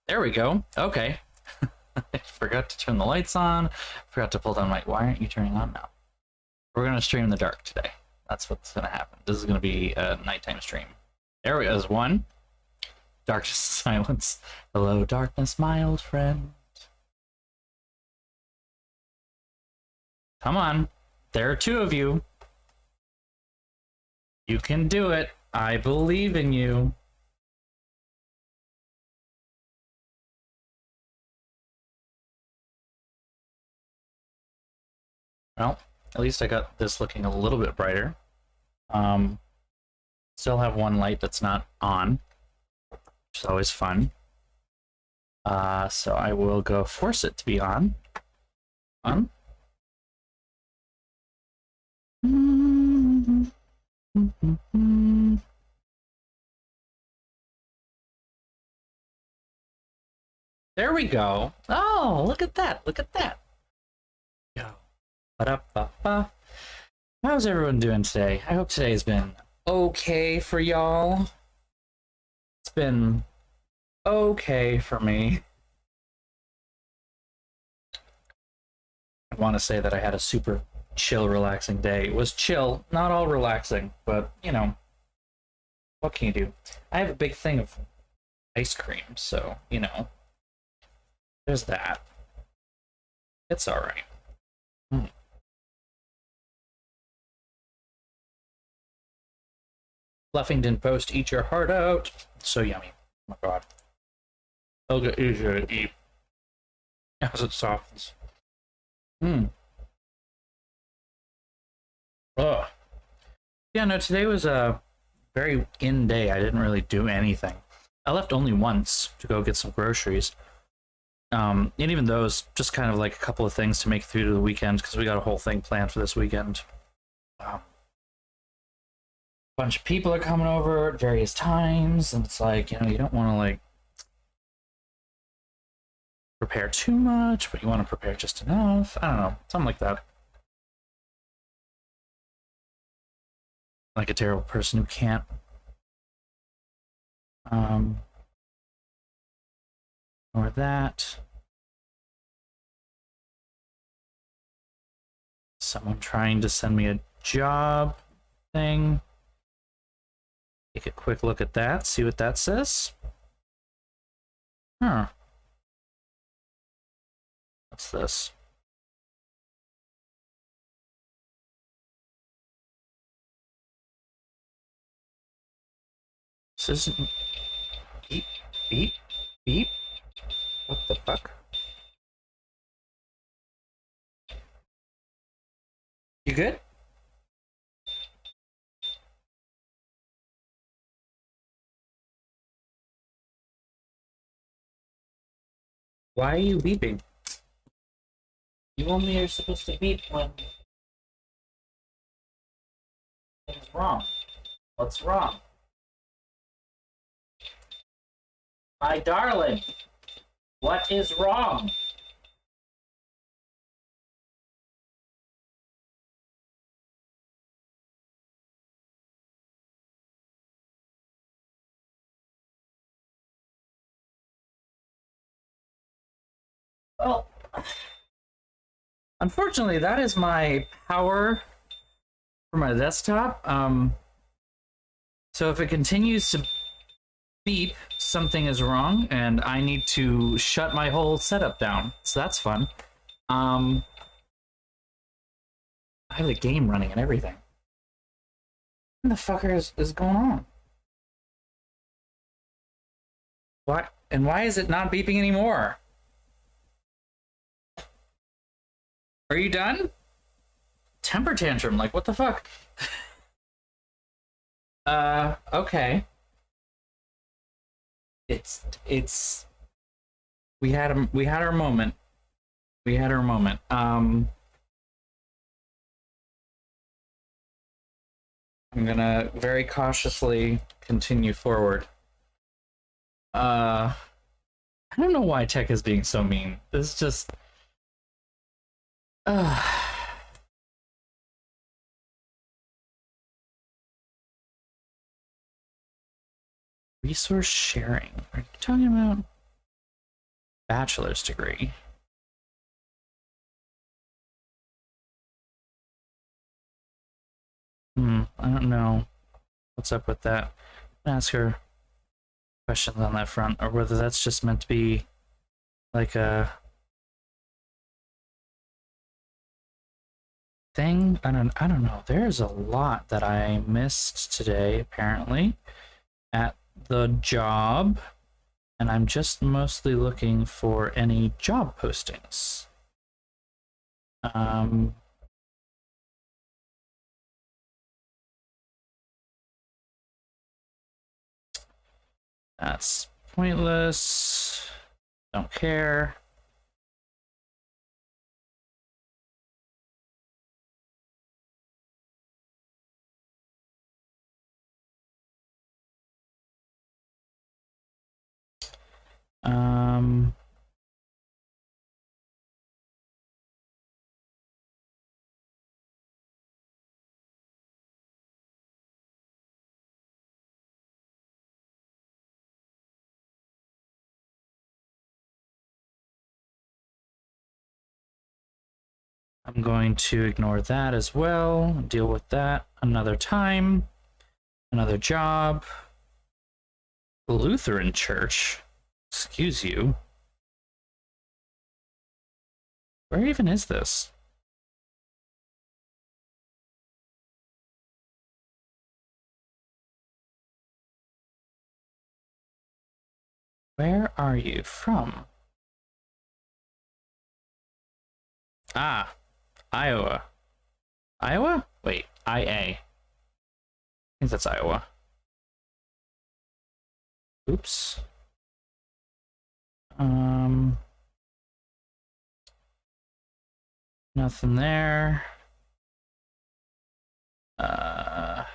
There we go. Okay. I forgot to turn the lights on. Forgot to pull down my... Why aren't you turning on now? We're going to stream in the dark today. That's what's going to happen. This is going to be a nighttime stream. There we go. There's one. Darkness, silence. Hello, darkness, my old friend. Come on. There are two of you. You can do it. I believe in you. Well, at least I got this looking a little bit brighter. Still have one light that's not on, which is always fun. So I will go force it to be on. On. There we go. Oh, look at that. Look at that. Go. Ba-da-ba-ba. How's everyone doing today? I hope today's been okay for y'all. It's been okay for me. I want to say that I had a super chill, relaxing day. It was chill, not all relaxing, but, you know, what can you do? I have a big thing of ice cream, so, you know, there's that. It's alright. Fluffington Post, eat your heart out. So yummy. Oh my god. It'll get easier to eat as it softens. Ugh. Yeah, no, today was a very in day. I didn't really do anything. I left only once to go get some groceries. And even those, just kind of like a couple of things to make it through to the weekend, because we got a whole thing planned for this weekend. A bunch of people are coming over at various times, and it's like, you know, you don't want to like prepare too much, but you want to prepare just enough. I don't know, something like that. Like a terrible person who can't. Or that. Someone trying to send me a job thing. Take a quick look at that, see what that says. Huh. What's this? This isn't... Beep, beep, beep. What the fuck? You good? Why are you beeping? You only are supposed to beep when things wrong. What's wrong? My darling, what is wrong? Well, unfortunately, that is my power for my desktop. So if it continues to beep, something is wrong, and I need to shut my whole setup down. So that's fun. I have the game running and everything. What the fuck is going on? What? And why is it not beeping anymore? Are you done? Temper tantrum, like what the fuck? Okay. It's we had our moment. We had our moment. I'm gonna very cautiously continue forward. I don't know why tech is being so mean. This is just resource sharing. What are you talking about? bachelor's degree. I don't know what's up with that. Ask her questions on that front, or whether that's just meant to be like a thing. I don't know. There's a lot that I missed today, apparently, at the job, and I'm just mostly looking for any job postings. That's pointless. Don't care. I'm going to ignore that as well, deal with that another time. Another job. Lutheran church? Excuse you. Where even is this? Where are you from? Ah, Iowa. Iowa? Wait, IA. I think that's Iowa. Oops. Nothing there. Yeah.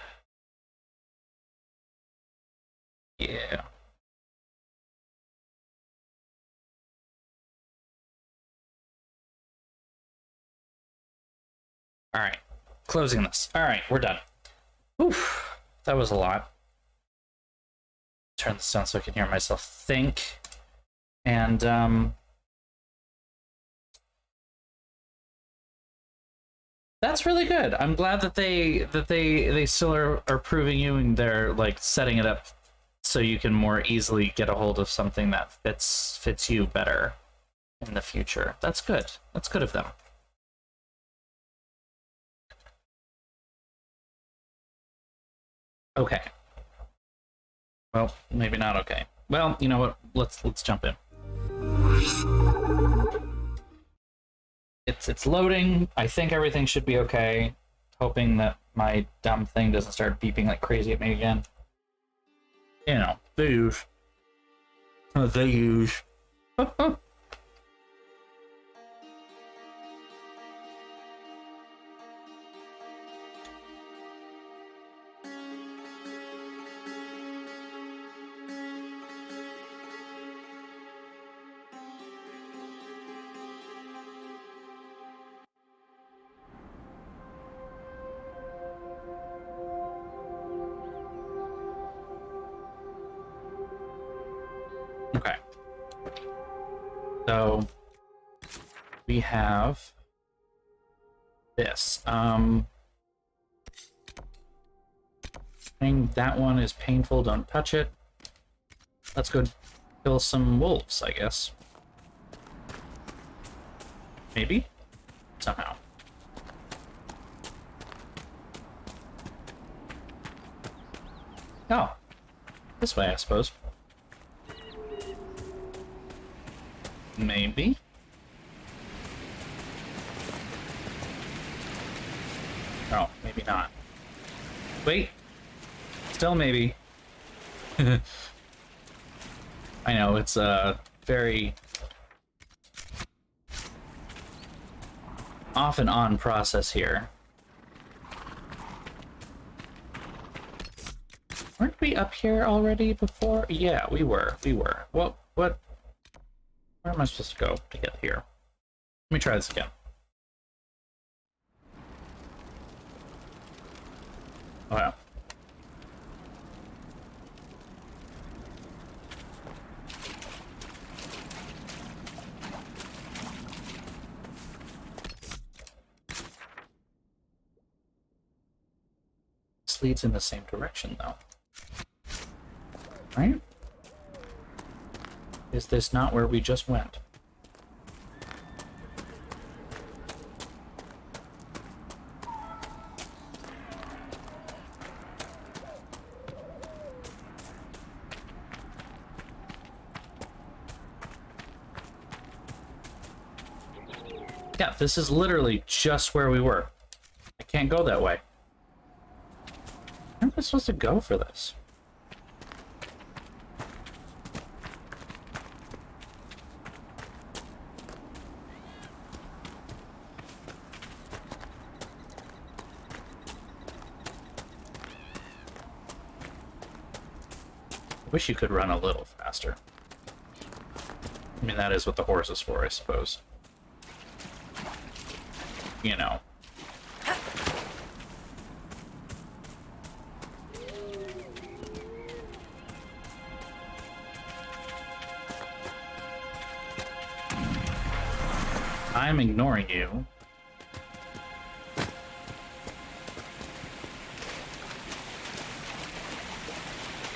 All right, closing this. All right, we're done. Oof, that was a lot. Turn this down so I can hear myself think. And that's really good. I'm glad that they still are proving you, and they're like setting it up so you can more easily get a hold of something that fits you better in the future. That's good. That's good of them. Okay. Well, maybe not okay. Well, you know what? Let's jump in. It's loading. I think everything should be okay. Hoping that my dumb thing doesn't start beeping like crazy at me again. You know, they use. They use. Okay. So we have this. That one is painful, don't touch it. Let's go kill some wolves, I guess. Maybe? Somehow. Oh. This way, I suppose. Maybe. Oh, maybe not. Wait. Still maybe. I know, it's a very off and on process here. Weren't we up here already before? Yeah, we were. What? Where am I supposed to go to get here? Let me try this again. Oh, yeah. this leads in the same direction, though. Right? Is this not where we just went? Yeah, this is literally just where we were. I can't go that way. Where am I supposed to go for this? I wish you could run a little faster. I mean, that is what the horse is for, I suppose. You know. I'm ignoring you.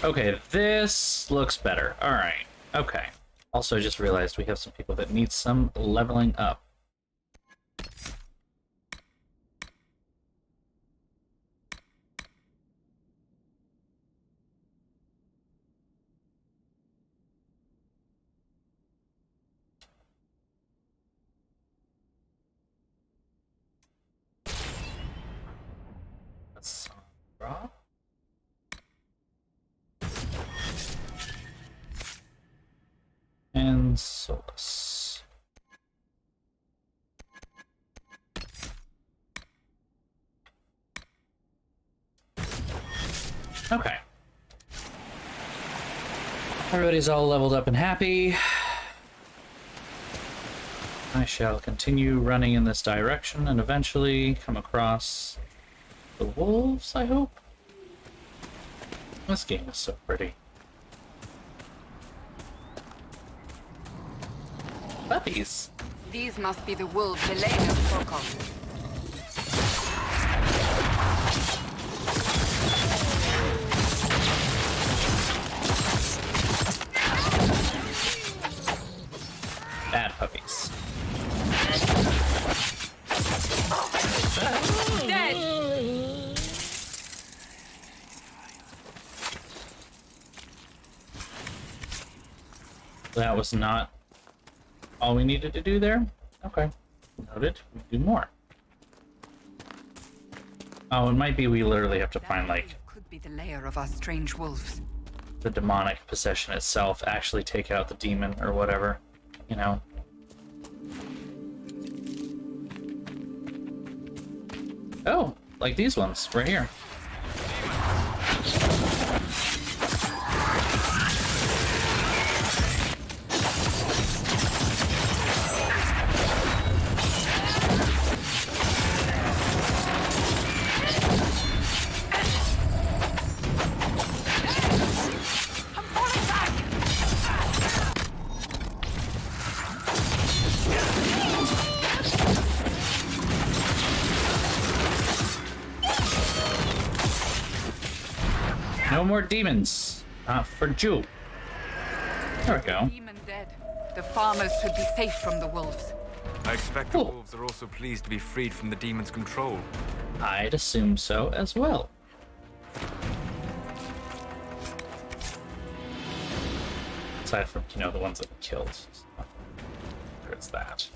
Okay, this looks better. Alright, okay. Also, I just realized we have some people that need some leveling up. That's raw. And Solus. Okay. Everybody's all leveled up and happy. I shall continue running in this direction and eventually come across the wolves, I hope? This game is so pretty. Puppies! These must be the wolves Elena spoke of. Bad puppies. Dead! That was not all we needed to do there? Okay. Noted. We do more. Oh, it might be we literally have to find, like, could be the lair of our strange wolves. the demonic possession itself, actually take out the demon or whatever, you know? Oh, like these ones, right here. No more demons. Not for Jew. There we go. Demon dead. The farmers should be safe from the wolves. I expect the wolves are also pleased to be freed from the demon's control. I'd assume so as well. Aside from, you know, the ones that we killed. There's that.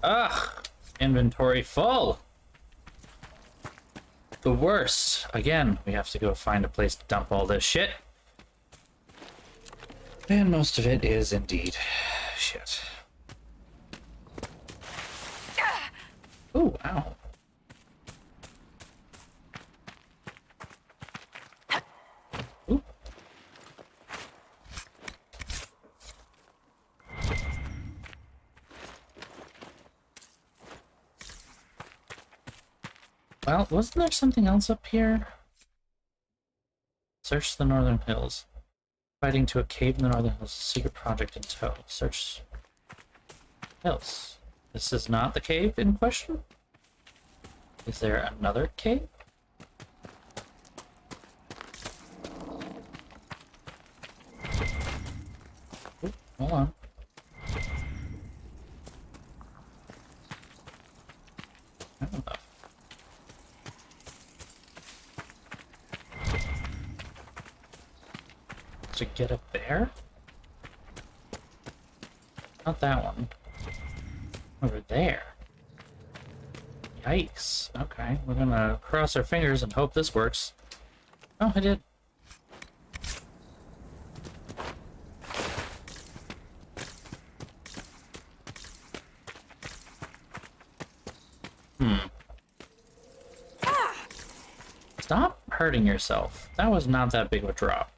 Ugh! Inventory full! The worst. Again, we have to go find a place to dump all this shit. And most of it is indeed shit. Ooh, ow. Ooh. Well, wasn't there something else up here? Search the northern hills. Fighting to a cave in the northern hills. Secret project in tow. Search hills. This is not the cave in question? Is there another cave? Ooh, hold on. I don't know. To get up there? Not that one. Over there. Yikes. Okay, we're gonna cross our fingers and hope this works. Oh, I did. Stop hurting yourself. That was not that big of a drop.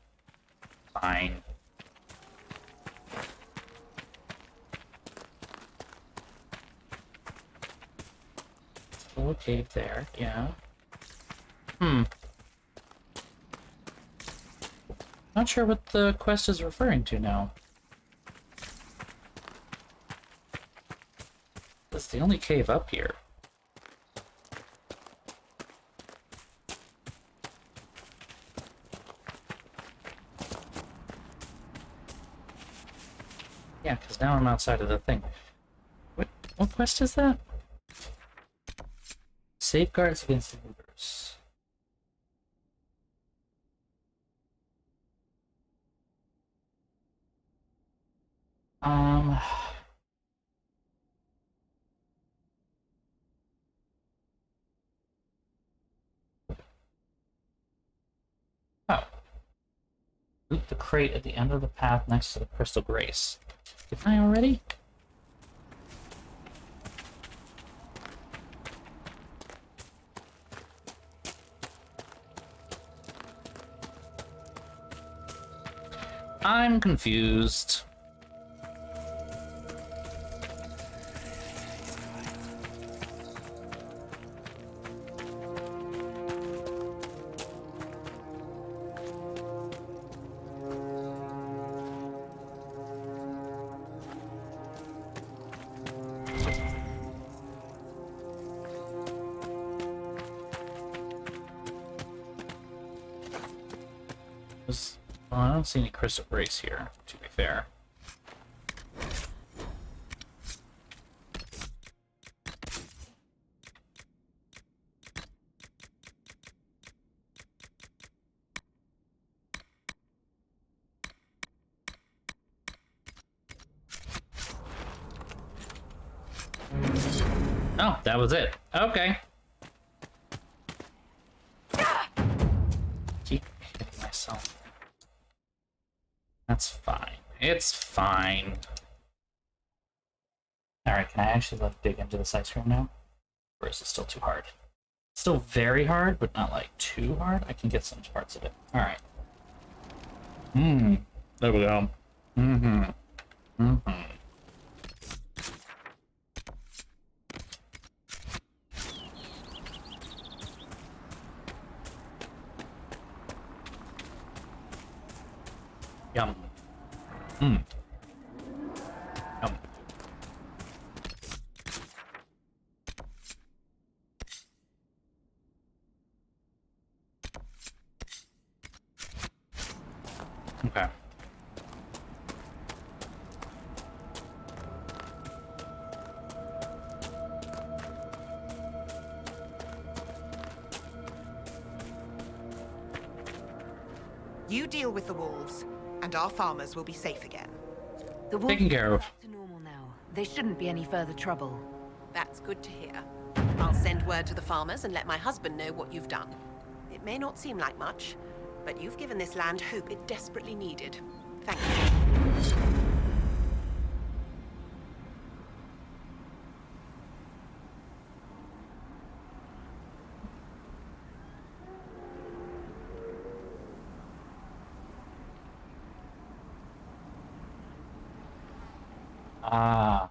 Fine. Little cave there, yeah. Not sure what the quest is referring to now. That's the only cave up here. Yeah, because now I'm outside of the thing. What quest is that? Safeguards against looters. Oh. Loot the crate at the end of the path next to the Crystal Grace. Didn't I already? I'm confused. Well, I don't see any Crystal Grace here, to be fair. Oh, that was it. Okay. Keep hitting myself. That's fine. It's fine. Alright, can I actually like dig into this ice cream now? Or is it still too hard? It's still very hard, but not like too hard. I can get some parts of it. Alright. There we go. Yum. Yum. Okay. You deal with the wolves, and our farmers will be safe again. The wolves Taken care of. are back to normal now. There shouldn't be any further trouble. That's good to hear. I'll send word to the farmers and let my husband know what you've done. It may not seem like much, but you've given this land hope it desperately needed. Thank you. Ah.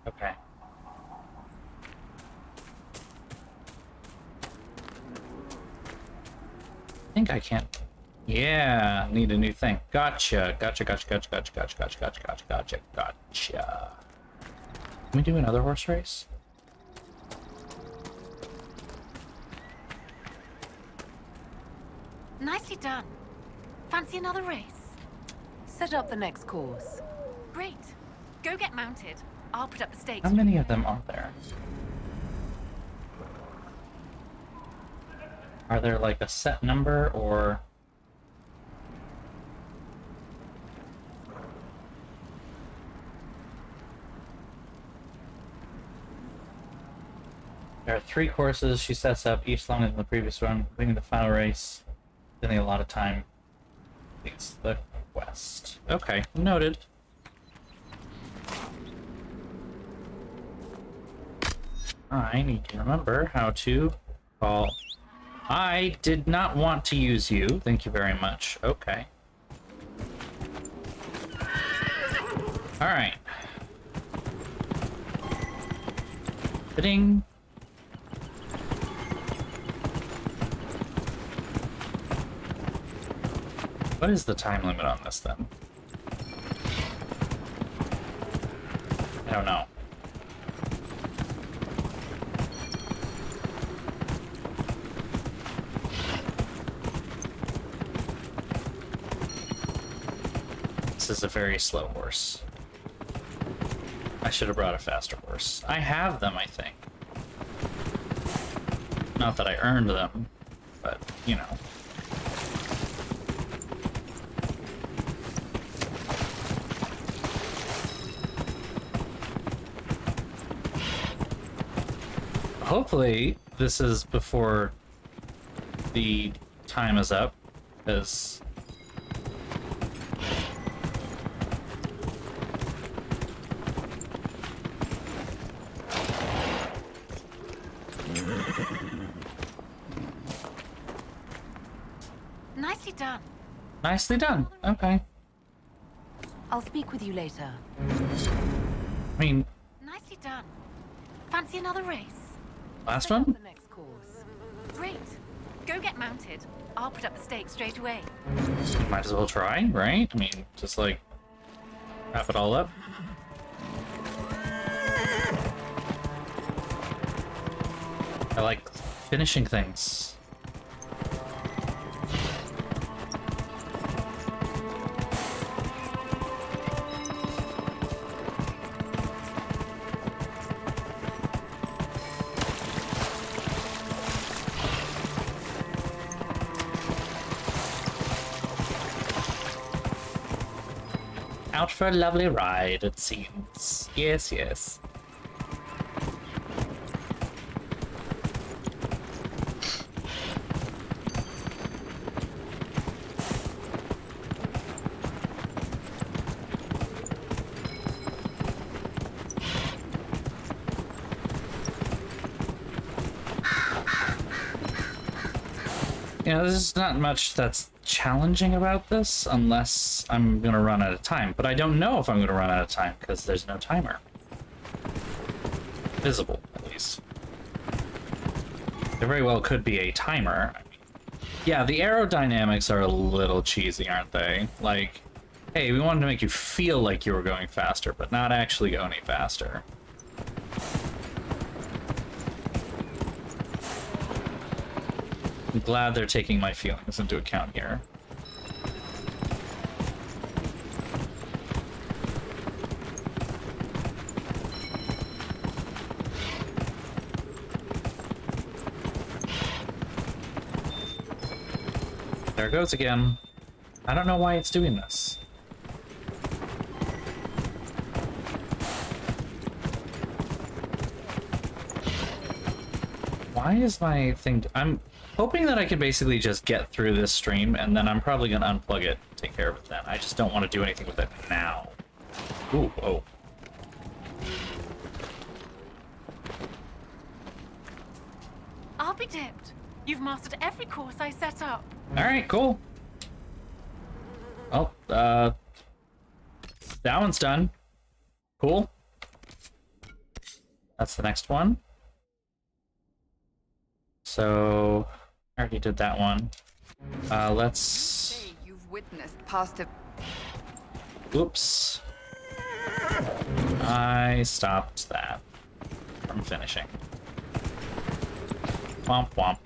Okay. think I can't. Yeah, need a new thing. Gotcha. Gotcha, gotcha, gotcha, gotcha, gotcha, gotcha, gotcha, gotcha, gotcha, gotcha. Can we do another horse race? Nicely done. Fancy another race? Set up the next course. Great. Go get mounted. I'll put up the stakes. How many of them are there? Are there like a set number or... There are 3 courses she sets up, each longer than the previous one, leading the final race. Spending a lot of time. Leads the quest. Okay, noted. I need to remember how to call. I did not want to use you. Thank you very much. Okay. Alright. Fitting. What is the time limit on this then? I don't know. This is a very slow horse. I should have brought a faster horse. I have them, I think. Not that I earned them, but, you know. Hopefully, this is before the time is up, because... Nicely done. Nicely done. Okay. I'll speak with you later. I mean, Nicely done. Fancy another race? last Set up one? the next course. Great. Go get mounted. I'll put up the stakes straight away. Might as well try, right? I mean, just like, wrap it all up. I like finishing things. Out for a lovely ride, it seems. Yes, yes. You know, there's not much that's challenging about this unless I'm gonna run out of time, but I don't know if I'm gonna run out of time because there's no timer. Visible, at least. There very well could be a timer. Yeah, the aerodynamics are a little cheesy, aren't they? Like, hey, we wanted to make you feel like you were going faster, but not actually go any faster. I'm glad they're taking my feelings into account here. There it goes again. I don't know why it's doing this. Why is my thing... I'm hoping that I can basically just get through this stream, and then I'm probably going to unplug it and take care of it then. I just don't want to do anything with it now. Ooh, whoa. I'll be dipped. You've mastered every course I set up. Alright, cool. Well, that one's done. Cool. That's the next one. So, I already did that one. Let's... Say you've witnessed past a... Oops. I stopped that from finishing. Womp womp.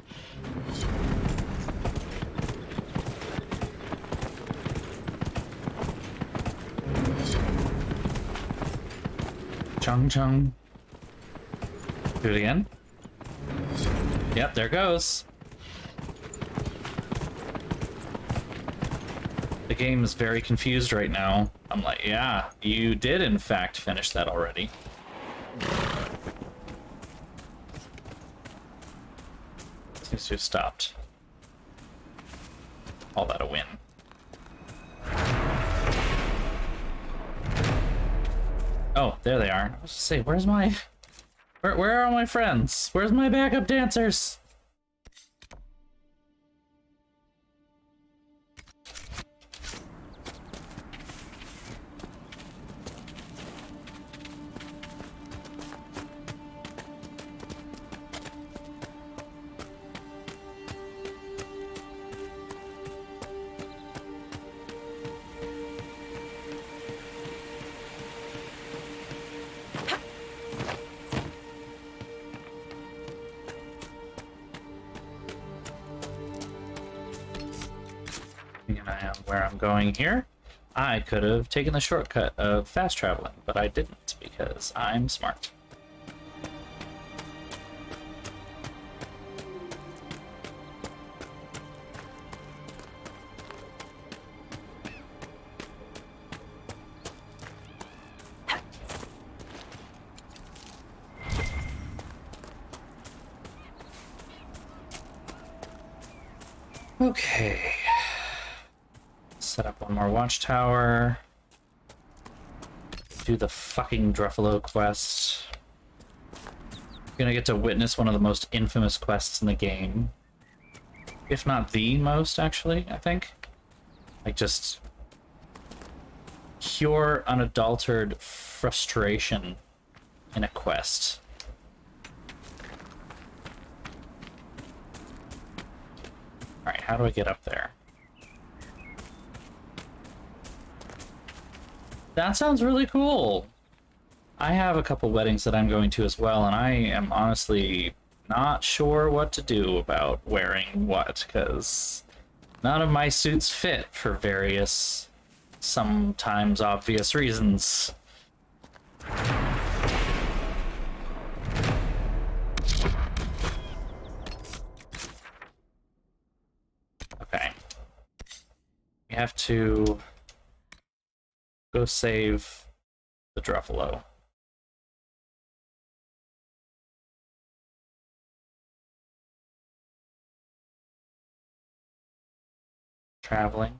Chung chung. Do it again. Yep, there goes. The game is very confused right now. I'm like, yeah, you did in fact finish that already. Seems to have stopped. All that a win. Oh, there they are. I was just saying, where's my... Where are my friends? Where's my backup dancers? Where I'm going here. I could have taken the shortcut of fast traveling, but I didn't because I'm smart. Okay. Set up one more watchtower. Do the fucking Druffalo quest. Gonna get to witness one of the most infamous quests in the game. If not the most, actually, I think. Like, just... pure, unadulterated frustration in a quest. Alright, how do I get up there? That sounds really cool. I have a couple weddings that I'm going to as well, and I am honestly not sure what to do about wearing what, because none of my suits fit for various, sometimes obvious reasons. Okay. We have to... go save the Druffalo. Traveling.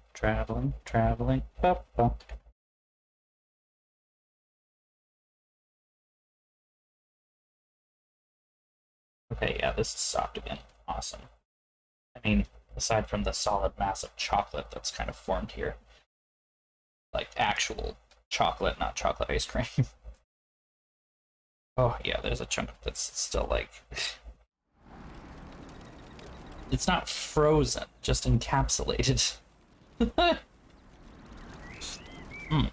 Bop, bop. Okay, yeah, this is soft again. Awesome. I mean, aside from the solid mass of chocolate that's kind of formed here. Like actual chocolate, not chocolate ice cream. Oh yeah, there's a chunk that's still like... It's not frozen, just encapsulated. Mm. Mm.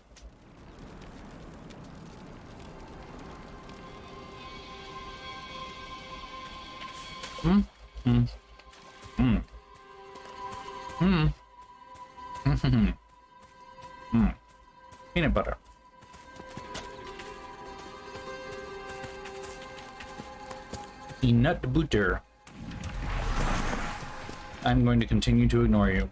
Mm. Mm. Mm. Mm. Mm. Peanut butter. Peanut butter. I'm going to continue to ignore you.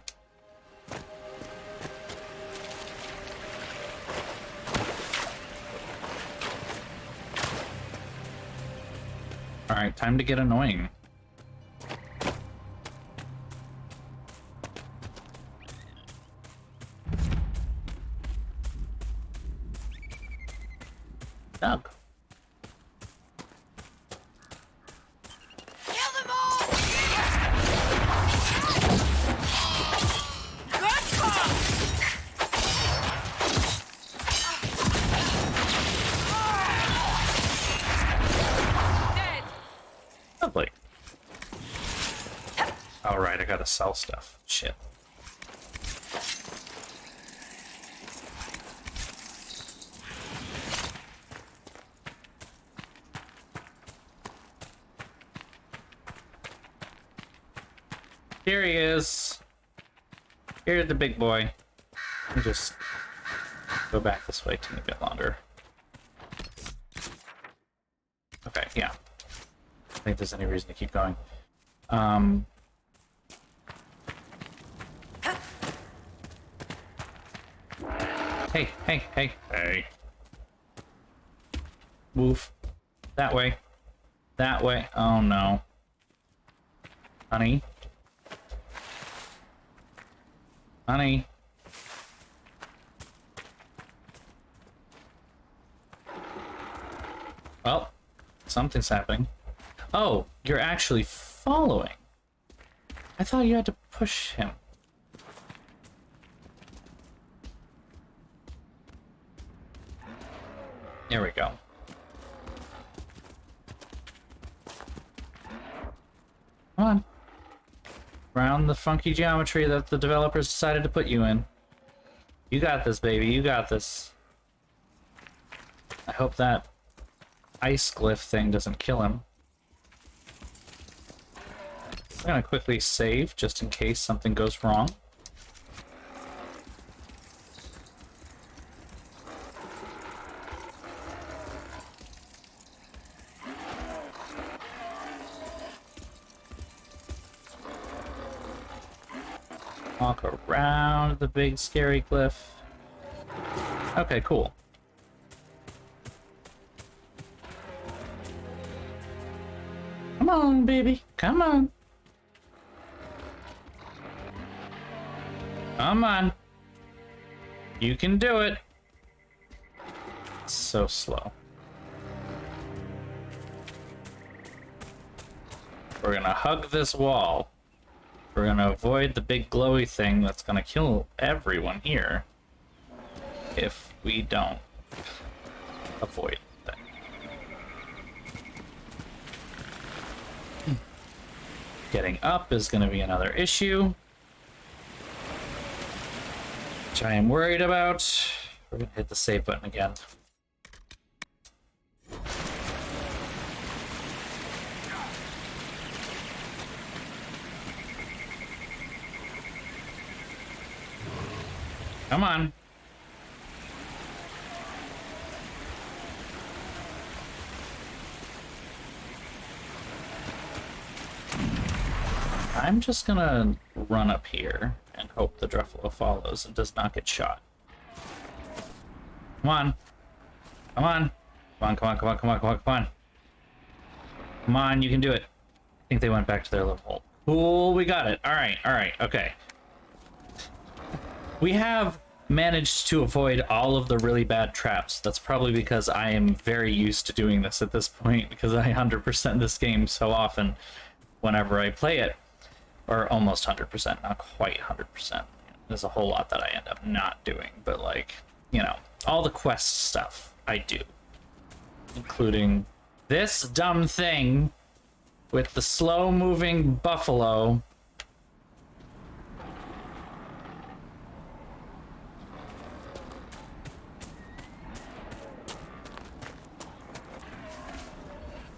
Alright, time to get annoying. Doug. Kill them all! Good call! Dead. Lovely. Alright, I gotta sell stuff. Shit. Here he is. Here's the big boy. Let me just go back this way to a bit longer. Okay, yeah. I don't think there's any reason to keep going. Hey, hey, hey, hey. Move. That way. That way. Oh no. Honey. Honey. Well, something's happening. Oh, you're actually following. I thought you had to push him. There we go. Come on. Around the funky geometry that the developers decided to put you in. You got this, baby. You got this. I hope that ice glyph thing doesn't kill him. I'm gonna quickly save just in case something goes wrong. Walk around the big scary cliff. Okay, cool. Come on, baby. Come on. Come on. You can do it. It's so slow. We're gonna hug this wall. We're gonna avoid the big glowy thing that's gonna kill everyone here if we don't avoid that. Getting up is gonna be another issue, which I am worried about. We're gonna hit the save button again. Come on. I'm just gonna run up here and hope the Druffalo follows and does not get shot. Come on. Come on. Come on, come on, come on, come on, come on, come on. Come on, you can do it. I think they went back to their little hole. Cool, we got it. Alright, okay. We have managed to avoid all of the really bad traps. That's probably because I am very used to doing this at this point, because I 100% this game so often whenever I play it. Or almost 100%, not quite 100%. There's a whole lot that I end up not doing, but like, you know, all the quest stuff I do. Including this dumb thing with the slow-moving buffalo.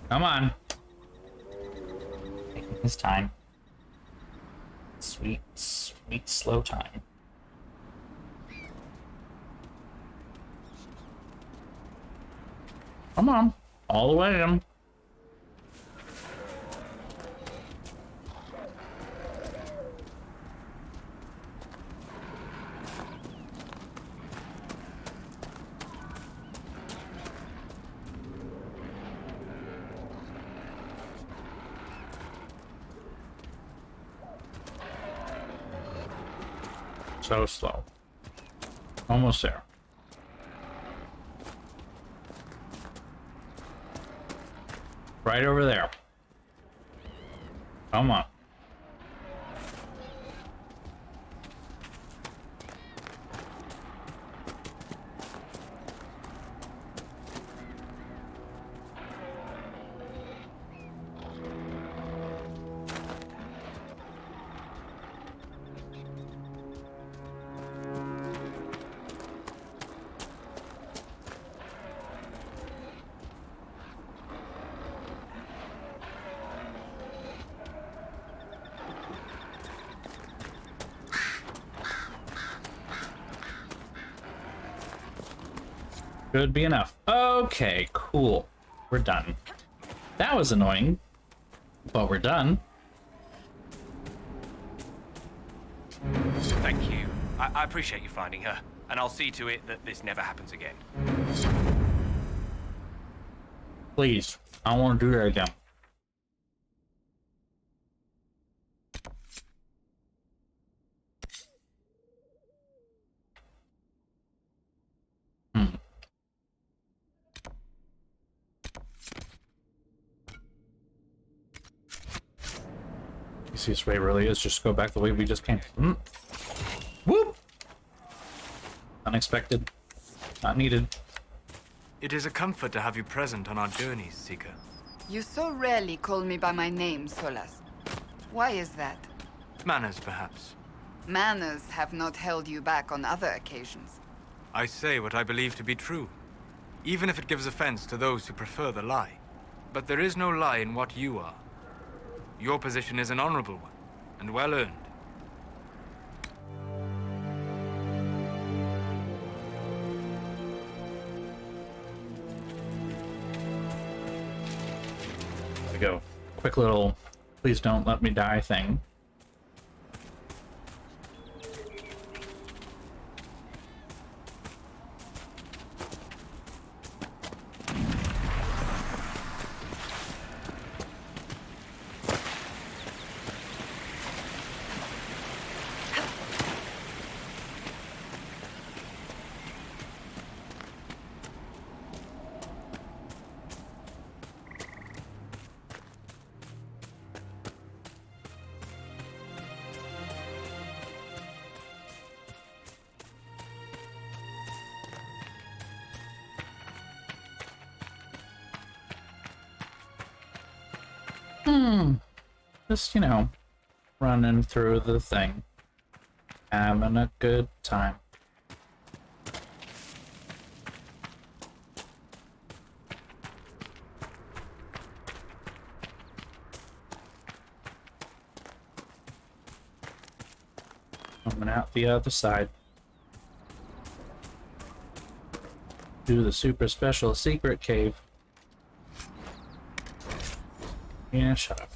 Come on. Taking his time. Sweet, sweet, slow time. Come on. All the way in. So slow. Almost there. Right over there. Come on. Should be enough. Okay, cool. We're done. That was annoying, but we're done. Thank you. I appreciate you finding her, and I'll see to it that this never happens again. Please, I don't want to do that again. Easiest way really is just go back the way we just came. Whoop! Unexpected. Not needed. It is a comfort to have you present on our journeys, Seeker. You so rarely call me by my name, Solas. Why is that? Manners, perhaps. Manners have not held you back on other occasions. I say what I believe to be true, even if it gives offense to those who prefer the lie. But there is no lie in what you are. Your position is an honorable one, and well earned. There we go. Quick little please don't let me die thing. Just, you know, running through the thing. Having a good time. Coming out the other side. Do the super special secret cave. Yeah, shut up.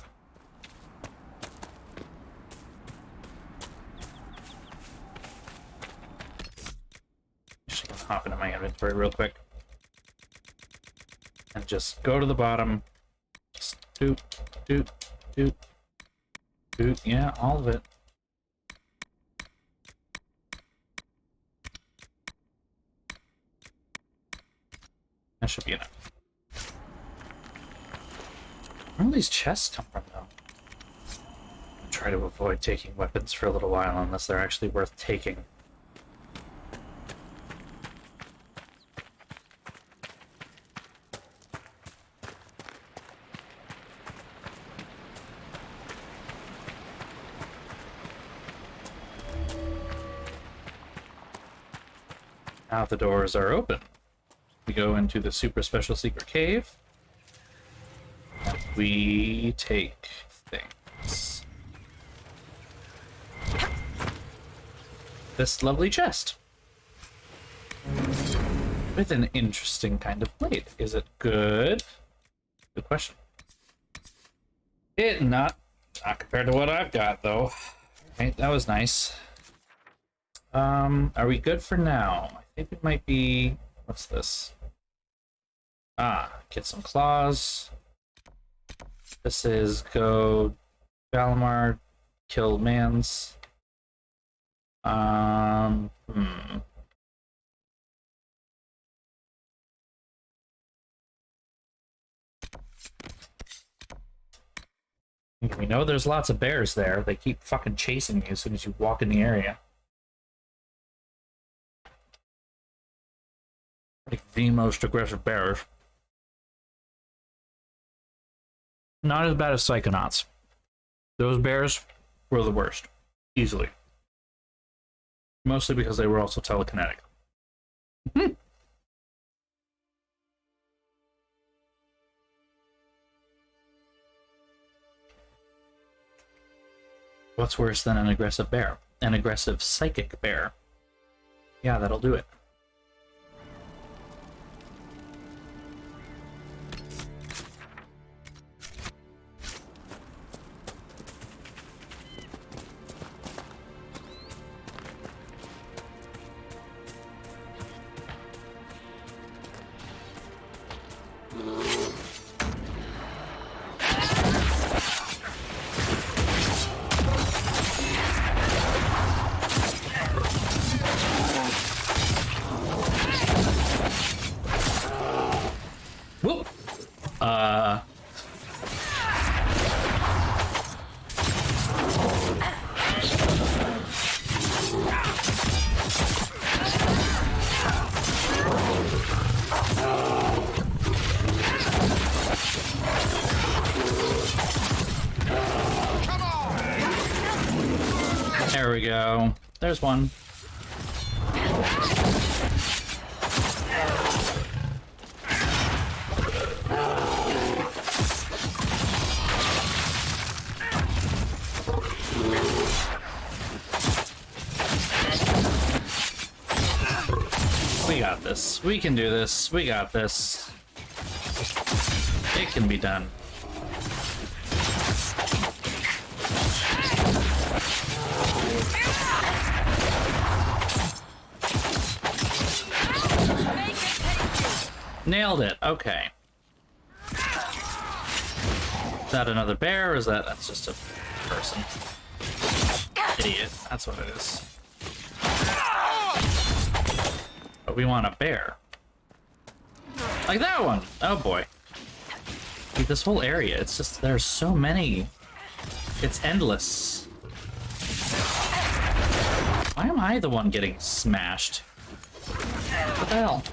Just hop into my inventory real quick. And just go to the bottom. Just doot, doot, doot, doot. Yeah, all of it. That should be enough. Where do these chests come from, though? I'll try to avoid taking weapons for a little while unless they're actually worth taking. Now the doors are open. We go into the super special secret cave. And we take things. This lovely chest. With an interesting kind of blade. Is it good? Good question. Not compared to what I've got, though. Right, that was nice. Are we good for now? I think it might be... What's this? Get some claws. This is go Valimar, kill Mans. We know there's lots of bears there. They keep fucking chasing you as soon as you walk in the area. Like the most aggressive bears. Not as bad as Psychonauts. Those bears were the worst. Easily. Mostly because they were also telekinetic. What's worse than an aggressive bear? An aggressive psychic bear. Yeah, that'll do it. There we go. There's one. We got this. We can do this. We got this. It can be done. Nailed it. Okay. Is that another bear, or is that's just a person? Idiot. That's what it is. But we want a bear. Like that one. Oh boy. Dude, this whole area, it's just, there's so many. It's endless. Why am I the one getting smashed? What the hell?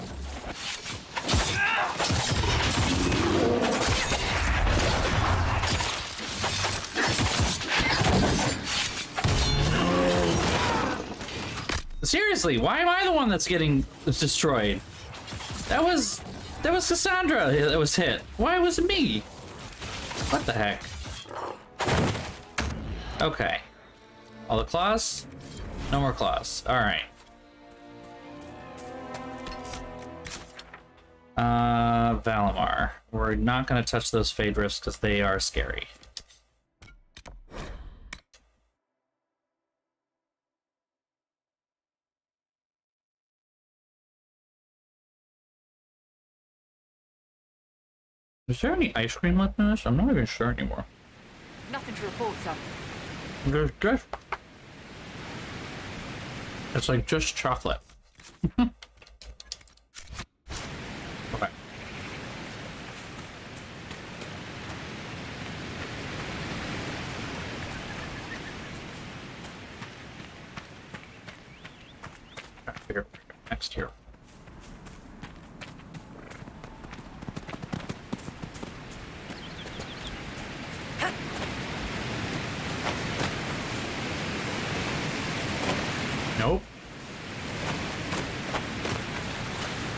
Seriously, why am I the one that's getting destroyed? That was Cassandra that was hit. Why was it me? What the heck? Okay. All the claws? No more claws. Alright. Valimar. We're not gonna touch those Fade Rifts because they are scary. Is there any ice cream left in this? I'm not even sure anymore. Nothing to report, sir. There's just... It's like just chocolate. Okay. Trying to figure out what next here. Nope.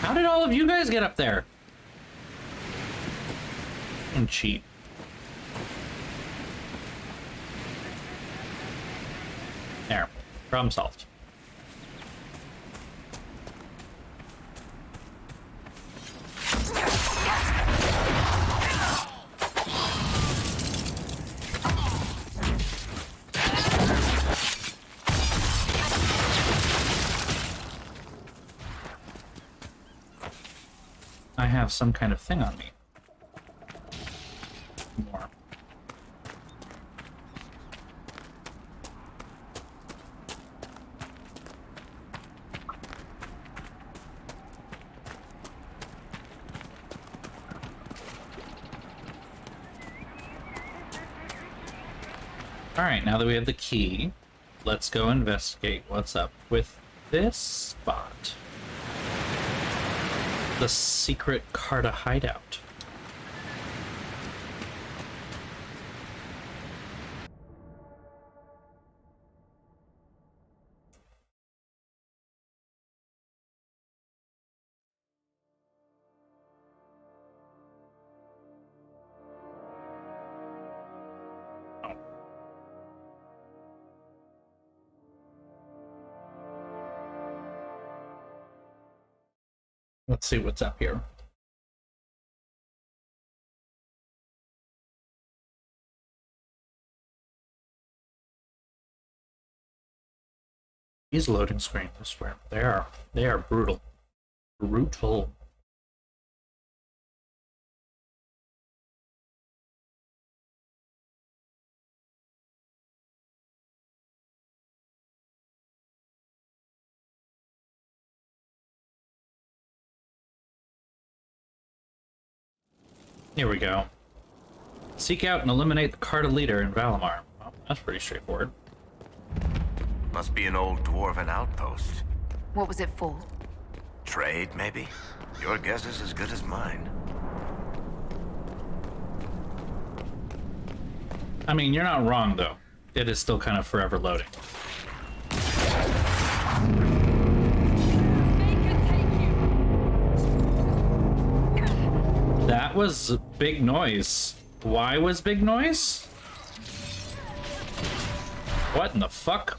How did all of you guys get up there? And cheat. There. Problem solved. I have some kind of thing on me. More. Alright, now that we have the key, let's go investigate what's up with this spot. The secret Carta hideout. Oh. Let's see what's up here. These loading screens, I swear, they are brutal. Brutal. Here we go. Seek out and eliminate the Carta leader in Valimar. Well, that's pretty straightforward. Must be an old dwarven outpost. What was it for? Trade, maybe? Your guess is as good as mine. I mean, you're not wrong, though. It is still kind of forever loading. That was big noise. Why was big noise? What in the fuck?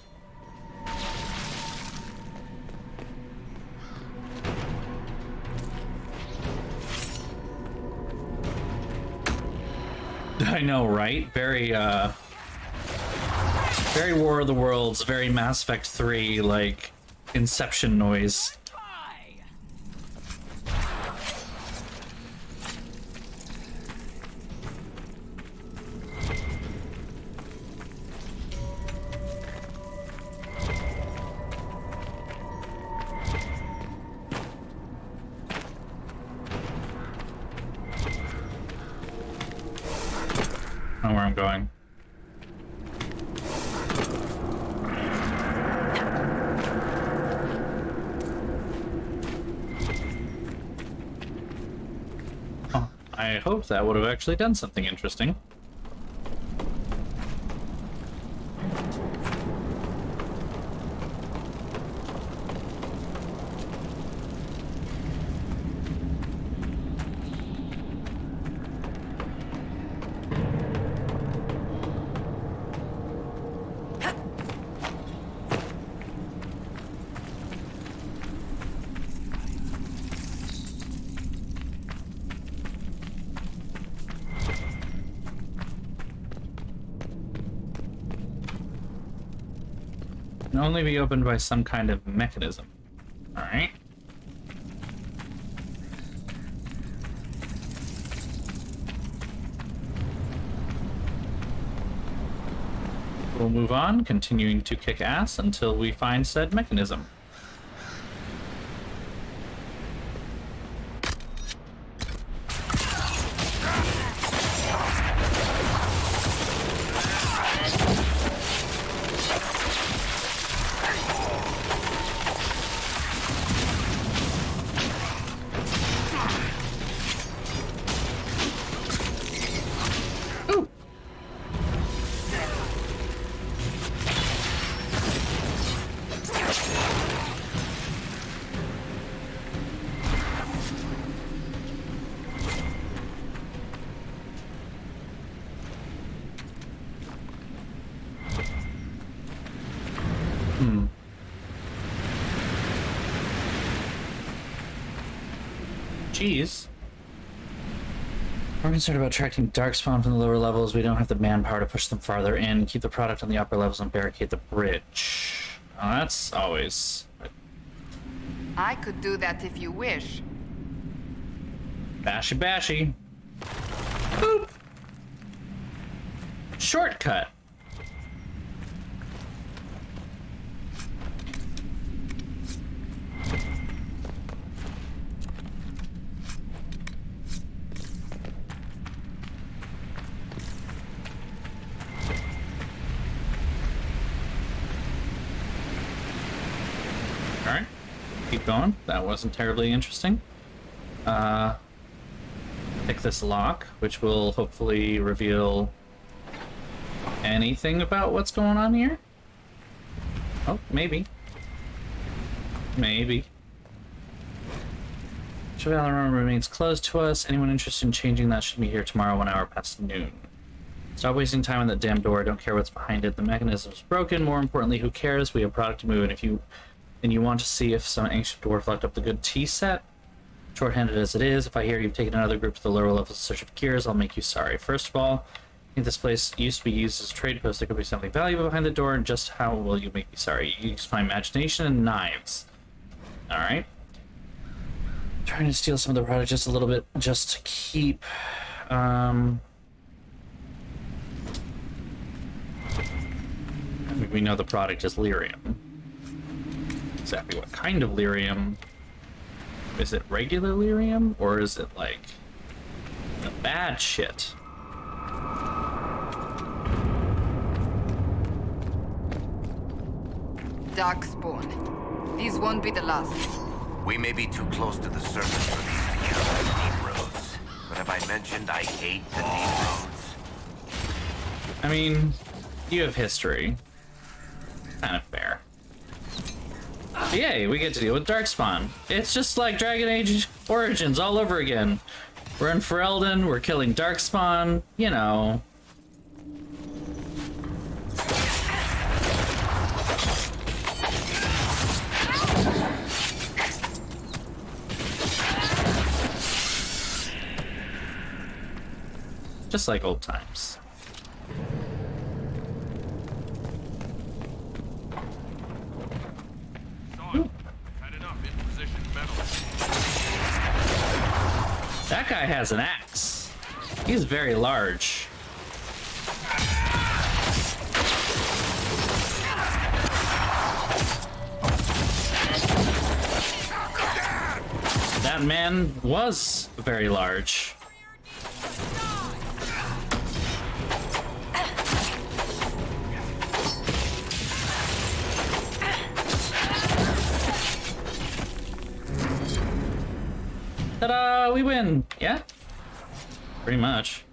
I know, right? Very War of the Worlds, very Mass Effect 3, like, Inception noise. I know where I'm going. Oh, I hope that would have actually done something interesting. Can only be opened by some kind of mechanism. Alright. We'll move on, continuing to kick ass until we find said mechanism. Jeez. We're concerned about attracting darkspawn from the lower levels. We don't have the manpower to push them farther in. Keep the product on the upper levels and barricade the bridge. Oh, that's always... I could do that if you wish. Bashy bashy. Boop! Shortcut. Alright, keep going. That wasn't terribly interesting. Pick this lock, which will hopefully reveal anything about what's going on here. Oh, maybe. Maybe. Cheval room remains closed to us. Anyone interested in changing that should be here tomorrow 1 hour past noon. Stop wasting time on that damn door. I don't care what's behind it. The mechanism's broken. More importantly, who cares? We have product to move, and if you want to see if some ancient dwarf locked up the good tea set, short-handed as it is, if I hear you've taken another group to the lower levels in search of gears, I'll make you sorry. First of all, I think this place used to be used as a trade post. There could be something valuable behind the door, and just how will you make me sorry? You use my imagination and knives. Alright. Trying to steal some of the product just a little bit, just to keep... I mean, we know the product is lyrium. Exactly what kind of lyrium? Is it regular lyrium, or is it like bad shit. Darkspawn. These won't be the last. We may be too close to the surface for these to count as deep roads. But have I mentioned I hate the deep roads? I mean, you have history. Kind of fair. Yay, we get to deal with Darkspawn. It's just like Dragon Age Origins all over again. We're in Ferelden, we're killing Darkspawn, you know. Just like old times. That guy has an axe. He's very large. That man was very large. Ta-da! We win! Yeah? Pretty much.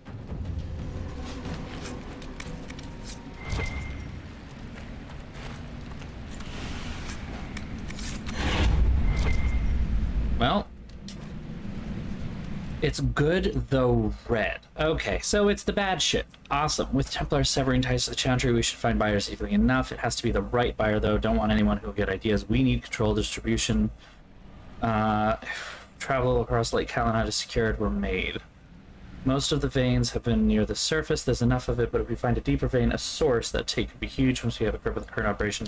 Well, it's good though red. Okay, so it's the bad shit. Awesome. With Templars severing ties to the Chantry, we should find buyers easily enough. It has to be the right buyer though. Don't want anyone who'll get ideas. We need control distribution. Travel across Lake Kalanai to secure it were made. Most of the veins have been near the surface. There's enough of it, but if we find a deeper vein, a source, that take could be huge once we have a grip of the current operation.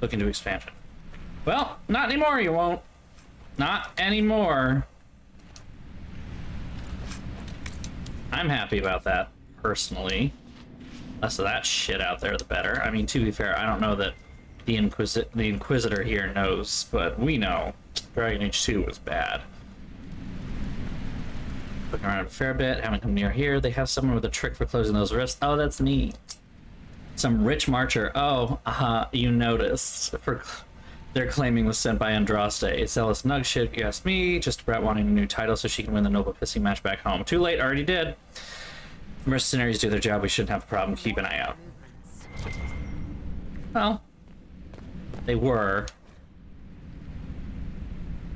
Look into expansion. Well, not anymore, you won't. Not anymore. I'm happy about that, personally. Less of that shit out there, the better. I mean, to be fair, I don't know that the Inquisitor here knows, but we know. Dragon Age 2 was bad. Looking around a fair bit, haven't come near here. They have someone with a trick for closing those wrists. Oh, that's me. Some rich marcher. Oh, you noticed. They're claiming was sent by Andraste. Zealous nug shit, if you ask me. Just Brett wanting a new title so she can win the Noble Pissing match back home. Too late, already did. Mercenaries do their job, we shouldn't have a problem. Keep an eye out. Well, they were.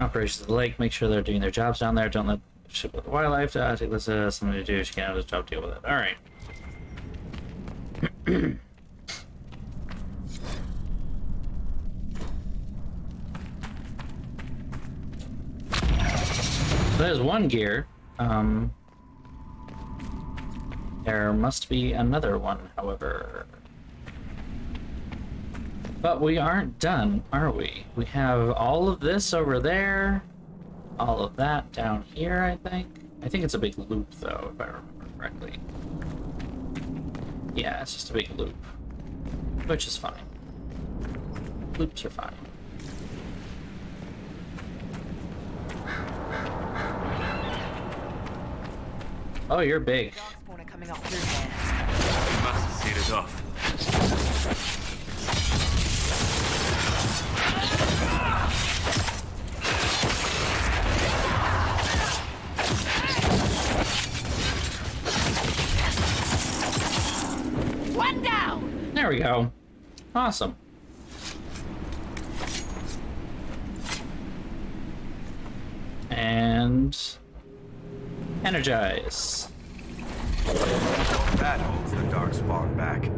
Operations of the lake, make sure they're doing their jobs down there. Don't let ship with wildlife. Take this something to do. She can't have this job, deal with it. Alright. There's one gear. There must be another one, however. But we aren't done, are we? We have all of this over there. All of that down here, I think. I think it's a big loop, though, if I remember correctly. Yeah, it's just a big loop. Which is fine. Loops are fine. Oh, you're big. Darkspawn are coming up through here. You must have seen it off. One down! There we go. Awesome. And energize. That holds the Darkspawn back.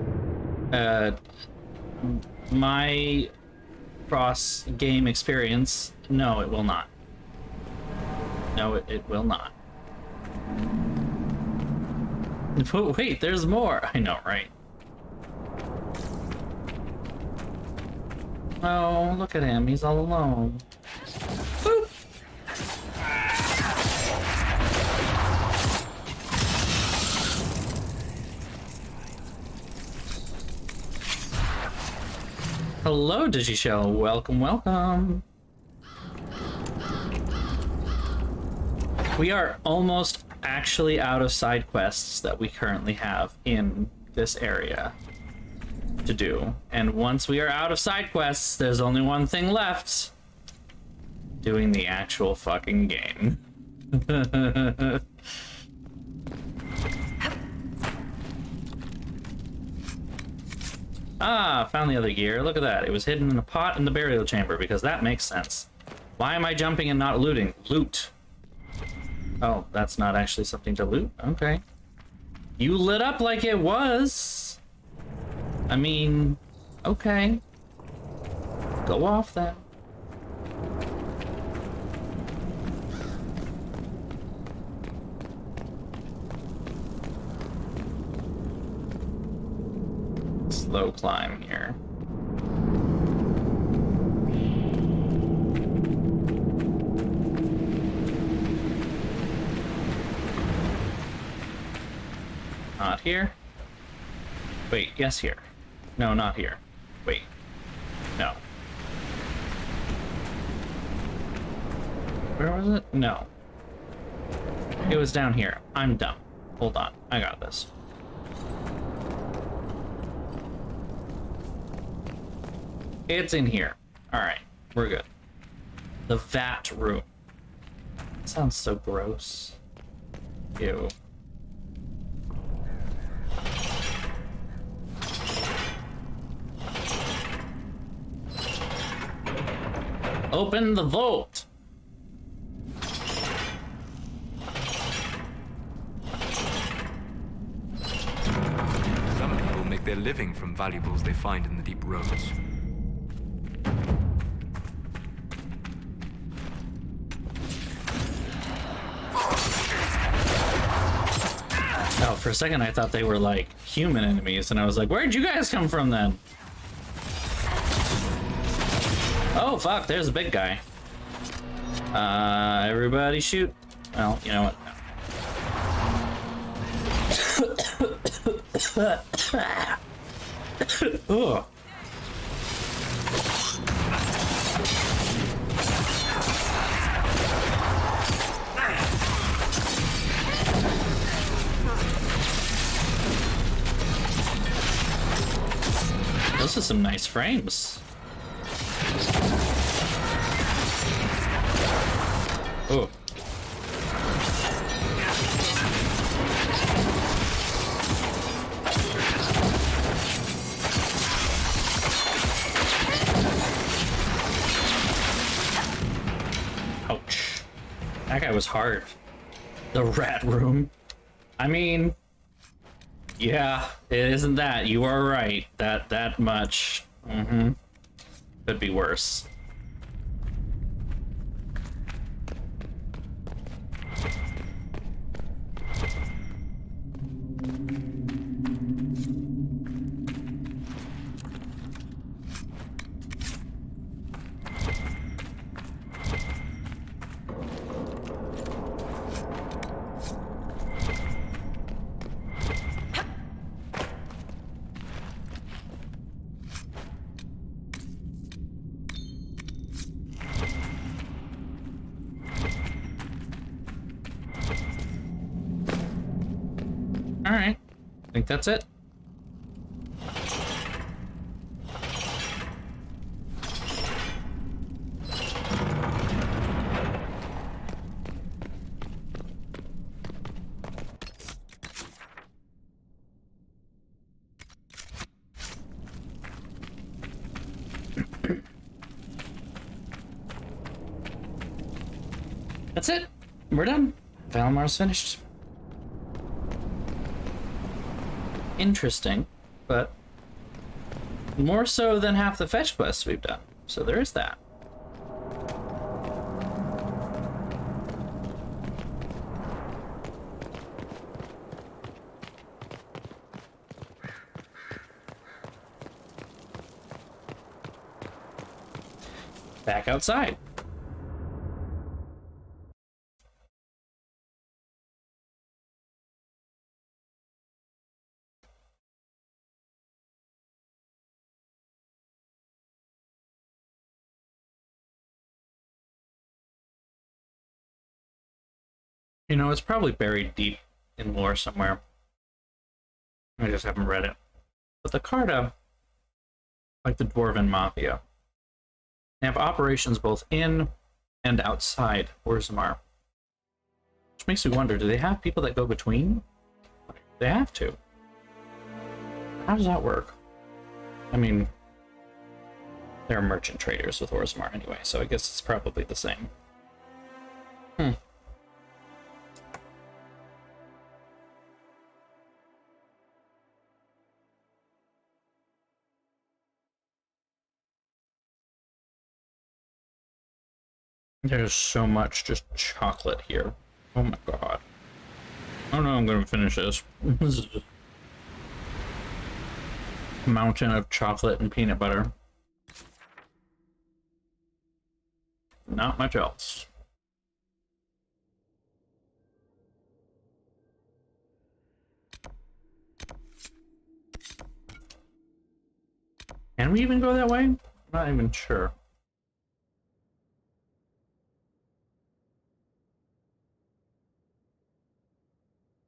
My cross game experience, no, it will not. No, it will not. Wait, there's more. I know, right? Oh, look at him. He's all alone. Boop. Hello, Digishell. Welcome, welcome. We are almost actually out of side quests that we currently have in this area to do. And once we are out of side quests, there's only one thing left. Doing the actual fucking game. Ah, found the other gear. Look at that. It was hidden in a pot in the burial chamber, because that makes sense. Why am I jumping and not looting? Loot. Oh, that's not actually something to loot? Okay. You lit up like it was. I mean, okay. Go off then. Slow climb here. Not here. Wait, yes, here. No, not here. Wait. No. Where was it? No. It was down here. I'm dumb. Hold on. I got this. It's in here. Alright. We're good. The vat room. That sounds so gross. Ew. Open the vault. Some people make their living from valuables they find in the deep roads. Oh, for a second I thought they were like human enemies, and I was like, where'd you guys come from then? Oh, fuck, there's a big guy. Everybody shoot. Well, you know what? Ugh. Those are some nice frames. Oh. Ouch. That guy was hard. The rat room. I mean, yeah, it isn't that. You are right. That much. Mm-hmm. Could be worse. Alright. I think that's it. That's it. We're done. Valmar's finished. Interesting, but more so than half the fetch quests we've done. So there is that. Back outside. You know, it's probably buried deep in lore somewhere. I just haven't read it. But the Carta, like the Dwarven Mafia, they have operations both in and outside Orzammar. Which makes me wonder, do they have people that go between? They have to. How does that work? I mean, they're merchant traders with Orzammar anyway, so I guess it's probably the same. There's so much just chocolate here. Oh my god. Oh no, I'm gonna finish this. This is just a mountain of chocolate and peanut butter. Not much else. Can we even go that way? I'm not even sure.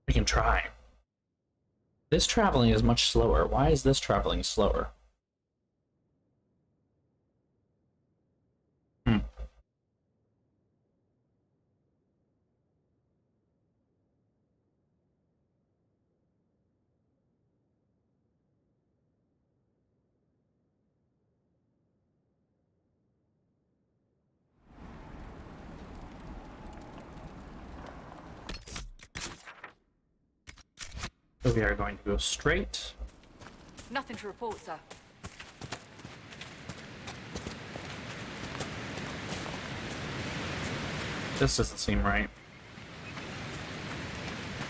We can try. This traveling is much slower. Why is this traveling slower? So we are going to go straight. Nothing to report, sir. This doesn't seem right.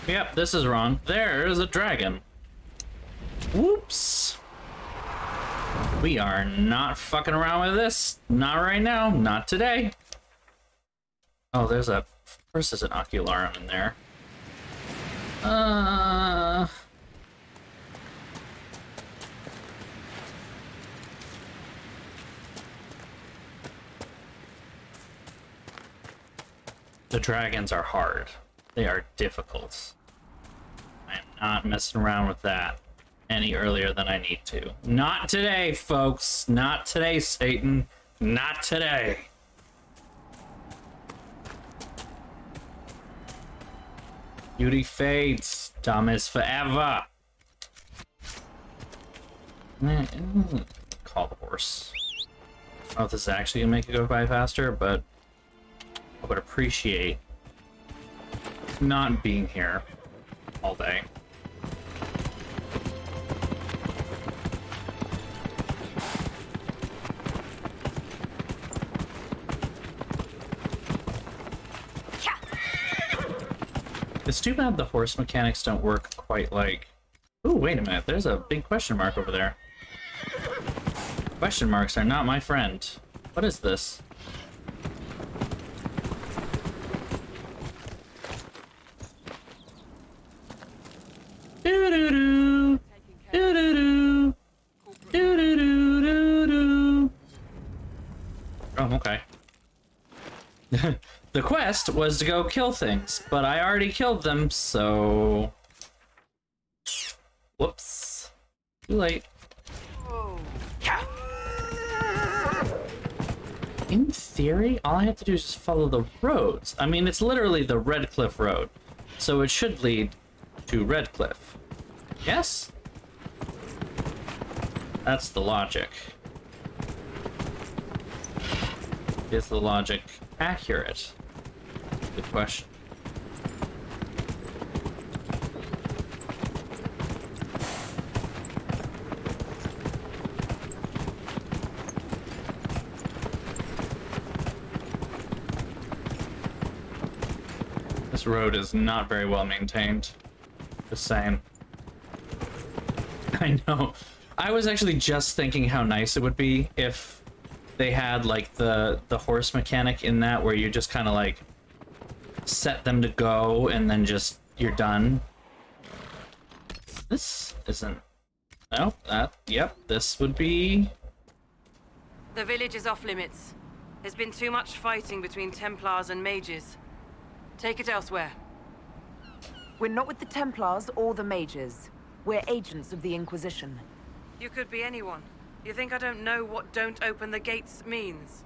Yep, this is wrong. There is a dragon. Whoops. We are not fucking around with this. Not right now. Not today. Oh, there's a... Of course there's an Ocularum in there. The dragons are hard. They are difficult. I'm not messing around with that any earlier than I need to. Not today, folks. Not today, Satan. Not today. Beauty fades. Dumb is forever. Call the horse. I don't know if this is actually gonna make it go by faster, but I would appreciate not being here all day. It's too bad the horse mechanics don't work quite like... Ooh, wait a minute, there's a big question mark over there. Question marks are not my friend. What is this? Doo-doo-doo. Doo-doo-doo. Doo-doo-doo-doo-doo. Oh, okay. The quest was to go kill things, but I already killed them, so... Whoops. Too late. In theory, all I have to do is just follow the roads. I mean, it's literally the Redcliffe Road, so it should lead to Redcliffe. Yes? That's the logic. Is the logic accurate? Good question. This road is not very well maintained. Just saying. I know. I was actually just thinking how nice it would be if they had like the horse mechanic in that, where you just kind of like set them to go and then just you're done. This isn't... No, yep, this would be... The village is off limits. There's been too much fighting between Templars and mages. Take it elsewhere. We're not with the Templars or the Mages. We're agents of the Inquisition. You could be anyone. You think I don't know what "don't open the gates" means?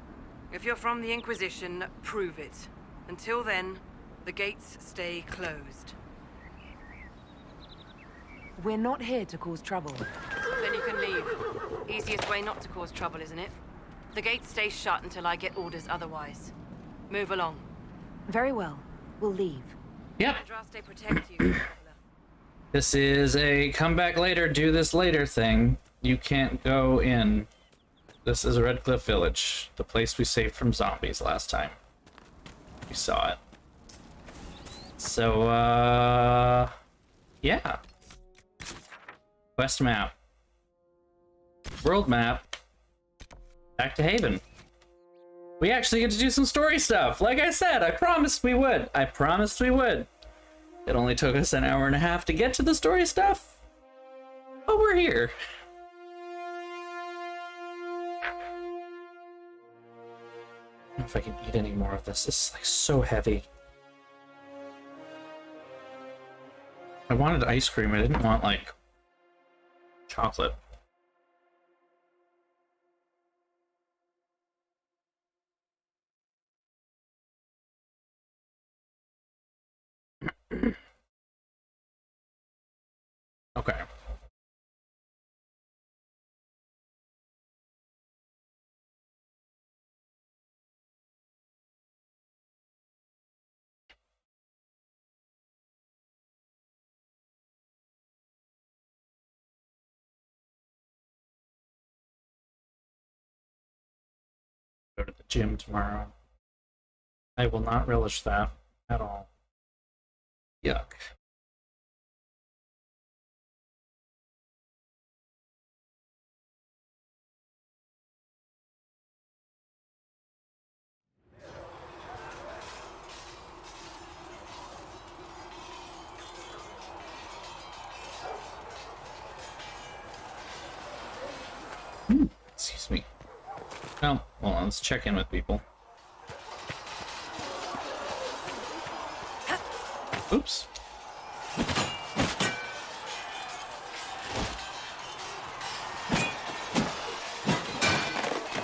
If you're from the Inquisition, prove it. Until then, the gates stay closed. We're not here to cause trouble. Then you can leave. Easiest way not to cause trouble, isn't it? The gates stay shut until I get orders otherwise. Move along. Very well. We'll leave. Yep. Andraste protect you, traveler. This is a come back later, do this later thing. You can't go in. This is Red Cliff Village, the place we saved from zombies last time. We saw it. So, yeah. Quest map. World map. Back to Haven. We actually get to do some story stuff. Like I said, I promised we would. I promised we would. It only took us an hour and a half to get to the story stuff. But we're here. I don't know if I can eat any more of this. This is like so heavy. I wanted ice cream. I didn't want like chocolate. Okay. Go to the gym tomorrow. I will not relish that at all. Yuck. Excuse me. Oh, hold on, let's check in with people. Oops.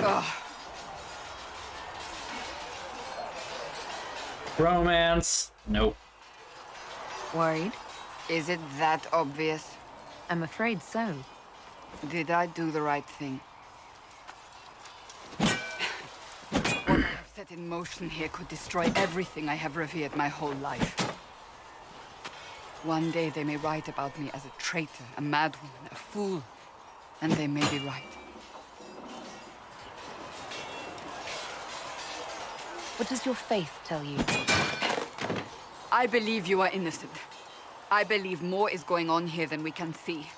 Ugh. Romance. Nope. Worried? Is it that obvious? I'm afraid so. Did I do the right thing? What I have set in motion here could destroy everything I have revered my whole life. One day they may write about me as a traitor, a madwoman, a fool, and they may be right. What does your faith tell you? I believe you are innocent. I believe more is going on here than we can see.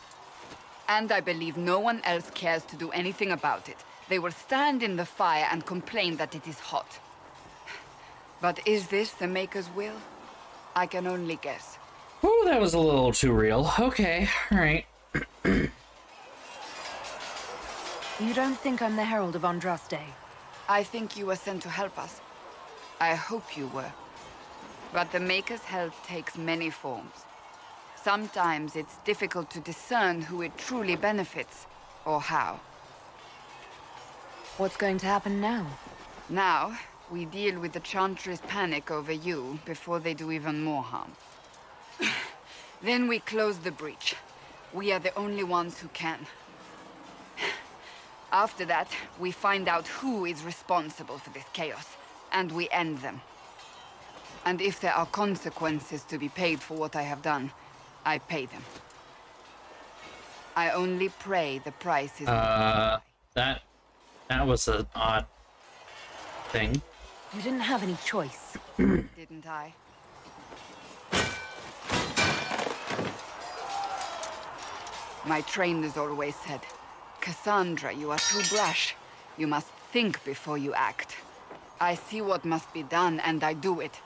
And I believe no one else cares to do anything about it. They will stand in the fire and complain that it is hot. But is this the Maker's will? I can only guess. Ooh, that was a little too real. Okay, alright. You don't think I'm the Herald of Andraste? I think you were sent to help us. I hope you were. But the Maker's help takes many forms. Sometimes it's difficult to discern who it truly benefits, or how. What's going to happen now? Now, we deal with the Chantry's panic over you before they do even more harm. Then we close the breach. We are the only ones who can. After that, we find out who is responsible for this chaos, and we end them. And if there are consequences to be paid for what I have done, I pay them. I only pray the price is not That was an odd thing. You didn't have any choice. didn't I? My trainers always said, Cassandra, you are too brash. You must think before you act. I see what must be done, and I do it.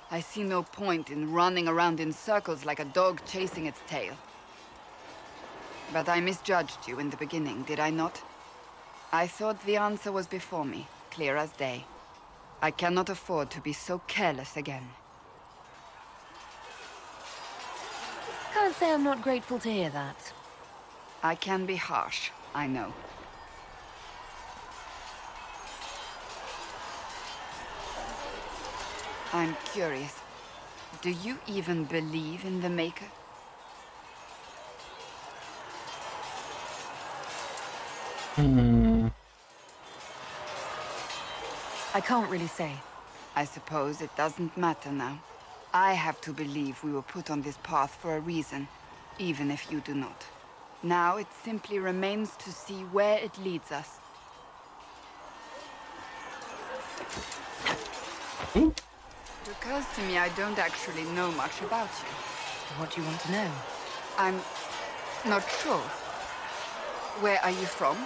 I see no point in running around in circles like a dog chasing its tail. But I misjudged you in the beginning, did I not? I thought the answer was before me, clear as day. I cannot afford to be so careless again. can't say I'm not grateful to hear that. I can be harsh, I know. I'm curious. Do you even believe in the Maker? I can't really say. I suppose it doesn't matter now. I have to believe we were put on this path for a reason, even if you do not. Now it simply remains to see where it leads us. It occurs to me I don't actually know much about you. What do you want to know? I'm not sure. Where are you from?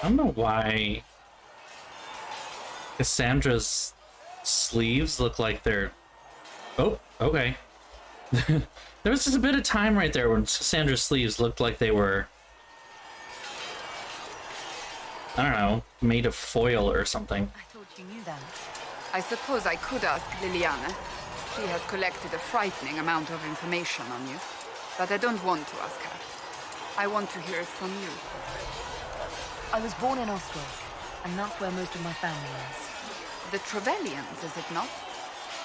I don't know why Cassandra's sleeves look like they're... Oh, okay. There was just a bit of time right there when Cassandra's sleeves looked like they were... I don't know, made of foil or something. I thought you knew that. I suppose I could ask Liliana. She has collected a frightening amount of information on you. But I don't want to ask her. I want to hear it from you. I was born in Ostwick, and that's where most of my family is. The Trevellians, is it not?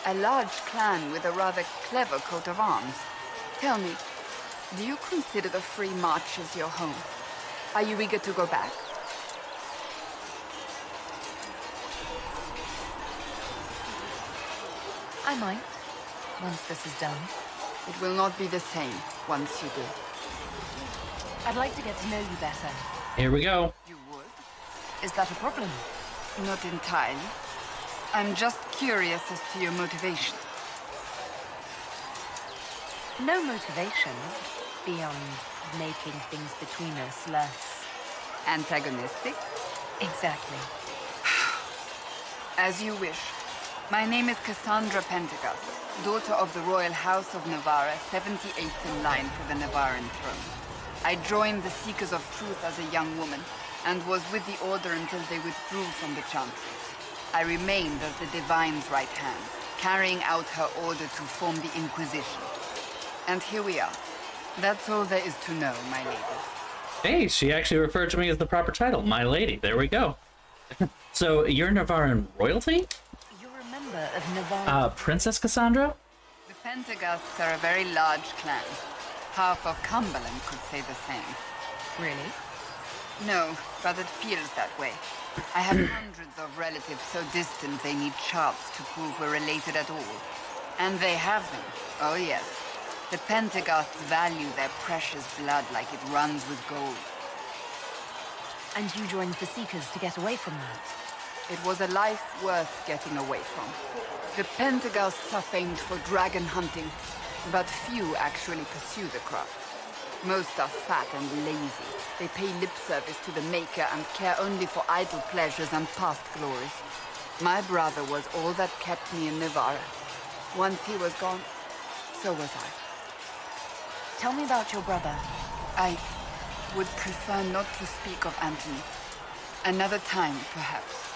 A large clan with a rather clever coat of arms. Tell me, do you consider the Free March as your home? Are you eager to go back? I might, once this is done. It will not be the same once you do. I'd like to get to know you better. Here we go. You would? Is that a problem? Not entirely. I'm just curious as to your motivation. No motivation beyond making things between us less... Antagonistic? Exactly. As you wish. My name is Cassandra Pentecost, daughter of the Royal House of Navarra, 78th in line for the Navarran throne. I joined the Seekers of Truth as a young woman, and was with the Order until they withdrew from the Chantry. I remained as the Divine's right hand, carrying out her order to form the Inquisition. And here we are. That's all there is to know, my lady. Hey, she actually referred to me as the proper title, my lady. There we go. So, you're Navarran royalty? You're a member of Navarra... Princess Cassandra? The Pentecosts are a very large clan. Half of Cumberland could say the same. Really? No, but it feels that way. I have hundreds of relatives so distant they need charts to prove we're related at all. And they have them. Oh yes. The Pentecosts value their precious blood like it runs with gold. And you joined the Seekers to get away from that? It was a life worth getting away from. The Pentecosts are famed for dragon hunting, but few actually pursue the craft. Most are fat and lazy. They pay lip service to the Maker and care only for idle pleasures and past glories. My brother was all that kept me in Navarra. Once he was gone, so was I. Tell me about your brother. I would prefer not to speak of Anthony. Another time, perhaps.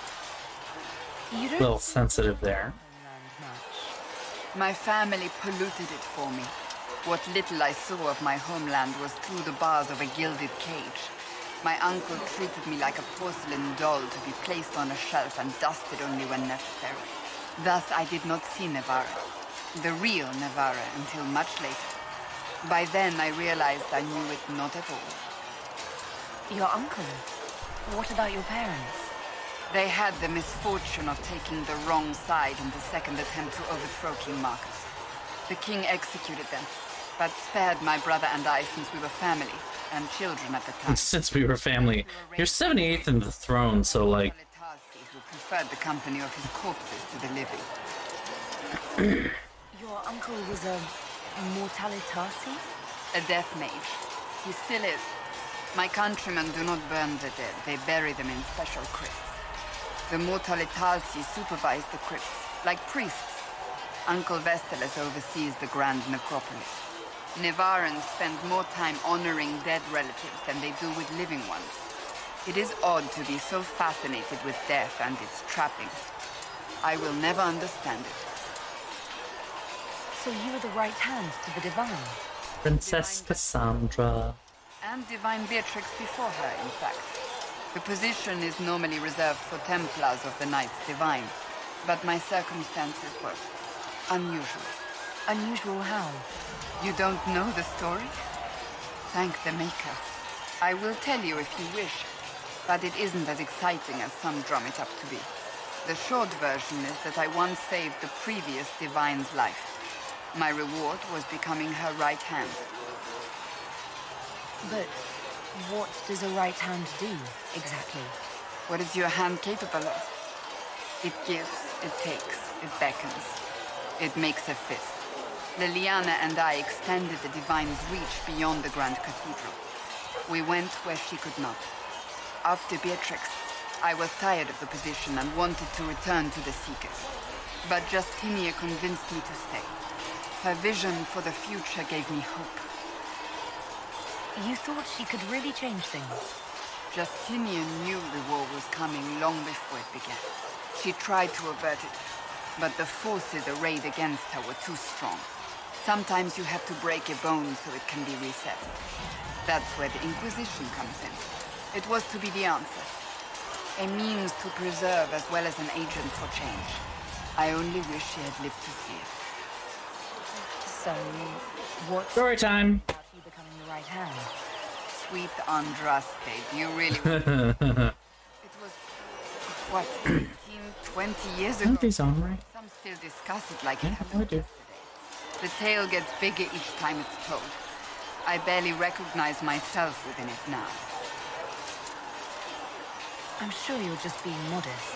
You A don't little sensitive there. homeland much. My family polluted it for me. What little I saw of my homeland was through the bars of a gilded cage. My uncle treated me like a porcelain doll to be placed on a shelf and dusted only when necessary. Thus I did not see Navarra, the real Navarra, until much later. By then I realized I knew it not at all. Your uncle? What about your parents? They had the misfortune of taking the wrong side in the second attempt to overthrow King Marcus. The king executed them, but spared my brother and I since we were family, and children at the time. Since we were family. You're 78th in the throne, so like... Who preferred the company of his corpses to the living. Your uncle was a Mortalitasi? A death mage. He still is. My countrymen do not burn the dead, they bury them in special crypts. The Mortalitasi supervise the crypts, like priests. Uncle Vestalis oversees the grand necropolis. Navarrans spend more time honoring dead relatives than they do with living ones. It is odd to be so fascinated with death and its trappings. I will never understand it. So you were the right hand to the Divine? Princess Divine Cassandra. and Divine Beatrix before her, in fact. The position is normally reserved for Templars of the Knights Divine, but my circumstances were unusual. Unusual how? You don't know the story? Thank the Maker. I will tell you if you wish, but it isn't as exciting as some drum it up to be. The short version is that I once saved the previous Divine's life. My reward was becoming her right hand. But what does a right hand do, exactly? What is your hand capable of? It gives, it takes, it beckons. It makes a fist. Liliana and I extended the Divine's reach beyond the Grand Cathedral. We went where she could not. After Beatrix, I was tired of the position and wanted to return to the Seekers. But Justinia convinced me to stay. Her vision for the future gave me hope. You thought she could really change things? Justinian knew the war was coming long before it began. She tried to avert it, but the forces arrayed against her were too strong. Sometimes you have to break a bone so it can be reset. That's where the Inquisition comes in. It was to be the answer. A means to preserve as well as an agent for change. I only wish she had lived to see it. So, what Story time. about you becoming the right hand? Sweet Andraste, do you really want It was, what, 15, 20 years ago? Aren't these on right? Some still discuss it like it Yeah, happened I do. yesterday. The tale gets bigger each time it's told. I barely recognize myself within it now. I'm sure you're just being modest.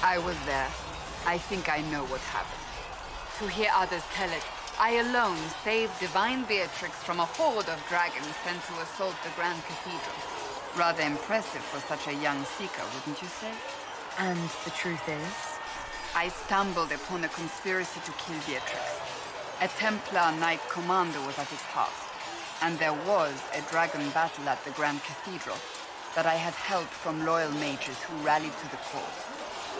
I was there. I think I know what happened. To hear others tell it, I alone saved Divine Beatrix from a horde of dragons sent to assault the Grand Cathedral. Rather impressive for such a young seeker, wouldn't you say? And the truth is? I stumbled upon a conspiracy to kill Beatrix. A Templar Knight Commander was at its heart. And there was a dragon battle at the Grand Cathedral, but I had help from loyal mages who rallied to the cause.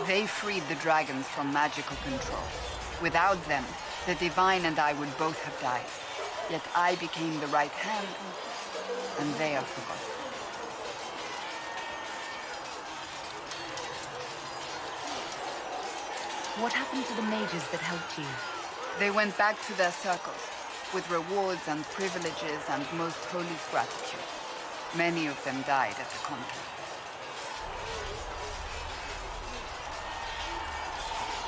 They freed the dragons from magical control. Without them, the Divine and I would both have died. Yet I became the right hand, and they are forgotten. What happened to the mages that helped you? They went back to their circles, with rewards and privileges and most holy gratitude. Many of them died at the conflict.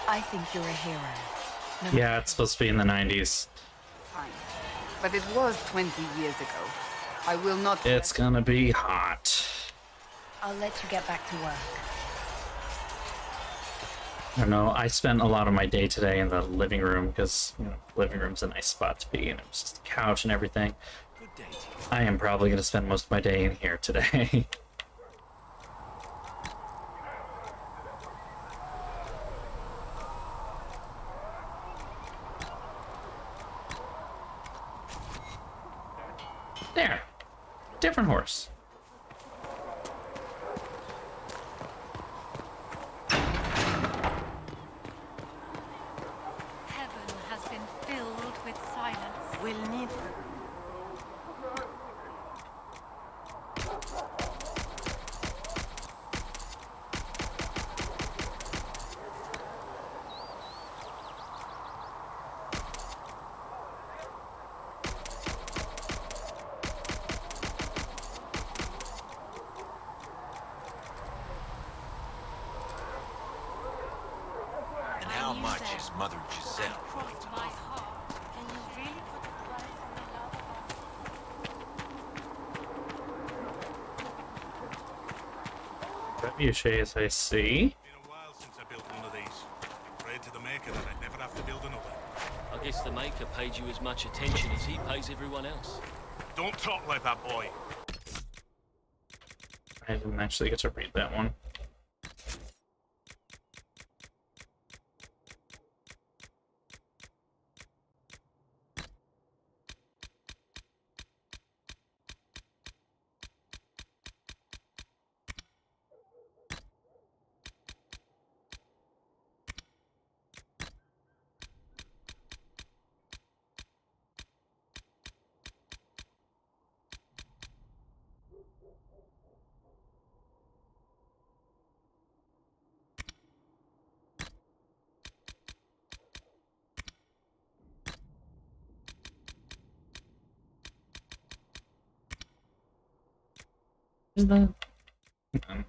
I think you're a hero. No Yeah, it's supposed to be in the 90s. Fine. But it was 20 years ago. I will not... It's gonna be hot. I'll let you get back to work. I don't know, I spent a lot of my day today in the living room because, you know, living room's a nice spot to be, and it was just a couch and everything. Good day to you. I am probably gonna spend most of my day in here today. There. Different horse. Heaven has been filled with silence. We'll need... And how much is Mother Giselle? Crossed my heart. Can you really put a price on the love of our... Trebuchets, I see. Been a while since I built one of these. Prayed to the Maker that I'd never have to build another. I guess the Maker paid you as much attention as he pays everyone else. Don't talk like that, boy. I didn't actually get to read that one. Is that? Okay.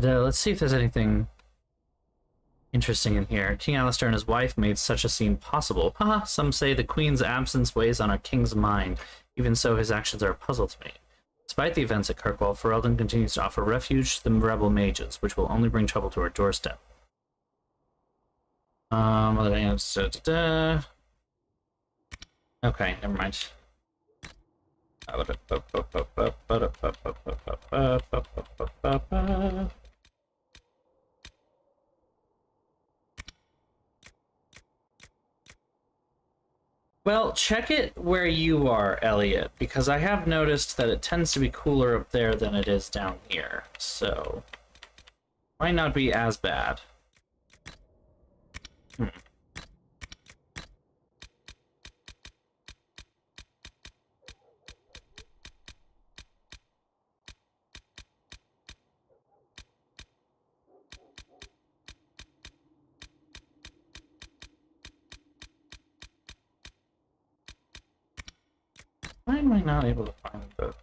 Let's see if there's anything interesting in here. King Alistair and his wife made such a scene possible. Haha, some say the Queen's absence weighs on our king's mind. Even so, his actions are a puzzle to me. Despite the events at Kirkwall, Ferelden continues to offer refuge to the rebel mages, which will only bring trouble to our doorstep. Okay, never mind. Well, check it where you are, Elliot, because I have noticed that it tends to be cooler up there than it is down here, so might not be as bad. Why am I not able to find the...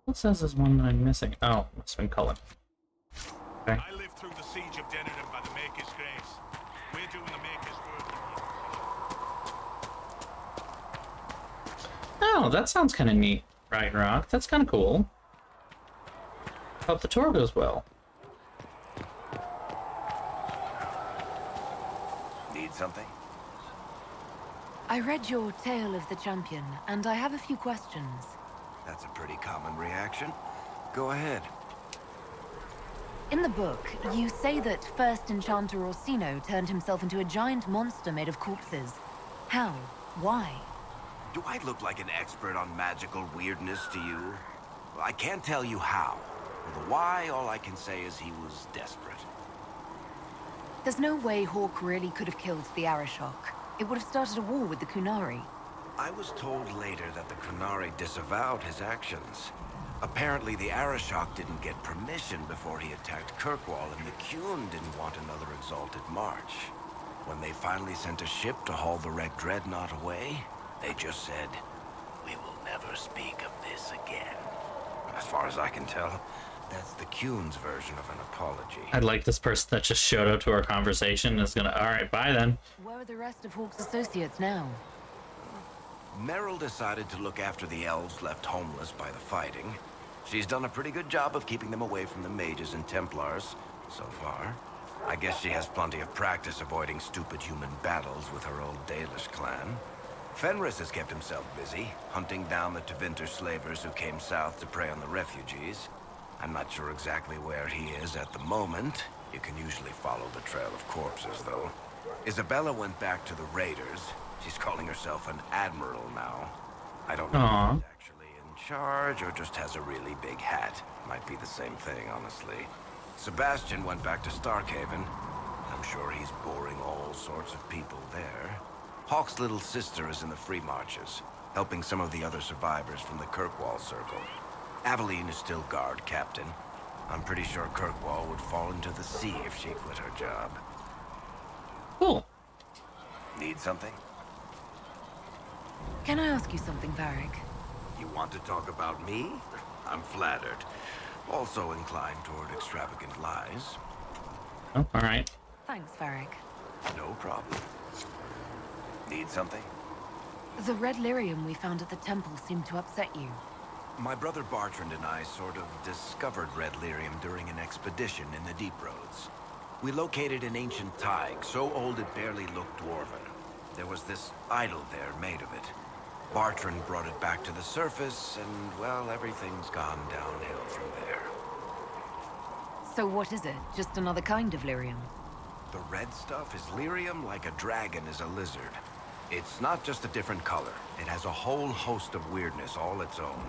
What says there's one that I'm missing? Oh, must have been Cullen. Okay. I lived through the siege of Denerim by the Maker's Grace. We're doing the Maker's work. Oh, that sounds kind of neat, right, Rock? That's kind of cool. Hope the tour goes well. Need something? I read your Tale of the Champion, and I have a few questions. That's a pretty common reaction. Go ahead. In the book, you say that first Enchanter Orsino turned himself into a giant monster made of corpses. How? Why? Do I look like an expert on magical weirdness to you? Well, I can't tell you how. For the why, all I can say is he was desperate. There's no way Hawk really could have killed the Arishok. It would have started a war with the Kunari. I was told later that the Kunari disavowed his actions. Apparently, the Arishok didn't get permission before he attacked Kirkwall, and the Qun didn't want another exalted march. When they finally sent a ship to haul the Red Dreadnought away, they just said, "We will never speak of this again." As far as I can tell, that's the Qun's version of an apology. I'd like this person that just showed up to our conversation is gonna... Alright, bye then. Where are the rest of Hawk's associates now? Meryl decided to look after the elves left homeless by the fighting. She's done a pretty good job of keeping them away from the mages and Templars, so far. I guess she has plenty of practice avoiding stupid human battles with her old Dalish clan. Fenris has kept himself busy, hunting down the Tevinter slavers who came south to prey on the refugees. I'm not sure exactly where he is at the moment. You can usually follow the trail of corpses, though. Isabella went back to the raiders. She's calling herself an admiral now. I don't know if she's actually in charge or just has a really big hat. Might be the same thing, honestly. Sebastian went back to Starkhaven. I'm sure he's boring all sorts of people there. Hawk's little sister is in the Free Marches, helping some of the other survivors from the Kirkwall Circle. Aveline is still guard captain. I'm pretty sure Kirkwall would fall into the sea if she quit her job. Cool. Need something? Can I ask you something, Varric? You want to talk about me? I'm flattered. Also inclined toward extravagant lies. Oh, alright. Thanks, Varric. No problem. Need something? The red lyrium we found at the temple seemed to upset you. My brother Bartrand and I sort of discovered red lyrium during an expedition in the Deep Roads. We located an ancient thaig, so old it barely looked dwarven. There was this idol there made of it. Bartrand brought it back to the surface, and, well, everything's gone downhill from there. So what is it? Just another kind of lyrium? The red stuff is lyrium like a dragon is a lizard. It's not just a different color. It has a whole host of weirdness all its own.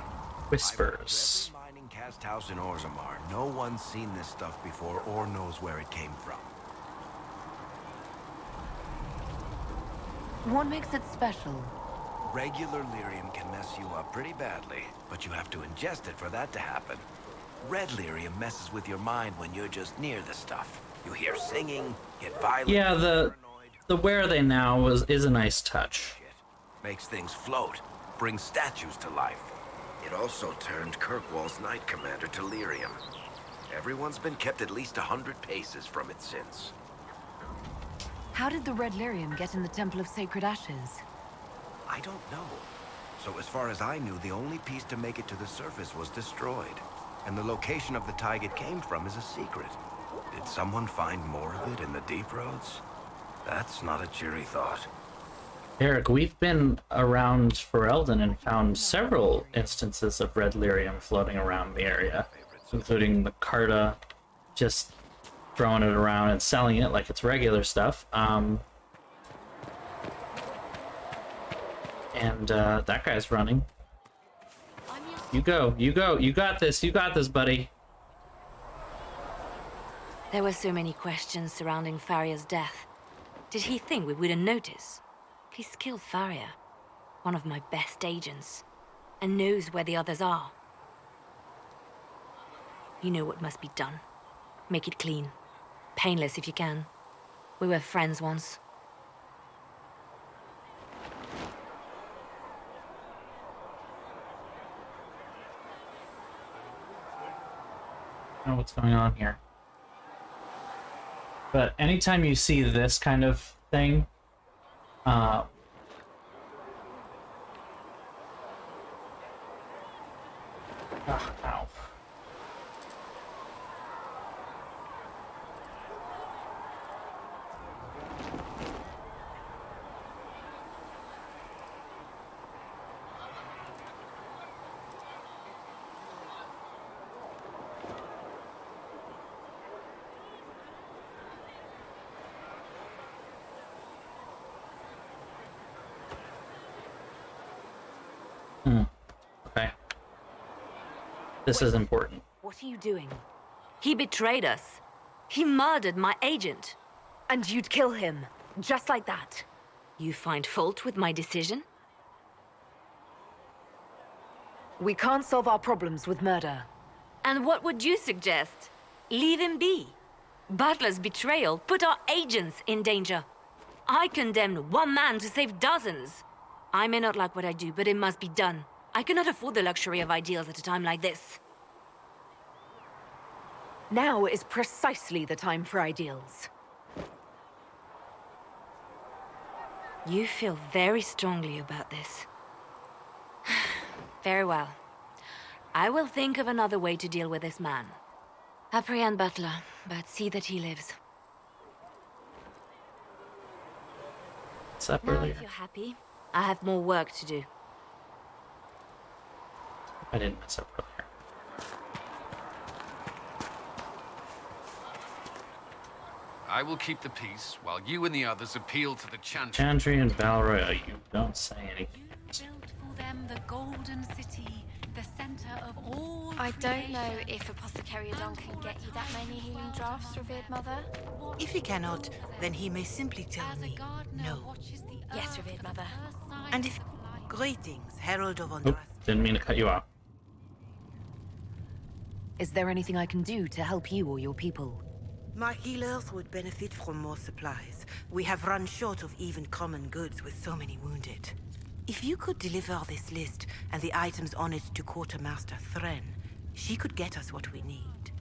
Whispers. Every mining cast house in Orzammar, no one's seen this stuff before or knows where it came from. What makes it special? Regular lyrium can mess you up pretty badly, but you have to ingest it for that to happen. Red lyrium messes with your mind when you're just near the stuff. You hear singing, get violent. Yeah, the where are they now is a nice touch. Makes things float, brings statues to life. It also turned Kirkwall's Knight Commander to lyrium. Everyone's been kept at least 100 paces from it since. How did the red lyrium get in the Temple of Sacred Ashes? I don't know. So as far as I knew, the only piece to make it to the surface was destroyed. And the location of the tag it came from is a secret. Did someone find more of it in the deep roads? That's not a cheery thought. Eric, we've been around Ferelden and found several instances of red lyrium floating around the area, including the Carta just throwing it around and selling it like it's regular stuff. And that guy's running. You go, you go, you got this, buddy. There were so many questions surrounding Faria's death. Did he think we wouldn't notice? He's killed Faria, one of my best agents, and knows where the others are. You know what must be done. Make it clean. Painless if you can. We were friends once. I don't know what's going on here. But anytime you see this kind of thing, ow. Okay. This is important. What are you doing? He betrayed us. He murdered my agent. And you'd kill him, just like that. You find fault with my decision? We can't solve our problems with murder. And what would you suggest? Leave him be. Butler's betrayal put our agents in danger. I condemned one man to save dozens. I may not like what I do, but it must be done. I cannot afford the luxury of ideals at a time like this. Now is precisely the time for ideals. You feel very strongly about this. Very well. I will think of another way to deal with this man. Apprehend Butler, but see that he lives. What's up Now, earlier? if you're happy, I have more work to do. I didn't mess up earlier. I will keep the peace while you and the others appeal to the Chantry. Chantry and Valroy, you don't say anything. You built for them the golden city, the center of all I don't know if Apothecary Adon can get you that many healing drafts, revered mother. If he cannot, then he may simply tell me no. Yes, revered mother. And if... Greetings, Herald of Oop, Ondrath. didn't mean to cut you off. Is there anything I can do to help you or your people? My healers would benefit from more supplies. We have run short of even common goods with so many wounded. If you could deliver this list and the items on it to Quartermaster Thren, she could get us what we need.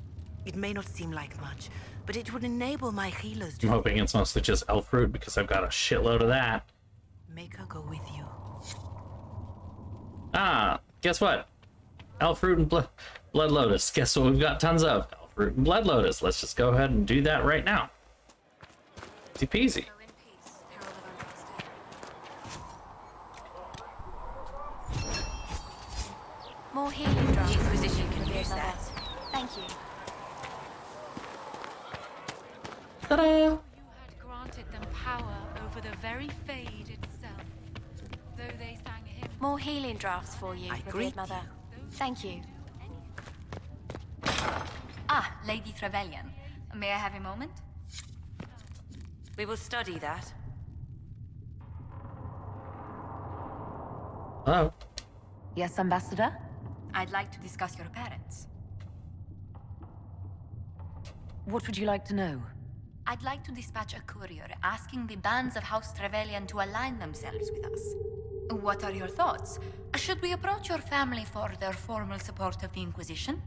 It may not seem like much, but it would enable my healers to... I'm hoping it's mostly just elf fruit because I've got a shitload of that. Make her go with you. Ah, guess what? Elf fruit and blood lotus. Guess what we've got tons of? Elf fruit and blood lotus. Let's just go ahead and do that right now. Easy peasy. More healing drafts. The Inquisition can use that. Thank you. Ta-da! You had granted them power over the very Fade itself. Though they sang hymns. More healing drafts for you, greet revered mother. Thank you. Ah, Lady Trevelyan. May I have a moment? We will study that. Hello? Yes, Ambassador? I'd like to discuss your parents. What would you like to know? I'd like to dispatch a courier asking the bands of House Trevelyan to align themselves with us. What are your thoughts? Should we approach your family for their formal support of the Inquisition?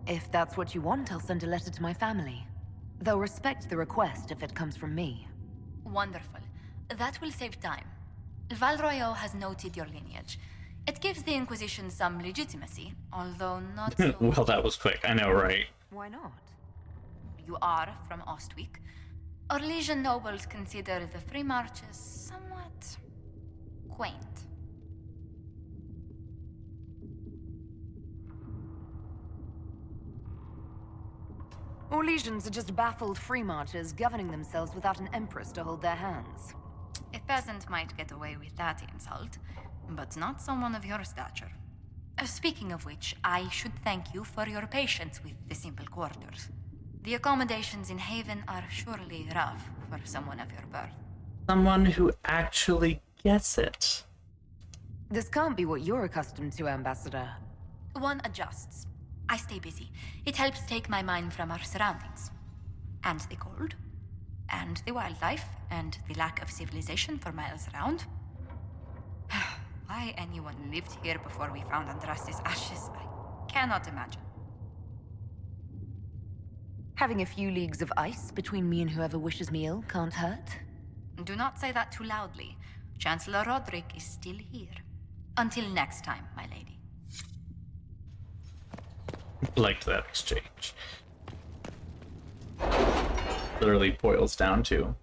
If that's what you want, I'll send a letter to my family. They'll respect the request if it comes from me. Wonderful. That will save time. Valroyo has noted your lineage. It gives the Inquisition some legitimacy, although not so... Well, that was quick. I know, right? Why not? You are from Ostwick. Orlesian nobles consider the free marches somewhat quaint. Orlesians are just baffled free marchers governing themselves without an empress to hold their hands. A peasant might get away with that insult, but not someone of your stature. Speaking of which, I should thank you for your patience with the simple quarters. The accommodations in Haven are surely rough for someone of your birth. Someone who actually gets it. This can't be what you're accustomed to, Ambassador. One adjusts. I stay busy. It helps take my mind from our surroundings. And the cold, and the wildlife, and the lack of civilization for miles around. Why anyone lived here before we found Andraste's ashes, I cannot imagine. Having a few leagues of ice between me and whoever wishes me ill can't hurt. Do not say that too loudly. Chancellor Roderick is still here. Until next time, my lady. Liked that exchange. Literally boils down to,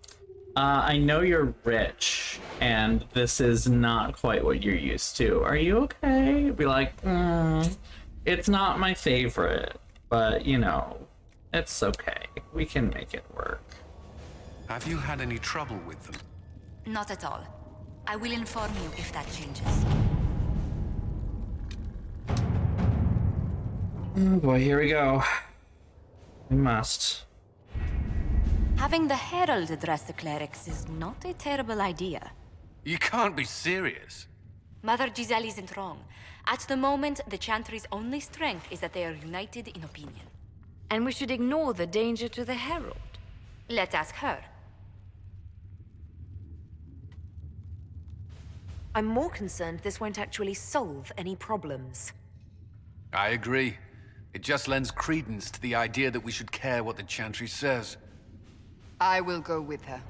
I know you're rich, and this is not quite what you're used to. Are you okay? Be like, it's not my favorite, but you know, it's okay. We can make it work. Have you had any trouble with them? Not at all. I will inform you if that changes. Oh boy, here we go. We must. Having the Herald address the clerics is not a terrible idea. You can't be serious. Mother Giselle isn't wrong. At the moment, the Chantry's only strength is that they are united in opinion. And we should ignore the danger to the Herald. Let's ask her. I'm more concerned this won't actually solve any problems. I agree. It just lends credence to the idea that we should care what the Chantry says. I will go with her.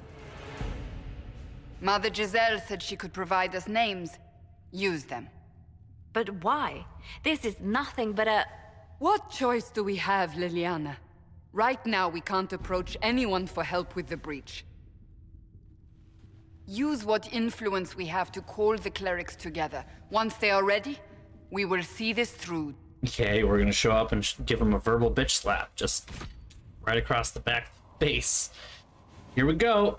Mother Giselle said she could provide us names. Use them. But why? This is nothing but a... What choice do we have, Liliana? Right now, we can't approach anyone for help with the breach. Use what influence we have to call the clerics together. Once they are ready, we will see this through. Okay, we're gonna show up and give him a verbal bitch slap, just right across the back face. Here we go.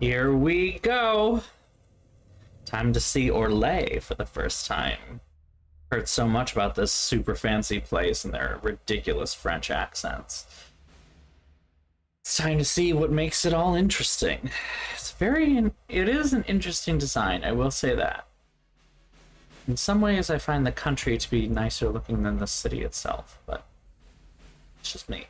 Here we go. Time to see Orlais for the first time. Heard so much about this super fancy place and their ridiculous French accents. It's time to see what makes it all interesting. It is an interesting design, I will say that. In some ways, I find the country to be nicer looking than the city itself, but it's just me.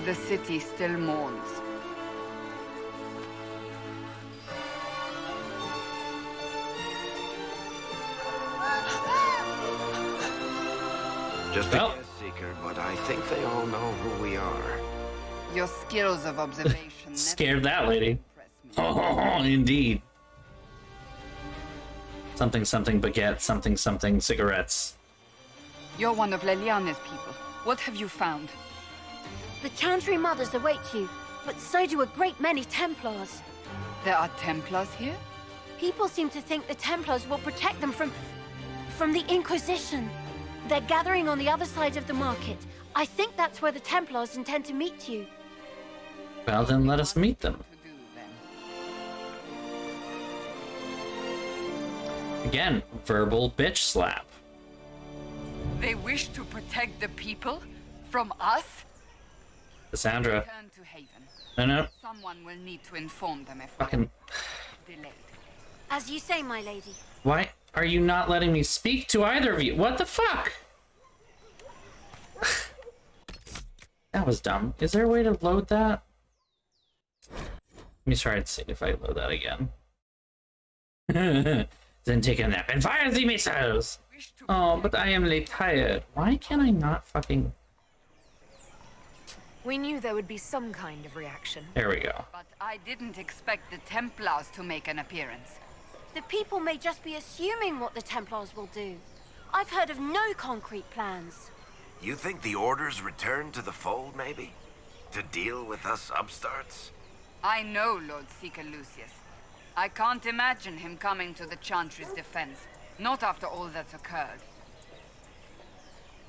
The city still mourns. Just a guess, Seeker. Maker, but I think they all know who we are. Your skills of observation Scared that lady. Oh, indeed. Something something baguette, something something cigarettes. You're one of Leliane's people. What have you found? The Chantry Mothers await you, but so do a great many Templars. There are Templars here? People seem to think the Templars will protect them from the Inquisition. They're gathering on the other side of the market. I think that's where the Templars intend to meet you. Well, then let us meet them. Again, verbal bitch slap. They wish to protect the people from us? Cassandra. Return to Haven. No. Someone will need to inform them if Fucking. Delayed. As you say, my lady. Why are you not letting me speak to either of you? What the fuck? That was dumb. Is there a way to load that? Let me try and see if I load that again. Then take a nap and fire the missiles! Oh, but I am late tired. Why can I not fucking... We knew there would be some kind of reaction. There we go. But I didn't expect the Templars to make an appearance. The people may just be assuming what the Templars will do. I've heard of no concrete plans. You think the Order's return to the fold, maybe? To deal with us upstarts? I know Lord Seeker Lucius. I can't imagine him coming to the Chantry's defense. Not after all that's occurred.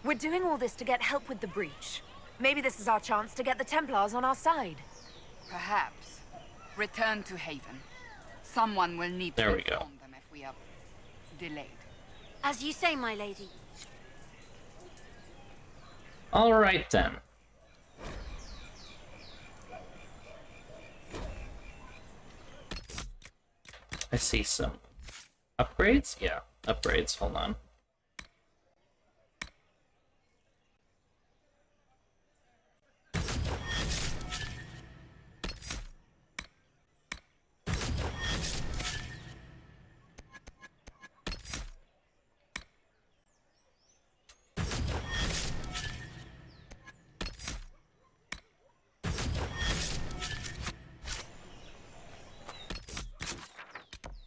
We're doing all this to get help with the breach. Maybe this is our chance to get the Templars on our side. Perhaps. Return to Haven. Someone will need to inform them if we are delayed. As you say, my lady. All right then. I see some upgrades. Yeah, upgrades. Hold on.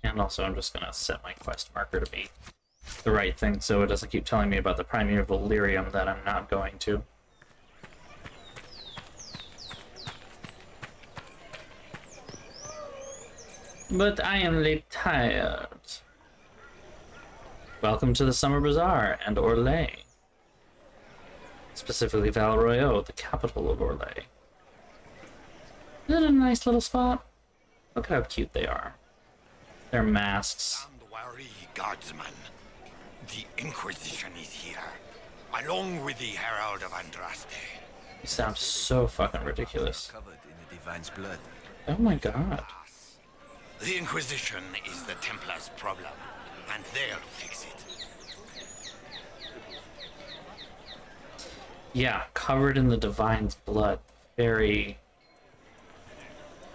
And also, I'm just gonna set my quest marker to be the right thing so it doesn't keep telling me about the primeval lyrium that I'm not going to. But I am late tired. Welcome to the Summer Bazaar and Orlais. Specifically Val Royeaux, the capital of Orlais. Isn't it a nice little spot? Look how cute they are. Their masks. Don't worry, guardsman. The Inquisition is here, along with the Herald of Andraste. You sound so fucking ridiculous. Covered in the Divine's blood. Oh my god. The Inquisition is the Templars' problem, and they'll fix it. Yeah, covered in the Divine's blood. Very...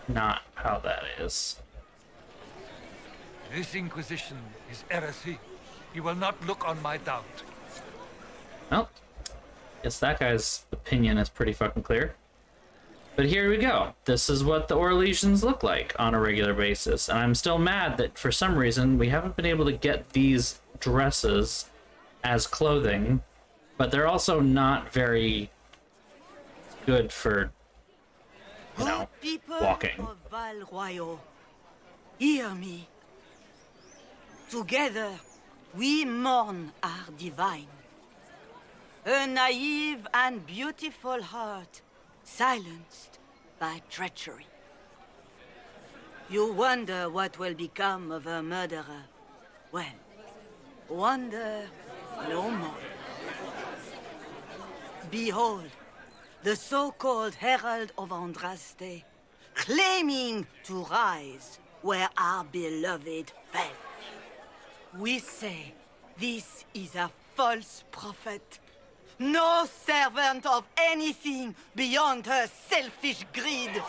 not how that is. This Inquisition is heresy. You will not look on my doubt. Well, guess that guy's opinion is pretty fucking clear. But here we go. This is what the Orlesians look like on a regular basis. And I'm still mad that for some reason we haven't been able to get these dresses as clothing. But they're also not very good for, you know, walking. Of Val Royeaux, hear me. Together, we mourn our divine. A naive and beautiful heart, silenced by treachery. You wonder what will become of a murderer. Well, wonder no more. Behold, the so-called Herald of Andraste, claiming to rise where our beloved fell. We say this is a false prophet. No servant of anything beyond her selfish greed.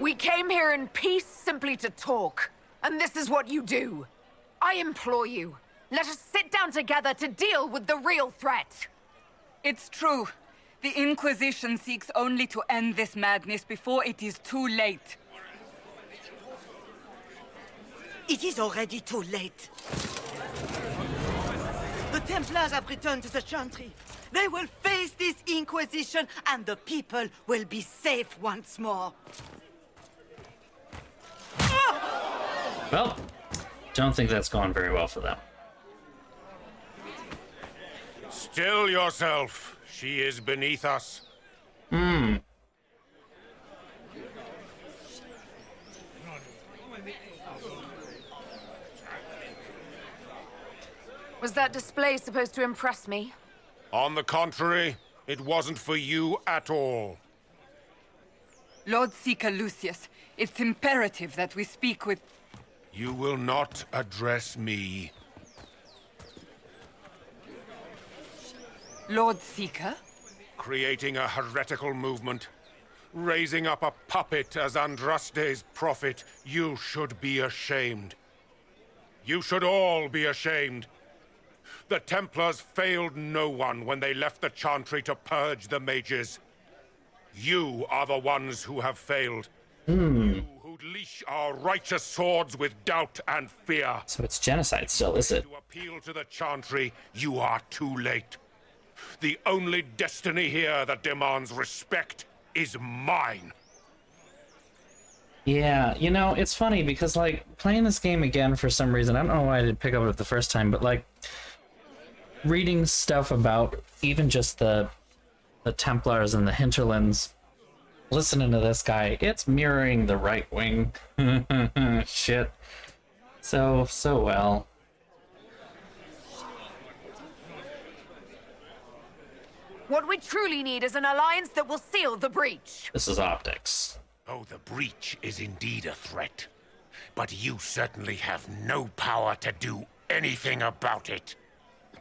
We came here in peace simply to talk, and this is what you do. I implore you, let us sit down together to deal with the real threat. It's true. The Inquisition seeks only to end this madness before it is too late. It is already too late. The Templars have returned to the Chantry. They will face this Inquisition, and the people will be safe once more. Well, don't think that's going very well for them. Still yourself. She is beneath us. Was that display supposed to impress me? On the contrary, it wasn't for you at all. Lord Seeker Lucius, it's imperative that we speak with... You will not address me. Lord Seeker? Creating a heretical movement. Raising up a puppet as Andraste's prophet. You should be ashamed. You should all be ashamed. The Templars failed no one when they left the Chantry to purge the mages. You are the ones who have failed. You who'd leash our righteous swords with doubt and fear. So it's genocide still, is it? To appeal to the Chantry, you are too late. The only destiny here that demands respect is mine. Yeah, you know, it's funny because, like, playing this game again for some reason, I don't know why I didn't pick up it the first time, but, like, reading stuff about even just the Templars and the hinterlands, listening to this guy, it's mirroring the right wing. Shit. So well. What we truly need is an alliance that will seal the breach. This is optics. Oh, the breach is indeed a threat. But you certainly have no power to do anything about it.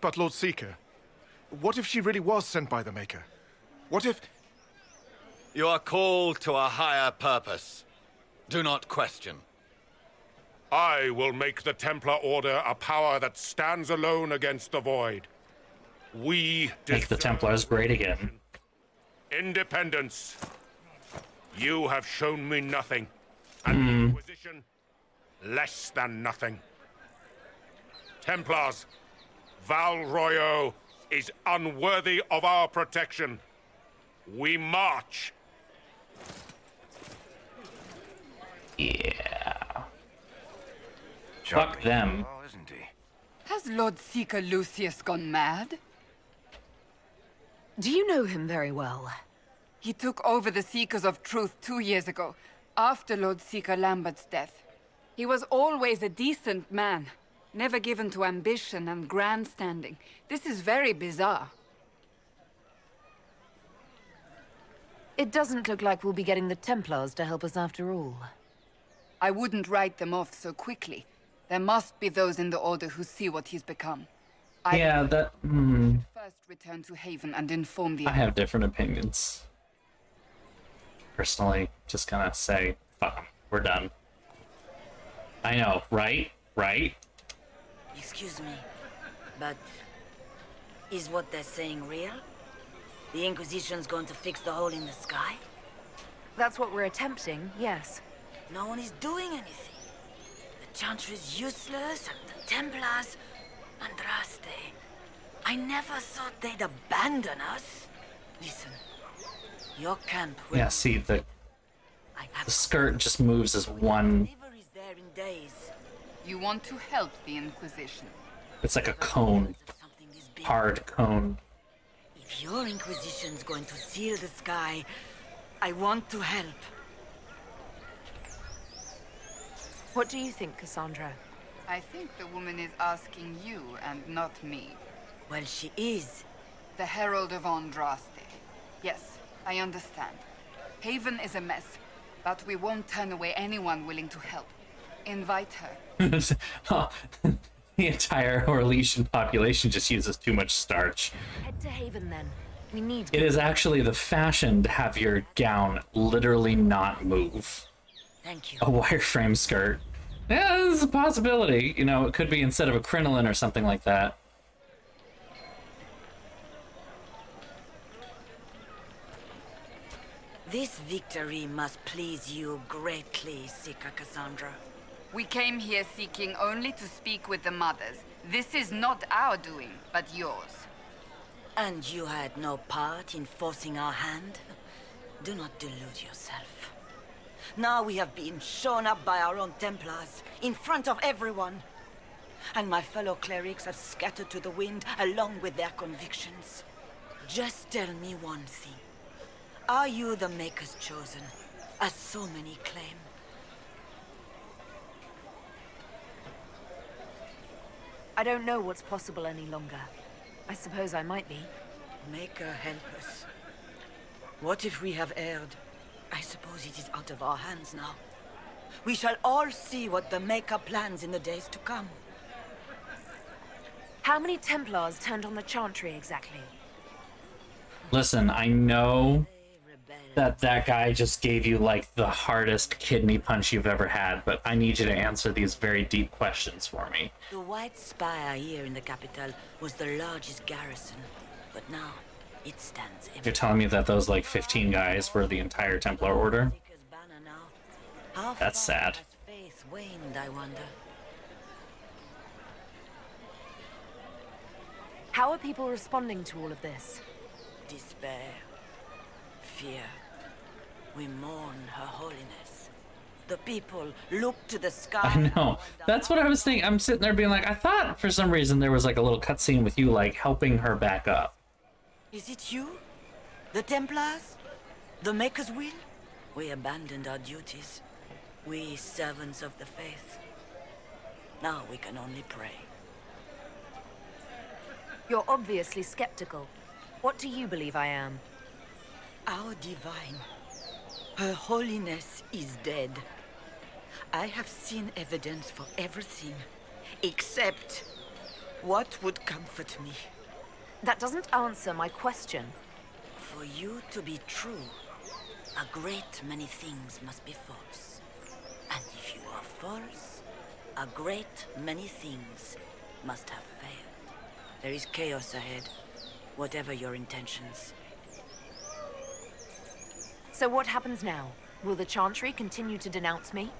But Lord Seeker, what if she really was sent by the Maker? What if... You are called to a higher purpose. Do not question. I will make the Templar Order a power that stands alone against the Void. We make the Templars great again. Independence. You have shown me nothing. And the Inquisition, less than nothing. Templars, Val Royo is unworthy of our protection. We march. Yeah. Fuck them. Oh, isn't he? Has Lord Seeker Lucius gone mad? Do you know him very well? He took over the Seekers of Truth 2 years ago, after Lord Seeker Lambert's death. He was always a decent man, never given to ambition and grandstanding. This is very bizarre. It doesn't look like we'll be getting the Templars to help us after all. I wouldn't write them off so quickly. There must be those in the Order who see what he's become. Yeah, that... First return to Haven and inform the... I have different opinions. Personally, just gonna say, fuck 'em. We're done. I know, right? Right? Excuse me, but is what they're saying real? The Inquisition's going to fix the hole in the sky? That's what we're attempting, yes. No one is doing anything. The Chantry's useless, and the Templars... Andraste. I never thought they'd abandon us. Listen, your camp will... Yeah, see, the skirt just moves as one... is there in days. You want to help the Inquisition. It's like a cone. Hard cone. If your Inquisition's going to seal the sky, I want to help. What do you think, Cassandra? I think the woman is asking you and not me. Well, she is. The Herald of Andraste. Yes, I understand. Haven is a mess, but we won't turn away anyone willing to help. Invite her. Oh, the entire Orlesian population just uses too much starch. Head to Haven then. We need... It is actually the fashion to have your gown literally not move. Thank you. A wireframe skirt. Yeah, this is a possibility. You know, it could be instead of a crinoline or something like that. This victory must please you greatly, Seeker Cassandra. We came here seeking only to speak with the mothers. This is not our doing, but yours. And you had no part in forcing our hand? Do not delude yourself. Now we have been shown up by our own Templars, in front of everyone. And my fellow clerics have scattered to the wind along with their convictions. Just tell me one thing. Are you the Maker's chosen, as so many claim? I don't know what's possible any longer. I suppose I might be. Maker, help us. What if we have erred? I suppose it is out of our hands now. We shall all see what the Maker plans in the days to come. How many Templars turned on the Chantry exactly? Listen, I know that guy just gave you, like, the hardest kidney punch you've ever had, but I need you to answer these very deep questions for me. The White Spire here in the capital was the largest garrison, but now it stands empty. You're telling me that those, like, 15 guys were the entire Templar Order? That's sad. Has faith waned, I wonder? How are people responding to all of this? Despair. Fear. We mourn Her Holiness. The people look to the sky. I know. That's what I was thinking. I'm sitting there being like, I thought for some reason there was like a little cutscene with you, like, helping her back up. Is it you? The Templars? The Maker's will? We abandoned our duties. We servants of the faith. Now we can only pray. You're obviously skeptical. What do you believe I am? Our divine. Her Holiness is dead. I have seen evidence for everything, except what would comfort me. That doesn't answer my question. For you to be true, a great many things must be false. And if you are false, a great many things must have failed. There is chaos ahead, whatever your intentions. So what happens now? Will the Chantry continue to denounce me?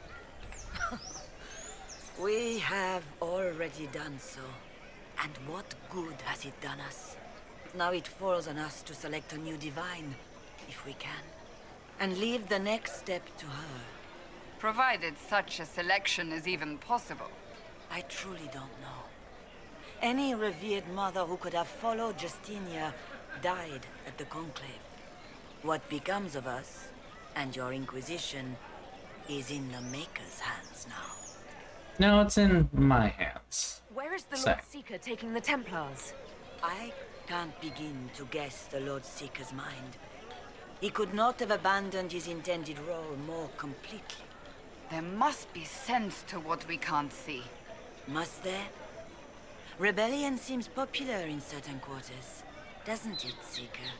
We have already done so. And what good has it done us? Now it falls on us to select a new divine, if we can. And leave the next step to her. Provided such a selection is even possible. I truly don't know. Any revered mother who could have followed Justinia died at the Conclave. What becomes of us, and your Inquisition, is in the Maker's hands now. No, it's in my hands. Where is the Lord Seeker taking the Templars? I can't begin to guess the Lord Seeker's mind. He could not have abandoned his intended role more completely. There must be sense to what we can't see. Must there? Rebellion seems popular in certain quarters, doesn't it, Seeker?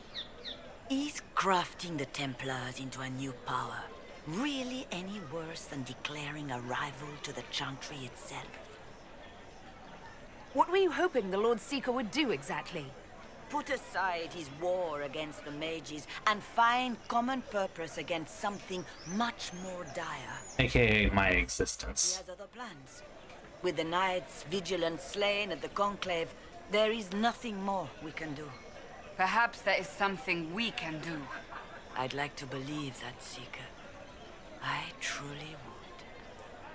Is crafting the Templars into a new power really any worse than declaring a rival to the Chantry itself? What were you hoping the Lord Seeker would do exactly? Put aside his war against the mages and find common purpose against something much more dire. AKA my He existence. has other plans. With the knights vigilant slain at the Conclave, there is nothing more we can do. Perhaps there is something we can do. I'd like to believe that, Seeker. I truly would.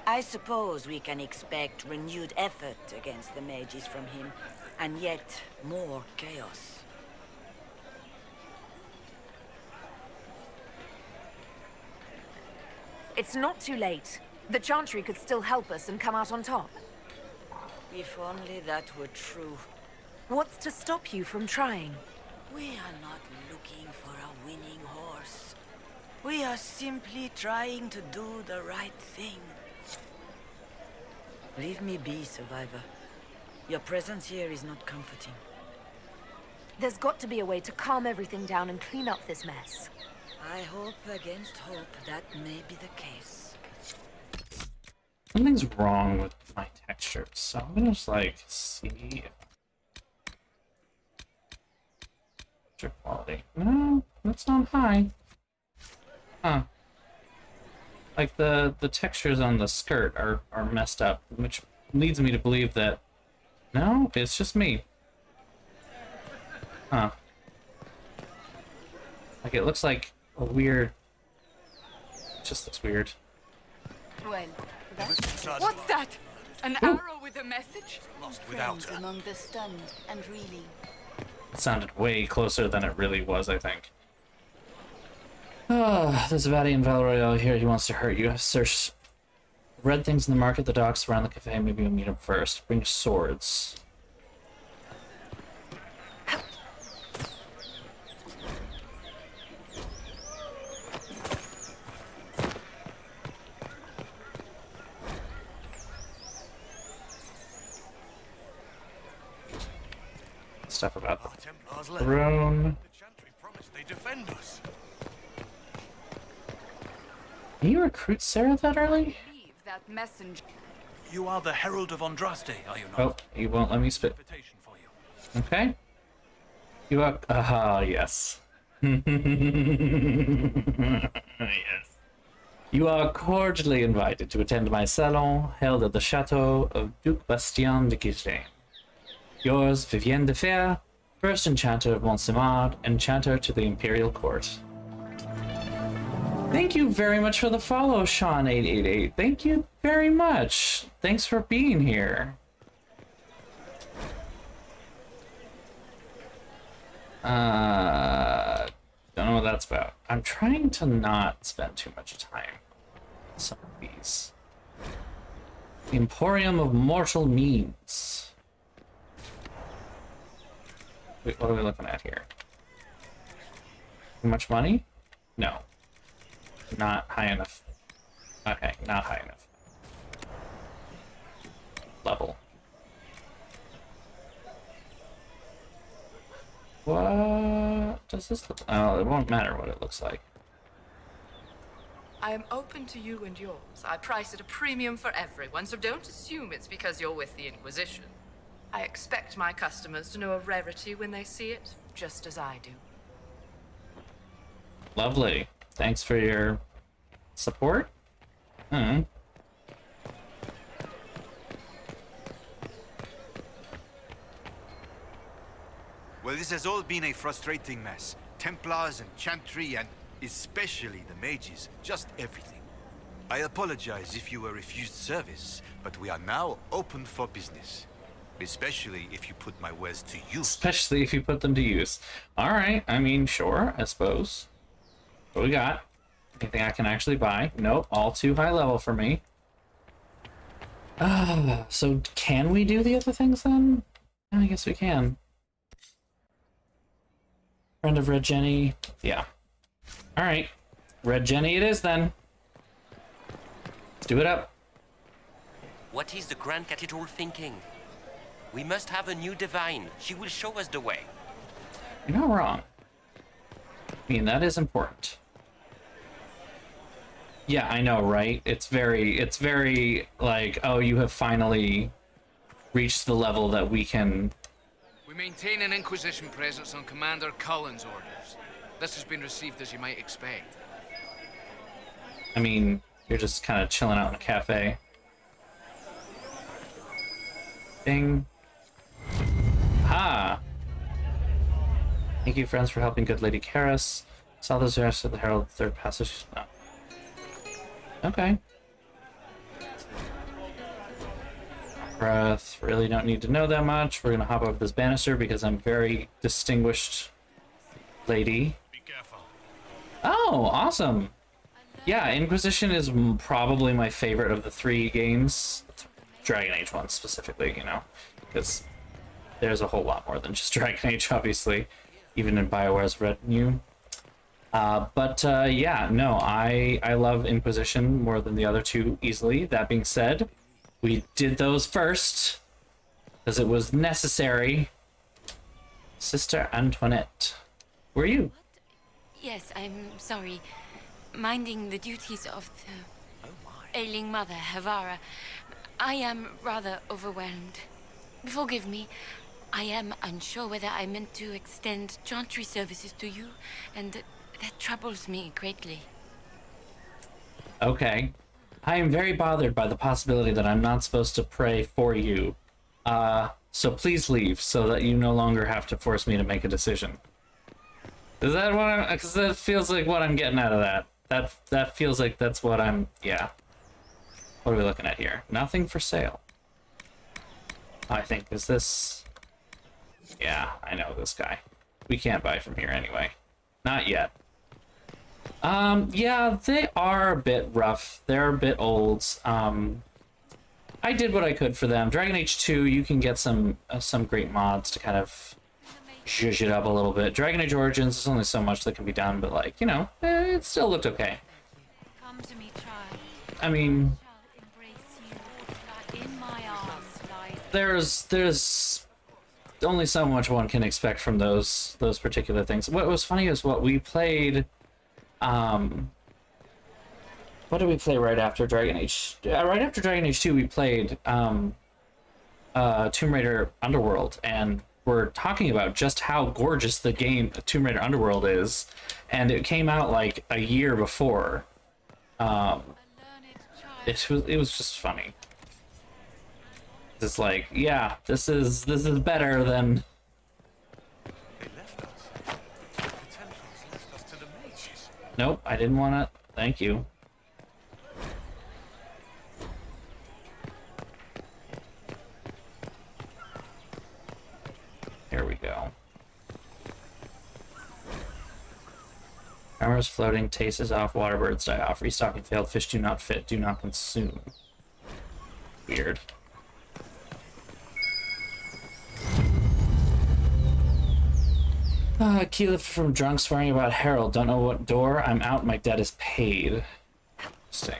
I suppose we can expect renewed effort against the mages from him, and yet more chaos. It's not too late. The Chantry could still help us and come out on top. If only that were true. What's to stop you from trying? We are not looking for a winning horse. We are simply trying to do the right thing. Leave me be, Survivor. Your presence here is not comforting. There's got to be a way to calm everything down and clean up this mess. I hope against hope that may be the case. Something's wrong with my textures, so I'm gonna just like see if texture quality. No, that's not high. Huh. Like the textures on the skirt are messed up, which leads me to believe that no, it's just me. Huh. Like it looks like a weird. It just looks weird. Well, what's that? An arrow with a message? Lost without her. Among the stunned and reeling. It sounded way closer than it really was, I think. Oh, there's a Vatian Valroyal here. He wants to hurt you. Search red things in the market, the docks around the cafe. Maybe you'll meet him first. Bring swords. Stuff about the throne. They defend us. Can you recruit Sarah that early? That messenger. You are the Herald of Andraste, are you not? Oh, you won't let me spit. Okay. You are. Ah, yes. Yes. You are cordially invited to attend my salon held at the chateau of Duc Bastien de Guichen. Yours, Vivienne de Fer, first enchanter of Montsemard, enchanter to the Imperial Court. Thank you very much for the follow, Sean888. Thank you very much. Thanks for being here. Don't know what that's about. I'm trying to not spend too much time on some of these. The Emporium of Mortal Means. Wait, what are we looking at here? Too much money? No. Not high enough. Okay, not high enough. Level. What does this look? Oh, it won't matter what it looks like. I am open to you and yours. I price at a premium for everyone, so don't assume it's because you're with the Inquisition. I expect my customers to know a rarity when they see it, just as I do. Lovely. Thanks for your support. Well, this has all been a frustrating mess. Templars and Chantry and especially the mages. Just everything. I apologize if you were refused service, but we are now open for business. Especially if you put my wares to use. Especially if you put them to use. Alright, I mean, sure, I suppose. What we got? Anything I can actually buy? Nope, all too high level for me. So can we do the other things then? Yeah, I guess we can. Friend of Red Jenny. Yeah. Alright. Red Jenny it is then. Let's do it up. What is the Grand Cathedral thinking? We must have a new divine. She will show us the way. You're not wrong. I mean, that is important. Yeah, I know, right? It's very, like, oh, you have finally reached the level that we can... We maintain an Inquisition presence on Commander Cullen's orders. This has been received as you might expect. I mean, you're just kind of chilling out in a cafe. Ding. Ha! Thank you, friends, for helping good Lady Karis. Saw the rest of the Herald, third passage. No. Okay. Breath. Really don't need to know that much. We're gonna hop over this banister because I'm very distinguished lady. Be careful. Oh, awesome. Yeah, Inquisition is probably my favorite of the 3 games. Dragon Age one specifically, you know, because there's a whole lot more than just Dragon Age, obviously, even in BioWare's retinue. Yeah, no, I love Inquisition more than the other 2 easily. That being said, we did those first because it was necessary. Sister Antoinette, where are you? Yes, I'm sorry. Minding the duties of the ailing mother, Havara. I am rather overwhelmed. Forgive me. I am unsure whether I meant to extend chantry services to you, and that troubles me greatly. Okay. I am very bothered by the possibility that I'm not supposed to pray for you. So please leave, so that you no longer have to force me to make a decision. Is that what I'm... Because that feels like what I'm getting out of that. That feels like that's what I'm... Yeah. What are we looking at here? Nothing for sale. I think, is this... Yeah, I know this guy. We can't buy from here anyway. Not yet. Yeah, they are a bit rough. They're a bit old. I did what I could for them. Dragon Age 2, you can get some great mods to kind of zhuzh it up a little bit. Dragon Age Origins, there's only so much that can be done, but like, you know, it still looked okay. Come to me, child. I mean, In my arms lies there's only so much one can expect from those particular things. What was funny is what we played. What did we play right after Dragon Age? Right after Dragon Age 2, we played Tomb Raider Underworld, and we're talking about just how gorgeous the game Tomb Raider Underworld is, and it came out like a year before. It was just funny. It's like, yeah, this is better than. Nope, I didn't want to. Thank you. Here we go. Armor's floating, taste is off, water birds die off, restocking failed, fish do not fit, do not consume. Weird. Key lift from drunk swearing about Harold. Don't know what door. I'm out. My debt is paid. Interesting.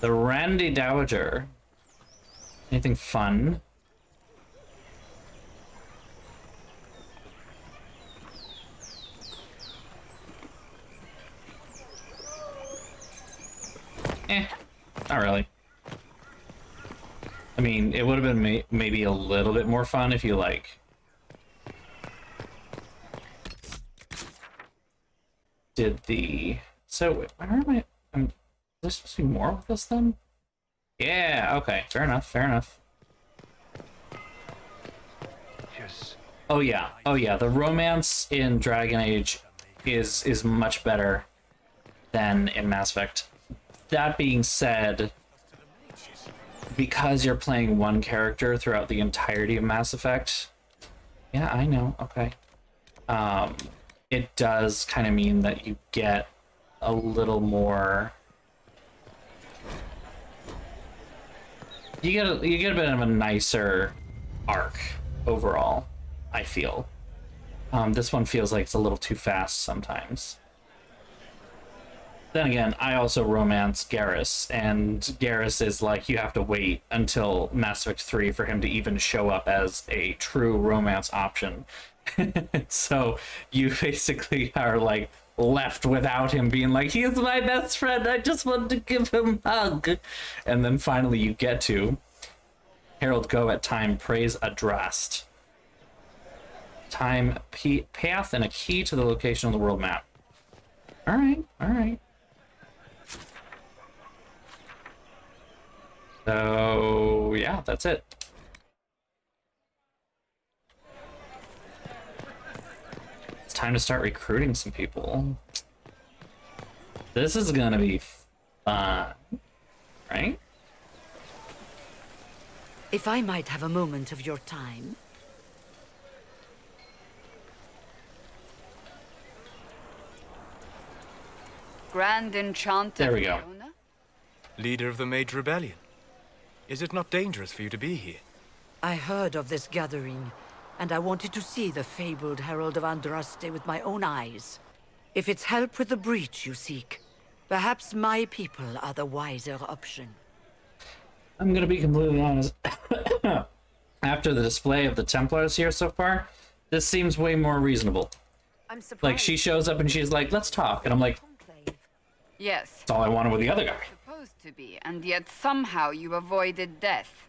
The Randy Dowager. Anything fun? Not really. I mean, it would have been maybe a little bit more fun if you like. Did the where am I? Is there supposed to be more with this then? Yeah, okay, fair enough. Yes. Oh yeah, the romance in Dragon Age is much better than in Mass Effect. That being said, because you're playing one character throughout the entirety of Mass Effect, yeah, I know, okay. It does kind of mean that you get a little more. You get a bit of a nicer arc overall, I feel. This one feels like it's a little too fast sometimes. Then again, I also romance Garrus, and Garrus is like, you have to wait until Mass Effect 3 for him to even show up as a true romance option. So you basically are like left without him being like, he's my best friend, I just want to give him a hug. And then finally you get to Harold Go at time praise Adrast. Time path and a key to the location on the world map. Alright. So yeah, that's it. It's time to start recruiting some people. This is gonna be fun, right? If I might have a moment of your time. Grand Enchanter. There we go. Leader of the Mage Rebellion. Is it not dangerous for you to be here? I heard of this gathering, and I wanted to see the fabled Herald of Andraste with my own eyes. If it's help with the breach you seek, perhaps my people are the wiser option. I'm gonna be completely honest. After the display of the Templars here so far, this seems way more reasonable. I'm surprised. Like, she shows up and she's like, let's talk. And I'm like, Yes. That's all I wanted with the other guy. Supposed to be, and yet somehow you avoided death.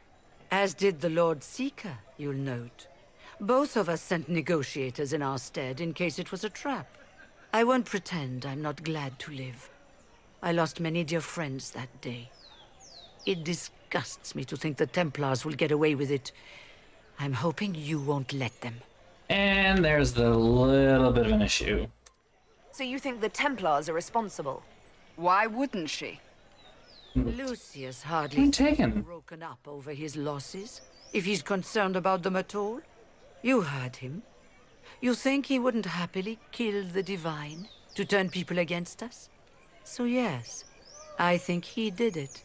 As did the Lord Seeker, you'll note. Both of us sent negotiators in our stead in case it was a trap. I won't pretend I'm not glad to live. I lost many dear friends that day. It disgusts me to think the Templars will get away with it. I'm hoping you won't let them. And there's the little bit of an issue. So you think the Templars are responsible? Why wouldn't she? Lucius hardly Point taken. broken up over his losses, if he's concerned about them at all. You heard him. You think he wouldn't happily kill the Divine to turn people against us? So yes, I think he did it.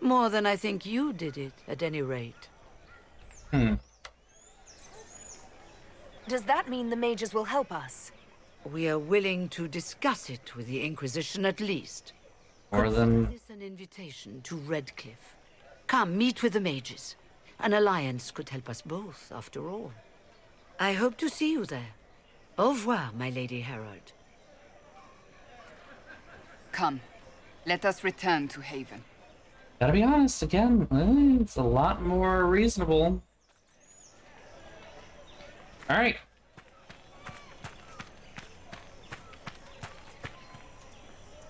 More than I think you did it, at any rate. Does that mean the mages will help us? We are willing to discuss it with the Inquisition at least. More than... Consider this an invitation to Redcliffe. Come, meet with the mages. An alliance could help us both, after all. I hope to see you there. Au revoir, my Lady Herald. Come, let us return to Haven. Gotta be honest, again, it's a lot more reasonable. Alright.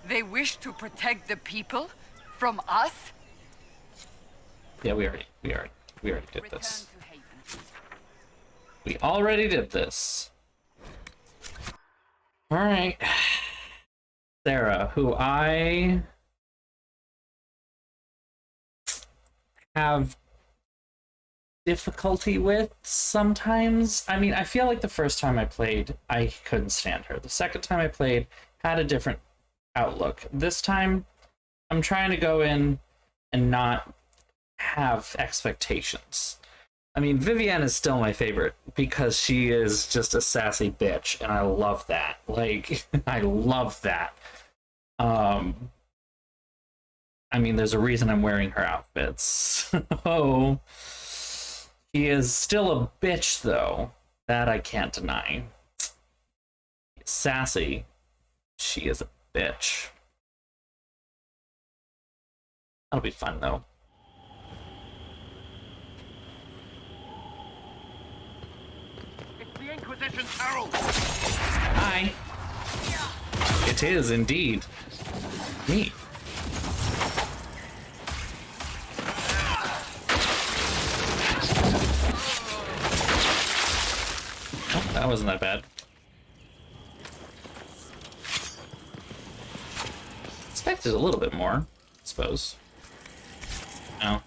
They wish to protect the people from us? Yeah, we already did this. We already did this. Alright. Sarah, who I have difficulty with sometimes. I mean, I feel like the first time I played, I couldn't stand her. The second time I played, had a different outlook. This time, I'm trying to go in and not have expectations. I mean, Vivienne is still my favorite because she is just a sassy bitch, and I love that. Like, I love that. I mean, there's a reason I'm wearing her outfits. Oh, she is still a bitch, though. That I can't deny. Sassy. She is a bitch. That'll be fun, though. It's the Inquisition's herald! Hi. It is indeed me. Oh, that wasn't that bad. Expected a little bit more, I suppose. No.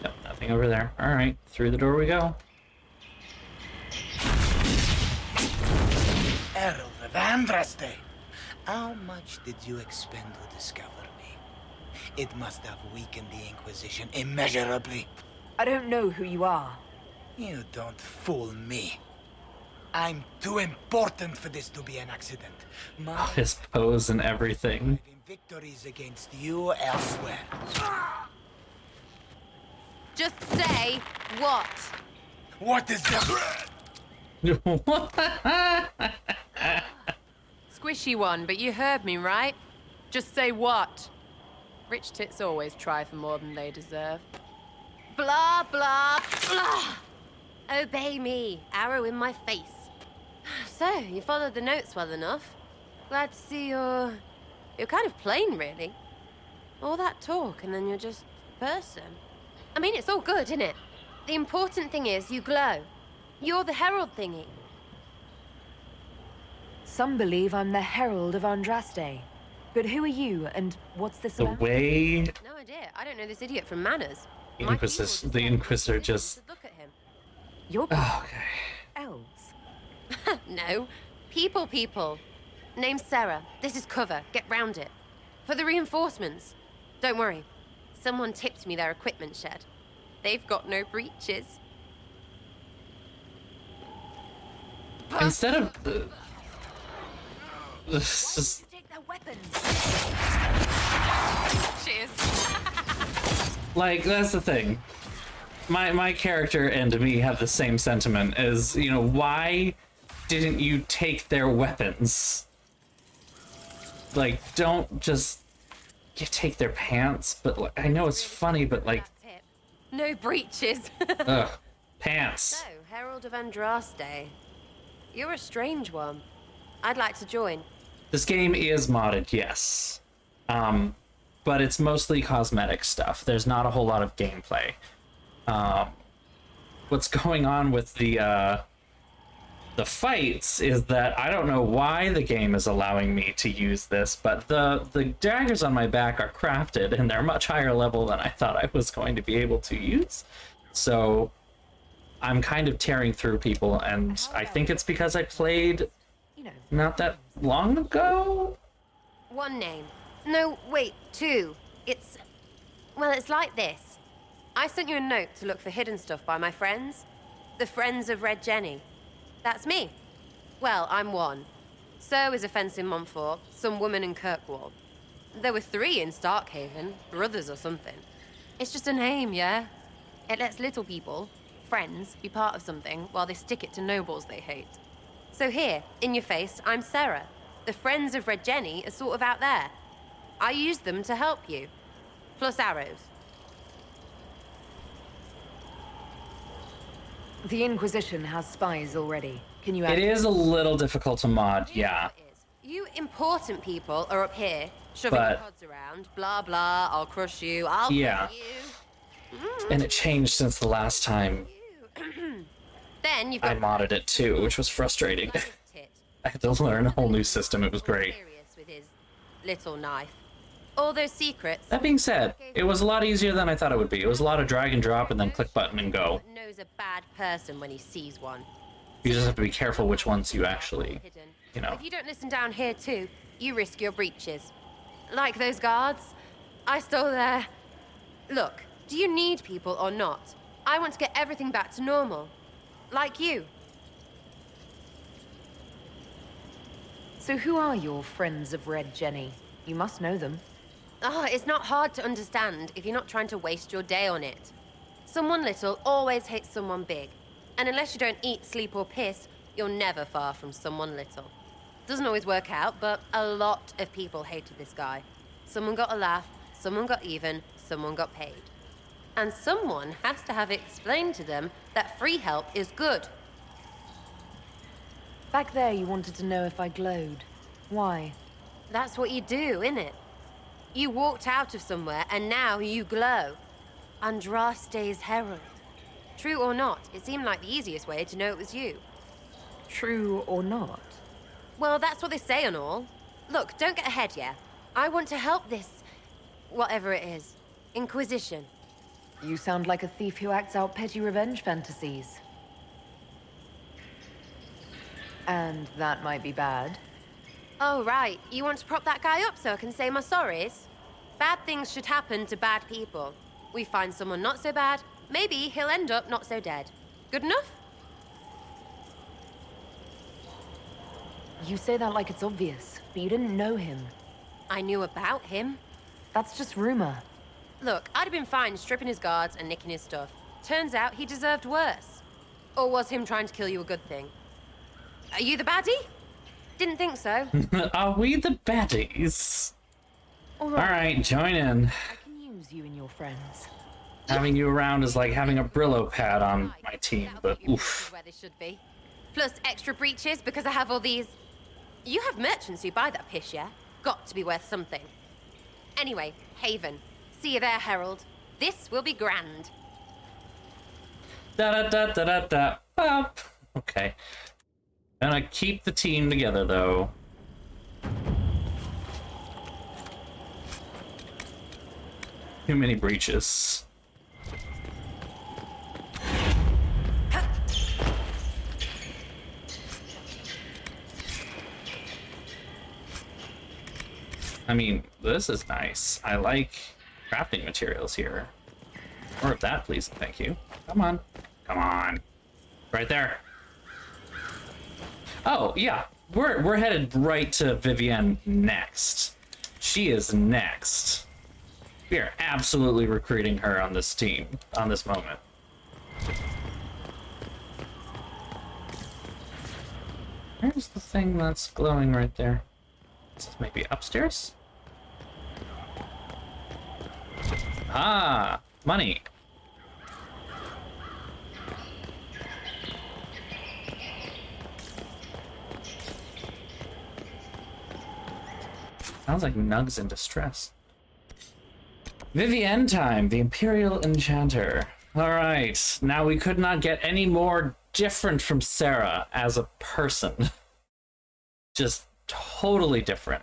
Yep, nothing over there. Alright, through the door we go. Herald of Andraste, how much did you expend to discover me? It must have weakened the Inquisition immeasurably. I don't know who you are. You don't fool me. I'm too important for this to be an accident. Oh, his pose and everything. Victories against you elsewhere. Just say what? What is that? Squishy one, but you heard me, right? Just say what? Rich tits always try for more than they deserve. Blah, blah, blah. Obey me. Arrow in my face. So, you followed the notes well enough. Glad to see you're kind of plain, really. All that talk, and then you're just a person. I mean, it's all good, isn't it? The important thing is you glow. You're the herald thingy. Some believe I'm the Herald of Andraste. But who are you, and what's this about? The way No idea. I don't know this idiot from manners. the Inquisitor just... Look at him. You're okay. elves. No. People. Name's Sarah. This is cover. Get round it. For the reinforcements. Don't worry. Someone tipped me their equipment shed. They've got no breaches. Instead of... this is... Take their weapons. Cheers. Like, that's the thing. My character and me have the same sentiment as, you know, why didn't you take their weapons? Like, don't just take their pants, but like, I know it's funny, but like... No breeches. Ugh. Pants. So, Herald of Andraste. You're a strange one. I'd like to join. This game is modded, yes. But it's mostly cosmetic stuff. There's not a whole lot of gameplay. What's going on with the fights is that I don't know why the game is allowing me to use this, but the daggers on my back are crafted and they're much higher level than I thought I was going to be able to use. So I'm kind of tearing through people, and I think it's because I played not that long ago? One name. No, wait, two. It's... well, it's like this. I sent you a note to look for hidden stuff by my friends. The Friends of Red Jenny. That's me. Well, I'm one. So is a fence in Montfort, some woman in Kirkwall. There were 3 in Starkhaven, brothers or something. It's just a name, yeah? It lets little people, friends, be part of something while they stick it to nobles they hate. So here, in your face, I'm Sarah. The Friends of Red Jenny are sort of out there. I use them to help you. Plus arrows. The Inquisition has spies already. Can you It is a little difficult to mod, yeah. You important people are up here, shoving your pods around, blah blah, I'll crush you, I'll kill you. And it changed since the last time Then you've I got modded it too, which was frustrating. I had to learn a whole new system, it was great. with his little knife. All those secrets. That being said, it was a lot easier than I thought it would be. It was a lot of drag and drop and then click button and go. Knows a bad person when he sees one. You just have to be careful which ones you actually, you know. If you don't listen down here too, you risk your breeches. Like those guards, I stole their... Look, do you need people or not? I want to get everything back to normal. Like you. So who are your Friends of Red Jenny? You must know them. It's not hard to understand if you're not trying to waste your day on it. Someone little always hates someone big. And unless you don't eat, sleep, or piss, you're never far from someone little. Doesn't always work out, but a lot of people hated this guy. Someone got a laugh, someone got even, someone got paid. And someone has to have explained to them that free help is good. Back there you wanted to know if I glowed. Why? That's what you do, innit? You walked out of somewhere and now you glow. Andraste's herald. True or not, it seemed like the easiest way to know it was you. True or not? Well, that's what they say and all. Look, don't get ahead, yeah? I want to help this... whatever it is. Inquisition. You sound like a thief who acts out petty revenge fantasies. And that might be bad. Oh, right. You want to prop that guy up so I can say my sorries? Bad things should happen to bad people. We find someone not so bad, maybe he'll end up not so dead. Good enough? You say that like it's obvious, but you didn't know him. I knew about him. That's just rumor. Look, I'd have been fine stripping his guards and nicking his stuff. Turns out he deserved worse. Or was him trying to kill you a good thing? Are you the baddie? Didn't think so. Are we the baddies? All right, join in. I can use you and your friends. Having you around is like having a Brillo pad on my team, but oof. Where they should be. Plus extra breeches because I have all these... You have merchants who buy that piss, yeah? Got to be worth something. Anyway, Haven. See you there, Herald. This will be grand. Da-da-da-da-da-da. Up. Okay. Gonna keep the team together, though. Too many breaches. I mean, this is nice. I like crafting materials here. More of that, please. Thank you. Come on. Come on. Right there. Oh, yeah. We're headed right to Vivienne next. She is next. We are absolutely recruiting her on this team, on this moment. Where's the thing that's glowing right there? Is this maybe upstairs? Ah, money. Sounds like Nug's in distress. Vivienne time, the Imperial Enchanter. Alright, now we could not get any more different from Sarah as a person. Just totally different.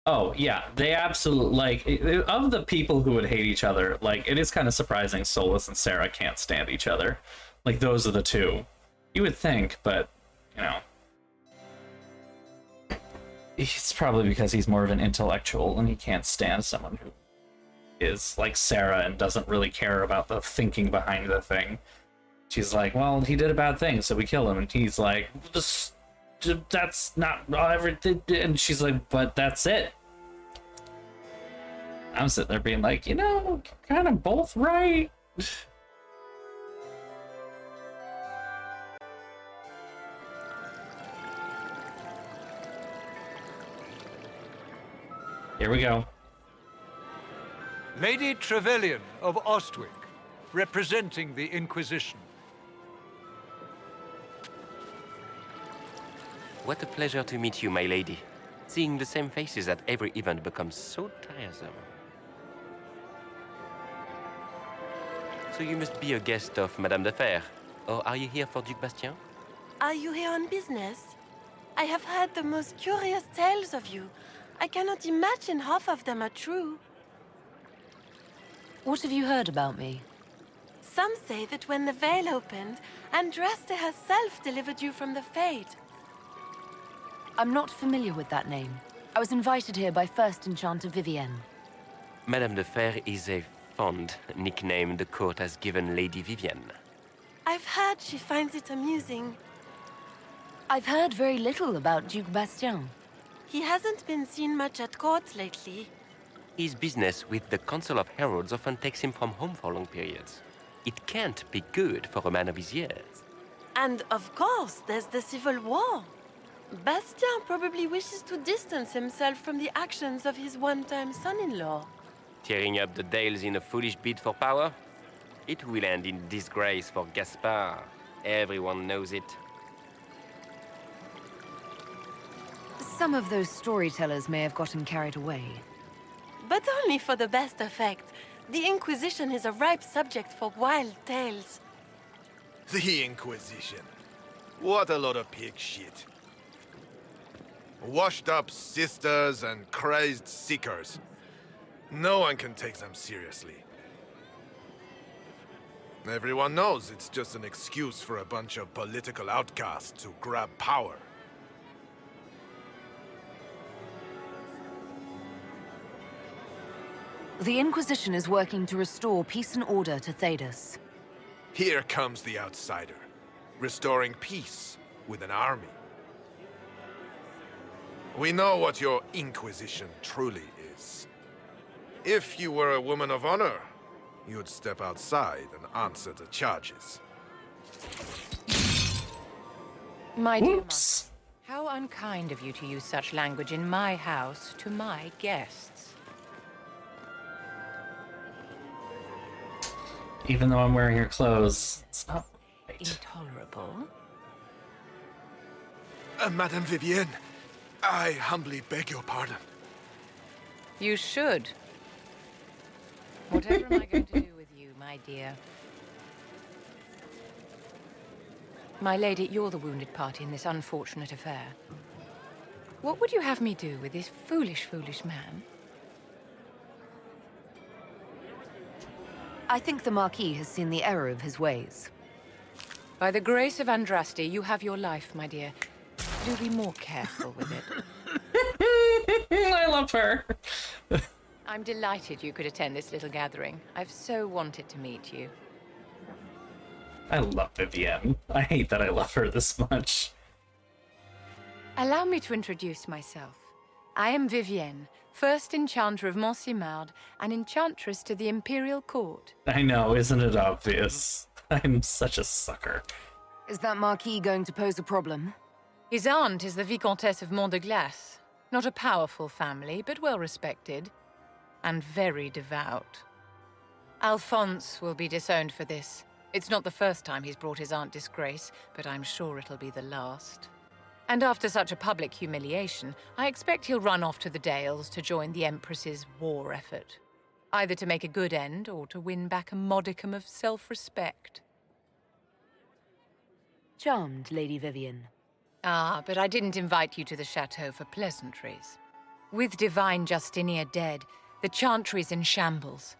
Oh, yeah, they absolutely, like, of the people who would hate each other, like, it is kind of surprising Solus and Sarah can't stand each other. Like, those are the two. You would think, but, you know. It's probably because he's more of an intellectual and he can't stand someone who is like Sarah and doesn't really care about the thinking behind the thing. She's like, well, he did a bad thing, so we kill him. And he's like, that's not everything. And she's like, but that's it. I'm sitting there being like, you know, kind of both right. Here we go. Lady Trevelyan of Ostwick, representing the Inquisition. What a pleasure to meet you, my lady. Seeing the same faces at every event becomes so tiresome. So you must be a guest of Madame de Fer, or are you here for Duc Bastien? Are you here on business? I have heard the most curious tales of you. I cannot imagine half of them are true. What have you heard about me? Some say that when the veil opened, Andraste herself delivered you from the Fade. I'm not familiar with that name. I was invited here by First Enchanter Vivienne. Madame de Fer is a fond nickname the court has given Lady Vivienne. I've heard she finds it amusing. I've heard very little about Duc Bastien. He hasn't been seen much at court lately. His business with the Council of Heralds often takes him from home for long periods. It can't be good for a man of his years. And of course, there's the Civil War. Bastien probably wishes to distance himself from the actions of his one-time son-in-law. Tearing up the Dales in a foolish bid for power? It will end in disgrace for Gaspard. Everyone knows it. Some of those storytellers may have gotten carried away. But only for the best effect. The Inquisition is a ripe subject for wild tales. The Inquisition. What a lot of pig shit. Washed up sisters and crazed seekers. No one can take them seriously. Everyone knows it's just an excuse for a bunch of political outcasts to grab power. The Inquisition is working to restore peace and order to Thedas. Here comes the outsider, restoring peace with an army. We know what your Inquisition truly is. If you were a woman of honor, you'd step outside and answer the charges. My dear Master, how unkind of you to use such language in my house to my guests. Even though I'm wearing your clothes, it's not right. Intolerable. Madame Vivienne, I humbly beg your pardon. You should. Whatever am I going to do with you, my dear? My lady, you're the wounded party in this unfortunate affair. What would you have me do with this foolish, foolish man? I think the Marquis has seen the error of his ways. By the grace of Andraste, you have your life, my dear. Do be more careful with it. I love her. I'm delighted you could attend this little gathering. I've so wanted to meet you. I love Vivienne. I hate that I love her this much. Allow me to introduce myself. I am Vivienne, first enchanter of Montsimard and enchantress to the Imperial Court. I know, isn't it obvious? I'm such a sucker. Is that Marquis going to pose a problem? His aunt is the Vicomtesse of Mont de Glace. Not a powerful family, but well respected. And very devout. Alphonse will be disowned for this. It's not the first time he's brought his aunt disgrace, but I'm sure it'll be the last. And after such a public humiliation, I expect he'll run off to the Dales to join the Empress's war effort. Either to make a good end, or to win back a modicum of self-respect. Charmed, Lady Vivienne. Ah, but I didn't invite you to the chateau for pleasantries. With Divine Justinia dead, the Chantry's in shambles.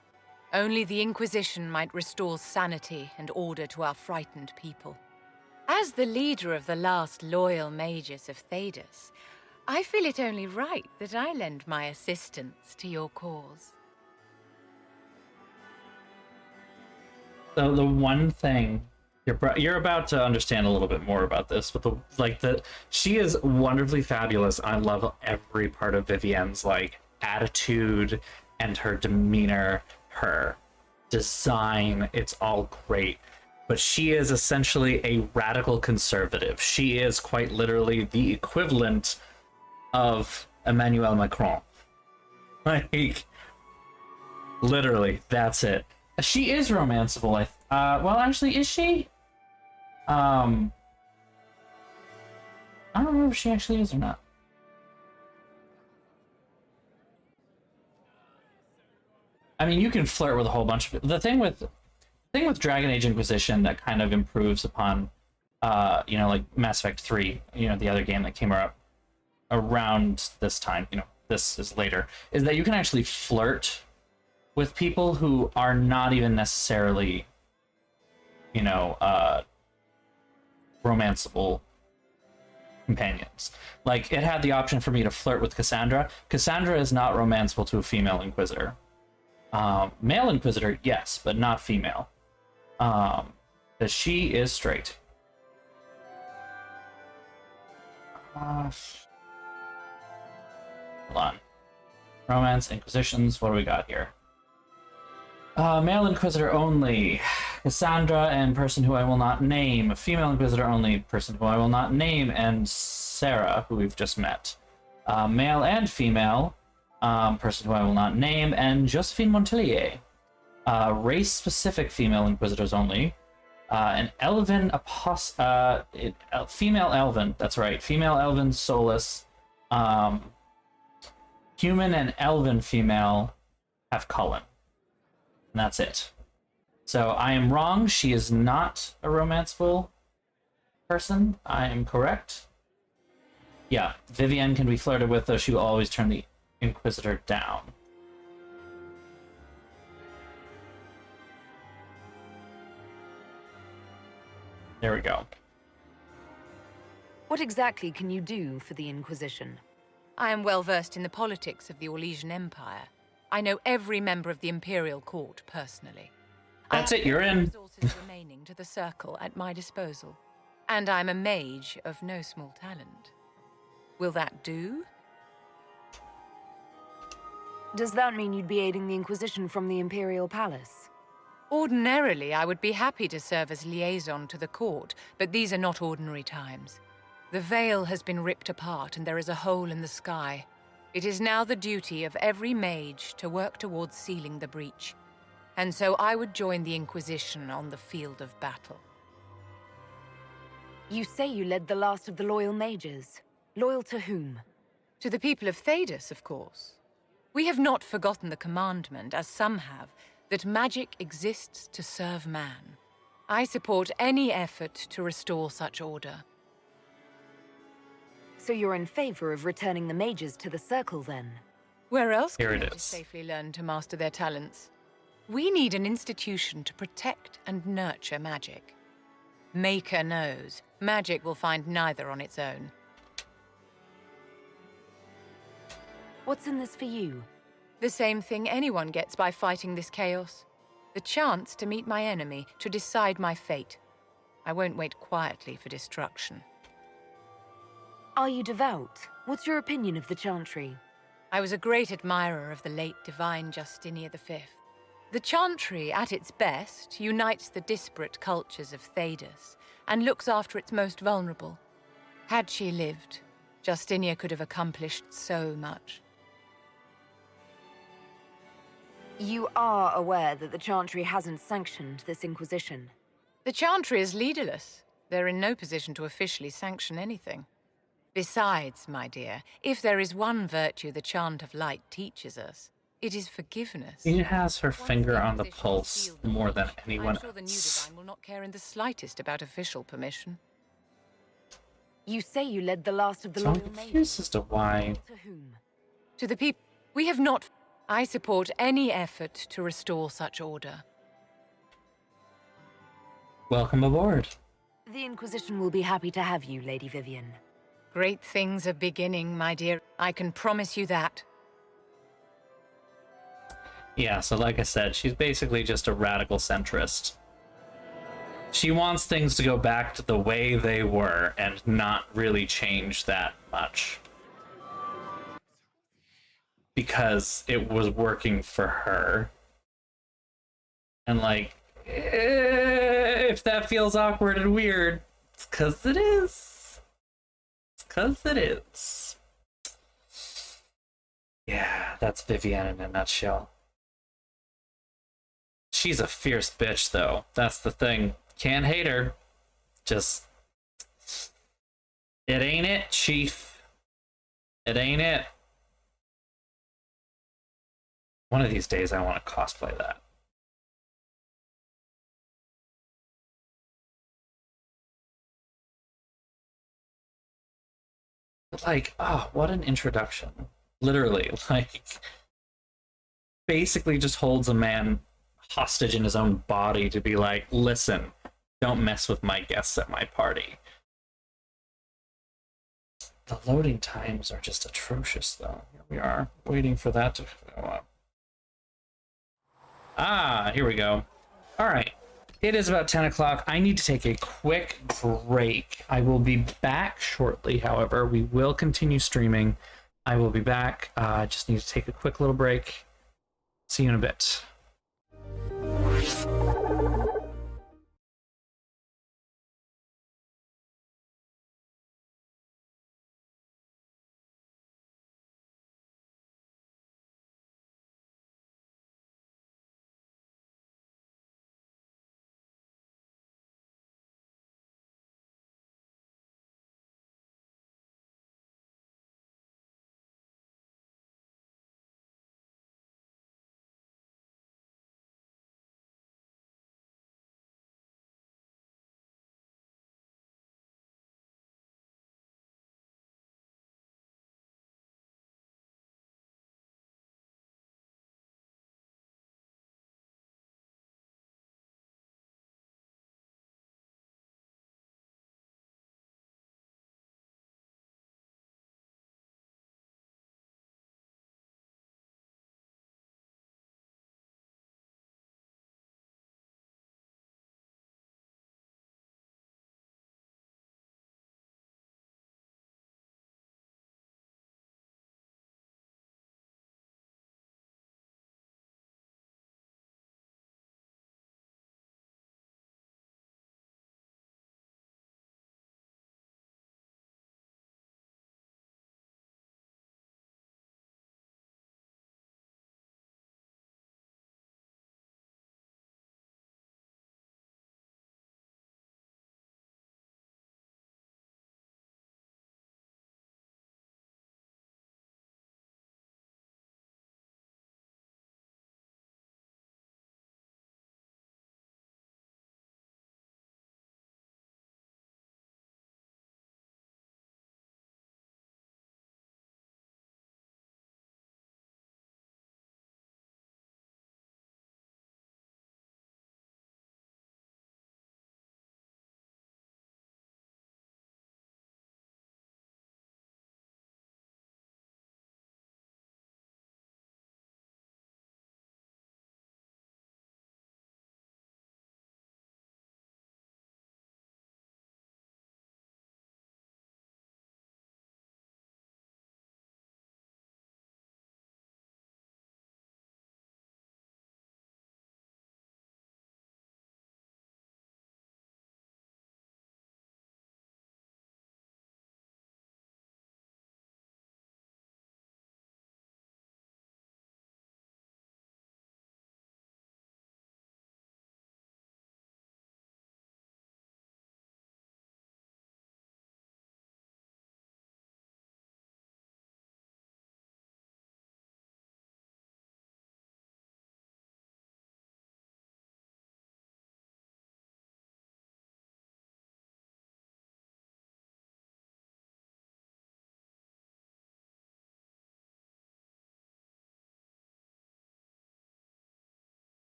Only the Inquisition might restore sanity and order to our frightened people. As the leader of the last loyal mages of Thedas, I feel it only right that I lend my assistance to your cause. So the one thing you're about to understand a little bit more about this, but she is wonderfully fabulous. I love every part of Vivienne's attitude and her demeanor, her design. It's all great. But she is essentially a radical conservative. She is quite literally the equivalent of Emmanuel Macron. Literally, that's it. She is romanceable. Well, actually, is she? I don't remember if she actually is or not. I mean, you can flirt with a whole bunch of the thing with Dragon Age Inquisition that kind of improves upon, like Mass Effect 3, the other game that came out around this time. This is later. Is that you can actually flirt with people who are not even necessarily, romanceable companions. Like, it had the option for me to flirt with Cassandra. Cassandra is not romanceable to a female Inquisitor. Male Inquisitor, yes, but not female. Because she is straight. Hold on. Romance, Inquisitions, what do we got here? Male Inquisitor only. Cassandra and person who I will not name. Female Inquisitor only. Person who I will not name. And Sarah, who we've just met. Male and female. Person who I will not name. And Josephine Montelier. Race-specific female Inquisitors only. An Elven female Elven. That's right. Female Elven Solus. Human and Elven female have Cullen. And that's it. So I am wrong. She is not a romanceable person. I am correct. Yeah, Vivienne can be flirted with, though she will always turn the Inquisitor down. There we go. What exactly can you do for the Inquisition? I am well versed in the politics of the Orlesian Empire. I know every member of the Imperial Court personally. That's it, you're in. Resources remaining to the Circle at my disposal. And I'm a mage of no small talent. Will that do? Does that mean you'd be aiding the Inquisition from the Imperial Palace? Ordinarily, I would be happy to serve as liaison to the court, but these are not ordinary times. The veil has been ripped apart and there is a hole in the sky. It is now the duty of every mage to work towards sealing the breach. And so I would join the Inquisition on the field of battle. You say you led the last of the loyal mages. Loyal to whom? To the people of Thedas, of course. We have not forgotten the commandment, as some have, that magic exists to serve man. I support any effort to restore such order. So you're in favor of returning the mages to the Circle, then? Where else Here can it mages is. safely learn to master their talents? We need an institution to protect and nurture magic. Maker knows, magic will find neither on its own. What's in this for you? The same thing anyone gets by fighting this chaos. The chance to meet my enemy, to decide my fate. I won't wait quietly for destruction. Are you devout? What's your opinion of the Chantry? I was a great admirer of the late divine Justinian V. The Chantry, at its best, unites the disparate cultures of Thedas and looks after its most vulnerable. Had she lived, Justinia could have accomplished so much. You are aware that the Chantry hasn't sanctioned this Inquisition? The Chantry is leaderless. They're in no position to officially sanction anything. Besides, my dear, if there is one virtue the Chant of Light teaches us, it is forgiveness. She has her finger on the pulse more than anyone I'm sure the new else. divine will not care in the slightest about official permission. You say you led the last of the So I'm loyal confused as to why. To whom? To the people, we have not... I support any effort to restore such order. Welcome aboard. The Inquisition will be happy to have you, Lady Vivian. Great things are beginning, my dear. I can promise you that. Yeah, so like I said, she's basically just a radical centrist. She wants things to go back to the way they were and not really change that much. Because it was working for her. And like, if that feels awkward and weird, it's because it is. It's because it is. Yeah, that's Vivienne in a nutshell. She's a fierce bitch, though. That's the thing. Can't hate her. Just... It ain't it, Chief. It ain't it. One of these days I want to cosplay that. But like, oh, what an introduction. Literally, like, basically just holds a man hostage in his own body to be like, listen, don't mess with my guests at my party. The loading times are just atrocious, though. Here we are, waiting for that to go up. Ah, here we go. All right. It is about 10 o'clock. I need to take a quick break. I will be back shortly, however. We will continue streaming. I will be back. I just need to take a quick little break. See you in a bit.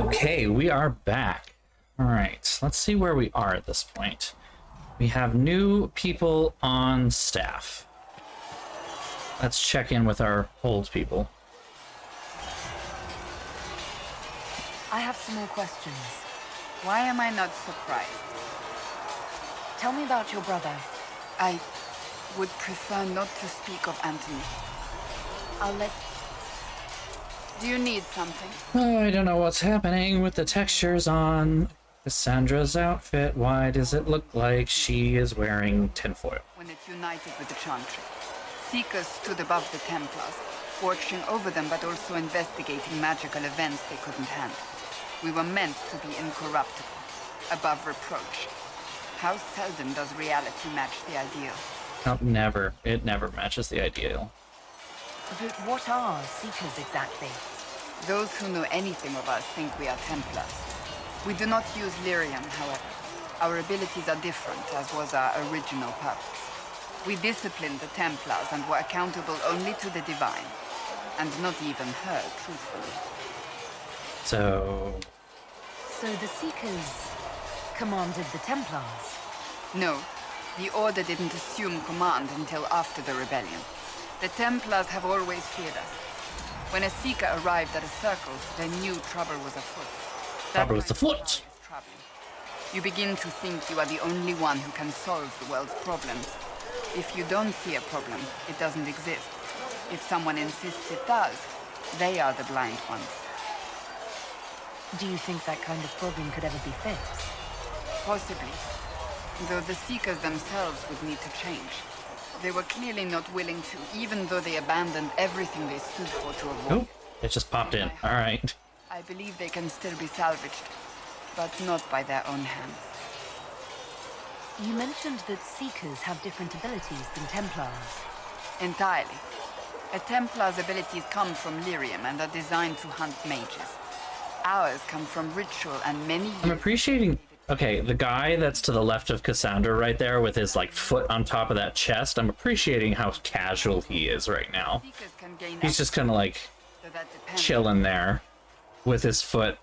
Okay, we are back. Alright, let's see where we are at this point. We have new people on staff. Let's check in with our old people. I have some more questions. Why am I not surprised? Tell me about your brother. I would prefer not to speak of Anthony. I'll let... Do you need something? Oh, I don't know what's happening with the textures on Cassandra's outfit. Why does it look like she is wearing tinfoil? When it united with the Chantry, Seekers stood above the Templars, watching over them but also investigating magical events they couldn't handle. We were meant to be incorruptible, above reproach. How seldom does reality match the ideal? Oh, never. It never matches the ideal. But what are Seekers exactly? Those who know anything of us think we are Templars. We do not use lyrium, however. Our abilities are different, as was our original purpose. We disciplined the Templars and were accountable only to the Divine, and not even her, truthfully. So the Seekers commanded the Templars? No, the Order didn't assume command until after the rebellion. The Templars have always feared us. When a Seeker arrived at a circle, they knew trouble was afoot. Trouble was afoot. You begin to think you are the only one who can solve the world's problems. If you don't see a problem, it doesn't exist. If someone insists it does, they are the blind ones. Do you think that kind of problem could ever be fixed? Possibly. Though the Seekers themselves would need to change. They were clearly not willing to, even though they abandoned everything they stood for to avoid. Oh, it just popped in. Alright. I believe they can still be salvaged, but not by their own hands. You mentioned that Seekers have different abilities than Templars. Entirely. A Templar's abilities come from lyrium and are designed to hunt mages. Ours come from ritual and many I'm appreciating... Okay, the guy that's to the left of Cassandra right there with his, like, foot on top of that chest, I'm appreciating how casual he is right now. He's just kind of, like, chilling there with his foot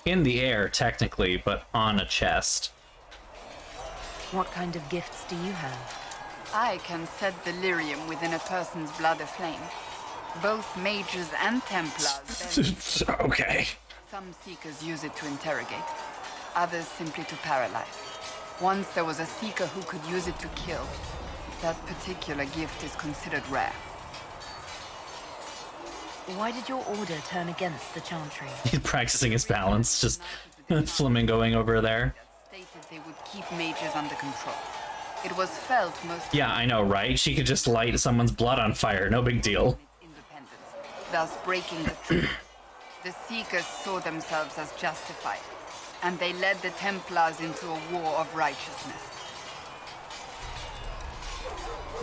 in the air, technically, but on a chest. What kind of gifts do you have? I can set the lyrium within a person's blood aflame. Both mages and Templars. Okay. Some Seekers use it to interrogate. Others simply to paralyze. Once there was a Seeker who could use it to kill. That particular gift is considered rare. Why did your order turn against the Chantry? He's practicing his balance, just flamingoing over there. Stated they would keep mages under control. It was felt most... Yeah, I know, right? She could just light someone's blood on fire, no big deal. Thus breaking the truth. The Seekers saw themselves as justified, and they led the Templars into a war of righteousness.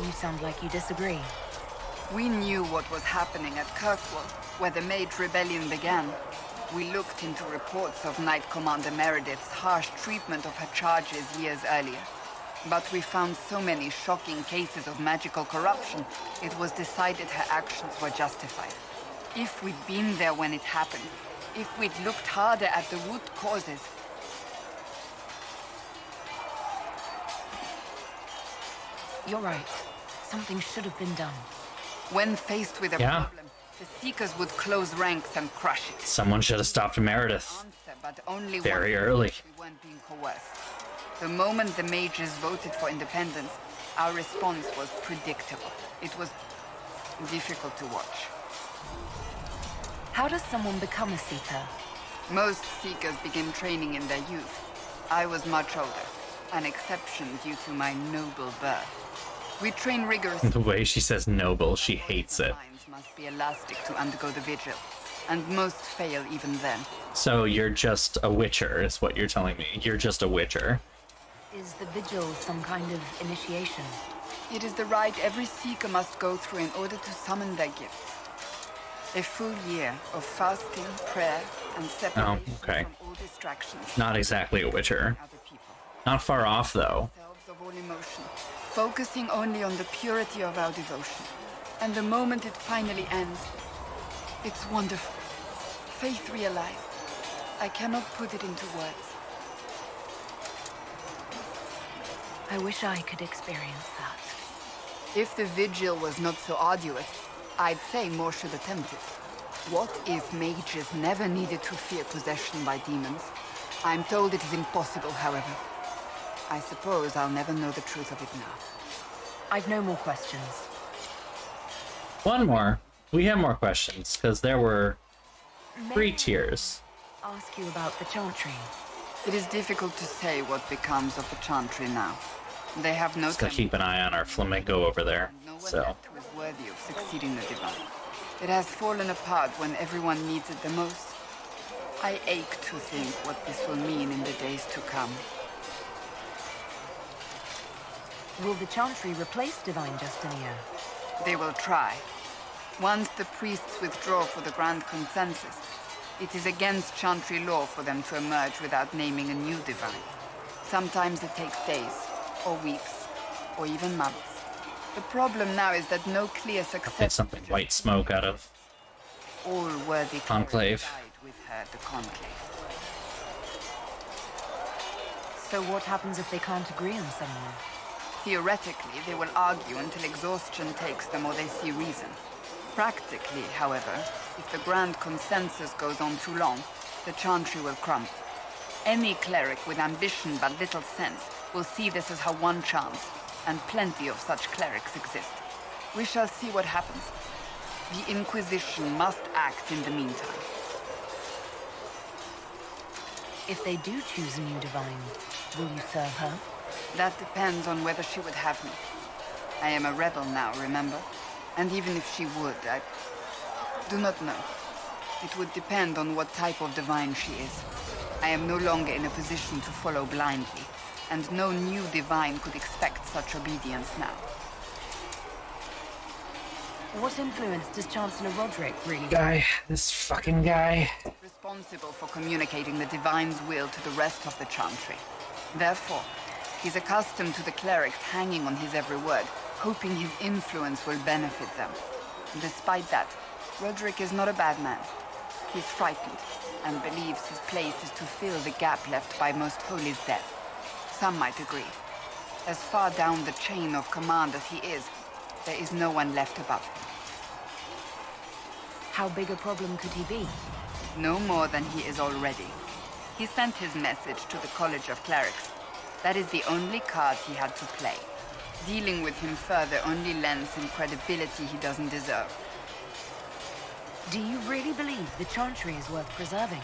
You sound like you disagree. We knew what was happening at Kirkwall, where the Mage Rebellion began. We looked into reports of Knight Commander Meredith's harsh treatment of her charges years earlier. But we found so many shocking cases of magical corruption, it was decided her actions were justified. If we'd been there when it happened, if we'd looked harder at the root causes... You're right. Something should have been done. When faced with a problem, the Seekers would close ranks and crush it. Someone should have stopped Meredith very early. We weren't being coerced. The moment the mages voted for independence, our response was predictable. It was difficult to watch. How does someone become a Seeker? Most Seekers begin training in their youth. I was much older, an exception due to my noble birth. We train rigorously. The way she says noble, she hates it. Minds must be elastic to undergo the vigil, and most fail even then. So you're just a witcher, is what you're telling me. You're just a witcher. Is the vigil some kind of initiation? It is the rite every Seeker must go through in order to summon their gifts. A full year of fasting, prayer, and separation from all distractions. Not exactly a witcher. Not far off, though. Of all emotion, focusing only on the purity of our devotion. And the moment it finally ends, it's wonderful. Faith realized. I cannot put it into words. I wish I could experience that. If the vigil was not so arduous, I'd say more should attempt it. What if mages never needed to fear possession by demons? I'm told it is impossible, however. I suppose I'll never know the truth of it now. I've no more questions. One more. We have more questions, because there were 3 tiers. Ask you about the Chantry. It is difficult to say what becomes of the Chantry now. They have no Just gotta keep an eye on our flamenco over there. So who is worthy of succeeding the Divine. It has fallen apart when everyone needs it the most. I ache to think what this will mean in the days to come. Will the Chantry replace Divine Justinio? They will try. Once the priests withdraw for the Grand Consensus, it is against Chantry law for them to emerge without naming a new Divine. Sometimes it takes days, or weeks, or even months. The problem now is that no clear success. get something white smoke out of All worthy Conclave. died with her at the Conclave. So what happens if they can't agree on someone? Theoretically, they will argue until exhaustion takes them or they see reason. Practically, however, if the Grand Consensus goes on too long, the Chantry will crumble. Any cleric with ambition but little sense will see this as her one chance, and plenty of such clerics exist. We shall see what happens. The Inquisition must act in the meantime. If they do choose a new Divine, will you serve her? That depends on whether she would have me. I am a rebel now, remember? And even if she would, I do not know. It would depend on what type of Divine she is. I am no longer in a position to follow blindly, and no new Divine could expect such obedience now. What influence does Chancellor Roderick really have? This fucking guy. Responsible for communicating the Divine's will to the rest of the Chantry. Therefore, he's accustomed to the clerics hanging on his every word, hoping his influence will benefit them. Despite that, Roderick is not a bad man. He's frightened, and believes his place is to fill the gap left by Most Holy's death. Some might agree. As far down the chain of command as he is, there is no one left above him. How big a problem could he be? No more than he is already. He sent his message to the College of Clerics. That is the only card he had to play. Dealing with him further only lends him credibility he doesn't deserve. Do you really believe the Chantry is worth preserving?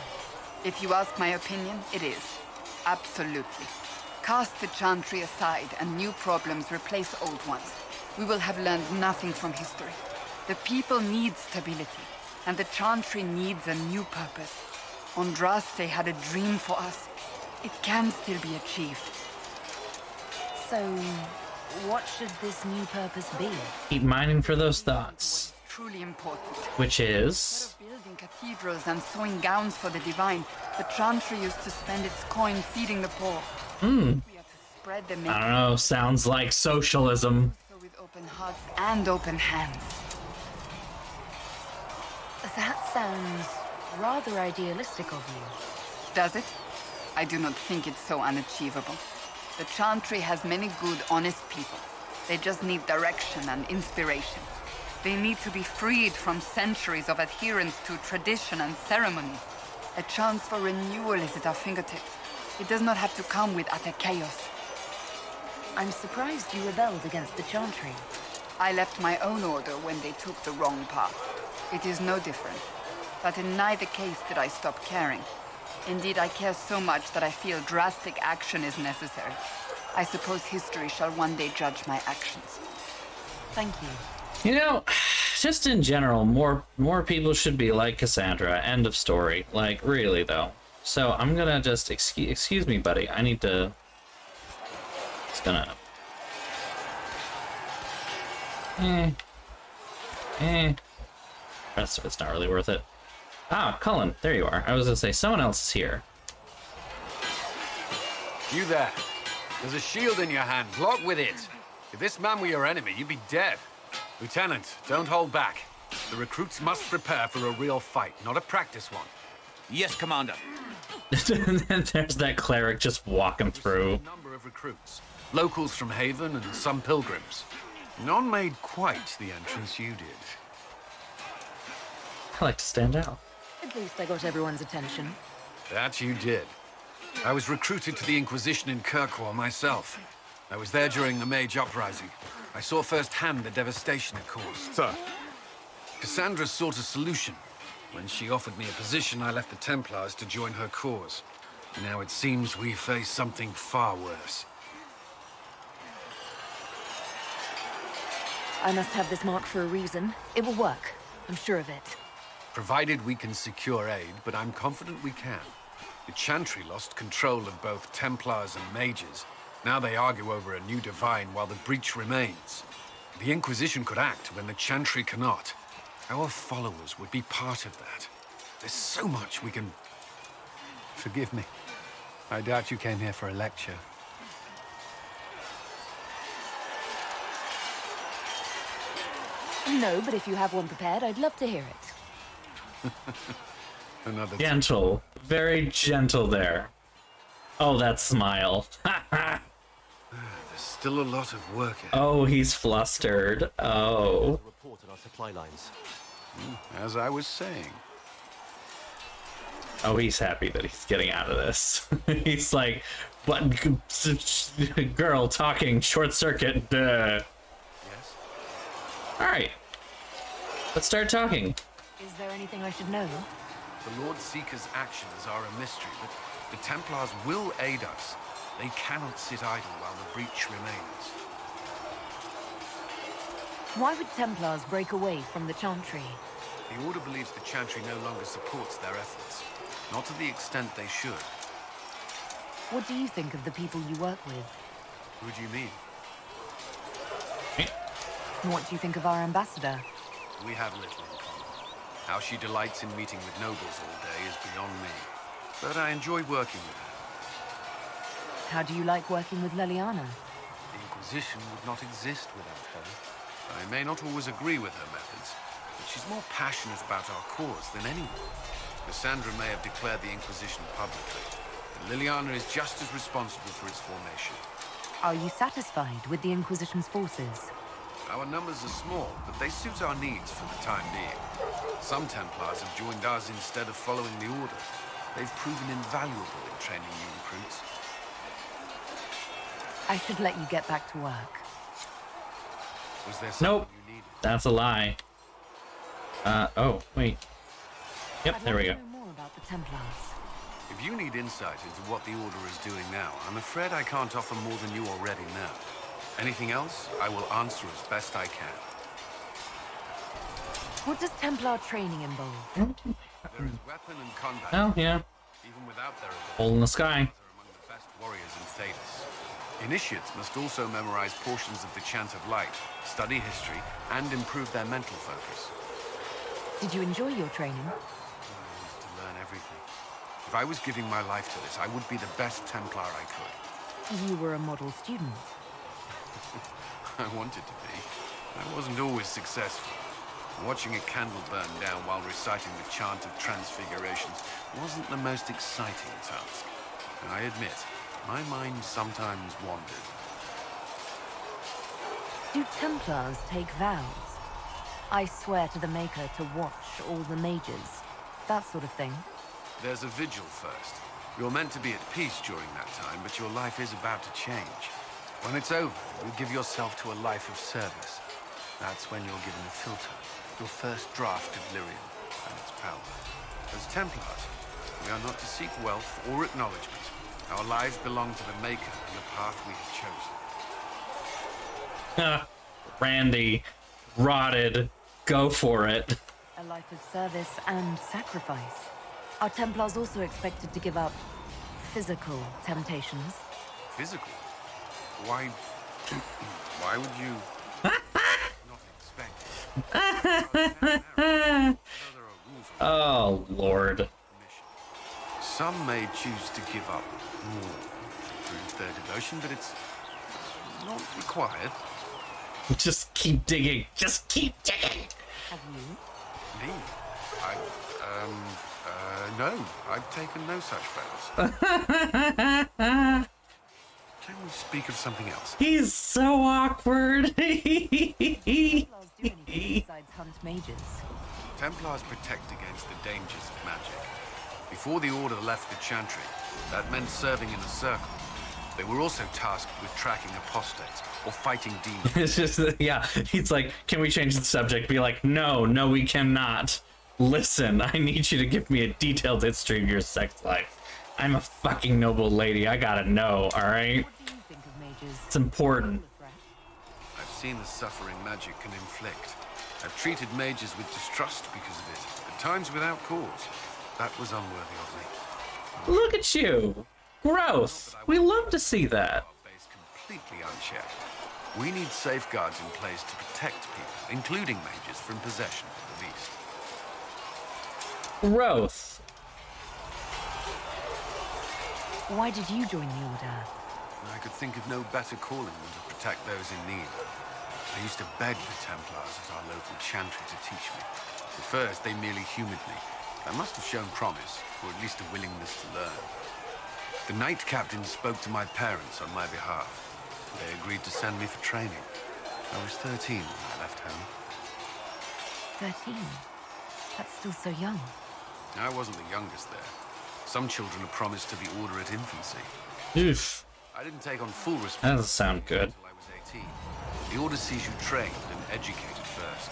If you ask my opinion, it is. Absolutely. Cast the Chantry aside and new problems replace old ones. We will have learned nothing from history. The people need stability, and the Chantry needs a new purpose. Andraste had a dream for us. It can still be achieved. So, what should this new purpose be? Keep mining for those thoughts. Truly important. Which is? Instead of building cathedrals and sewing gowns for the Divine, the Chantry used to spend its coin feeding the poor. Spread the I don't know, sounds like socialism. so with open hearts and open hands. That sounds rather idealistic of you. Does it? I do not think it's so unachievable. The Chantry has many good, honest people. They just need direction and inspiration. They need to be freed from centuries of adherence to tradition and ceremony. A chance for renewal is at our fingertips. It does not have to come with utter chaos. I'm surprised you rebelled against the Chantry. I left my own order when they took the wrong path. It is no different. But in neither case did I stop caring. Indeed, I care so much that I feel drastic action is necessary. I suppose history shall one day judge my actions. Thank you. You know, just in general, more people should be like Cassandra. End of story. Like, really, though. So, I'm gonna just... Excuse me, buddy. I need to... Just gonna... Rest of it's not really worth it. Ah, Cullen, there you are. I was gonna say, someone else is here. You there. There's a shield in your hand. Block with it. If this man were your enemy, you'd be dead. Lieutenant, don't hold back. The recruits must prepare for a real fight, not a practice one. Yes, Commander. And then there's that cleric just walking through. A number of recruits, locals from Haven and some pilgrims. None made quite the entrance you did. I like to stand out. At least I got everyone's attention. That you did. I was recruited to the Inquisition in Kirkwall myself. I was there during the Mage Uprising. I saw firsthand the devastation it caused. Sir. Cassandra sought a solution. When she offered me a position, I left the Templars to join her cause. Now it seems we face something far worse. I must have this mark for a reason. It will work. I'm sure of it. Provided we can secure aid, but I'm confident we can. The Chantry lost control of both Templars and Mages. Now they argue over a new divine while the breach remains. The Inquisition could act when the Chantry cannot. Our followers would be part of that. There's so much we can... Forgive me. I doubt you came here for a lecture. No, but if you have one prepared, I'd love to hear it. Another gentle. Very gentle there. Oh, that smile. There's still a lot of work ahead. Oh, he's flustered. Oh. Report on our supply lines. As I was saying. Oh, he's happy that he's getting out of this. He's like, but girl talking, short circuit. Duh. Yes. All right. Let's start talking. Is there anything I should know? The Lord Seeker's actions are a mystery, but the Templars will aid us. They cannot sit idle while the breach remains. Why would Templars break away from the Chantry? The Order believes the Chantry no longer supports their efforts. Not to the extent they should. What do you think of the people you work with? Who do you mean? What do you think of our ambassador? We have little in common. How she delights in meeting with nobles all day is beyond me. But I enjoy working with her. How do you like working with Leliana? The Inquisition would not exist without her. I may not always agree with her methods, but she's more passionate about our cause than anyone. Cassandra may have declared the Inquisition publicly, but Leliana is just as responsible for its formation. Are you satisfied with the Inquisition's forces? Our numbers are small, but they suit our needs for the time being. Some Templars have joined us instead of following the Order. They've proven invaluable in training new recruits. I should let you get back to work. Was there something Nope. you needed? That's a lie. Oh, wait. Yep, there we go. I'd like to know more about the Templars. If you need insight into what the Order is doing now, I'm afraid I can't offer more than you already know. Anything else, I will answer as best I can. What does Templar training involve? There is weapon and combat. Oh, yeah. Even without their ability, Hole in the sky. are among the best warriors in Thedas. Initiates must also memorize portions of the Chant of Light, study history, and improve their mental focus. Did you enjoy your training? I wanted to learn everything. If I was giving my life to this, I would be the best Templar I could. You were a model student. I wanted to be. I wasn't always successful. Watching a candle burn down while reciting the Chant of Transfigurations wasn't the most exciting task. And I admit, my mind sometimes wandered. Do Templars take vows? I swear to the Maker to watch all the mages. That sort of thing. There's a vigil first. You're meant to be at peace during that time, but your life is about to change. When it's over, you give yourself to a life of service. That's when you're given a filter, your first draft of Lyrium and its power. As Templars, we are not to seek wealth or acknowledgement. Our lives belong to the Maker and the path we have chosen. Randy, rotted. Go for it. A life of service and sacrifice. Are Templars also expected to give up physical temptations? Physical? Why... why would you... not expect? Oh, Lord. Some may choose to give up more to prove their devotion, but it's not required. Just keep digging. Just keep digging. Have you? Me? No, I've taken no such vows. Can we speak of something else? He's so awkward. Besides hunt mages. Templars protect against the dangers of magic. Before the Order left the Chantry, that meant serving in a circle. They were also tasked with tracking apostates or fighting demons. It's just, yeah, he's like, can we change the subject? Be like, no, we cannot. Listen, I need you to give me a detailed history of your sex life. I'm a fucking noble lady. I gotta know, alright? What do you think of mages? It's important. I've seen the suffering magic can inflict. I've treated mages with distrust because of it, at times without cause. That was unworthy of me. Look at you. Growth. We love to see that. Completely unchecked. We need safeguards in place to protect people, including mages, from possession of the beast. Growth. Why did you join the Order? I could think of no better calling than to protect those in need. I used to beg the Templars at our local chantry to teach me. At first, they merely humored me. I must have shown promise, or at least a willingness to learn. The Knight Captain spoke to my parents on my behalf. They agreed to send me for training. I was 13 when I left home. 13? That's still so young. I wasn't the youngest there. Some children are promised to the Order at infancy. Oof. I didn't take on full That responsibility doesn't sound good. until I was 18. The Order sees you trained and educated first.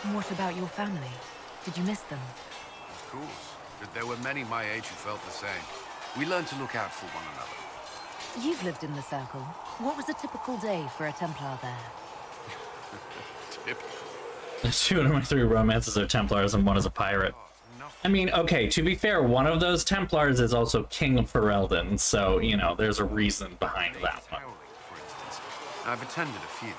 And what about your family? Did you miss them? Of course, but there were many my age who felt the same. We learned to look out for one another. You've lived in the Circle. What was a typical day for a Templar there? Typical. 2 of my 3 romances are Templars and 1 is a pirate. I mean, okay, to be fair, one of those Templars is also King of Ferelden, so, you know, there's a reason behind that one. For instance, I've attended a few.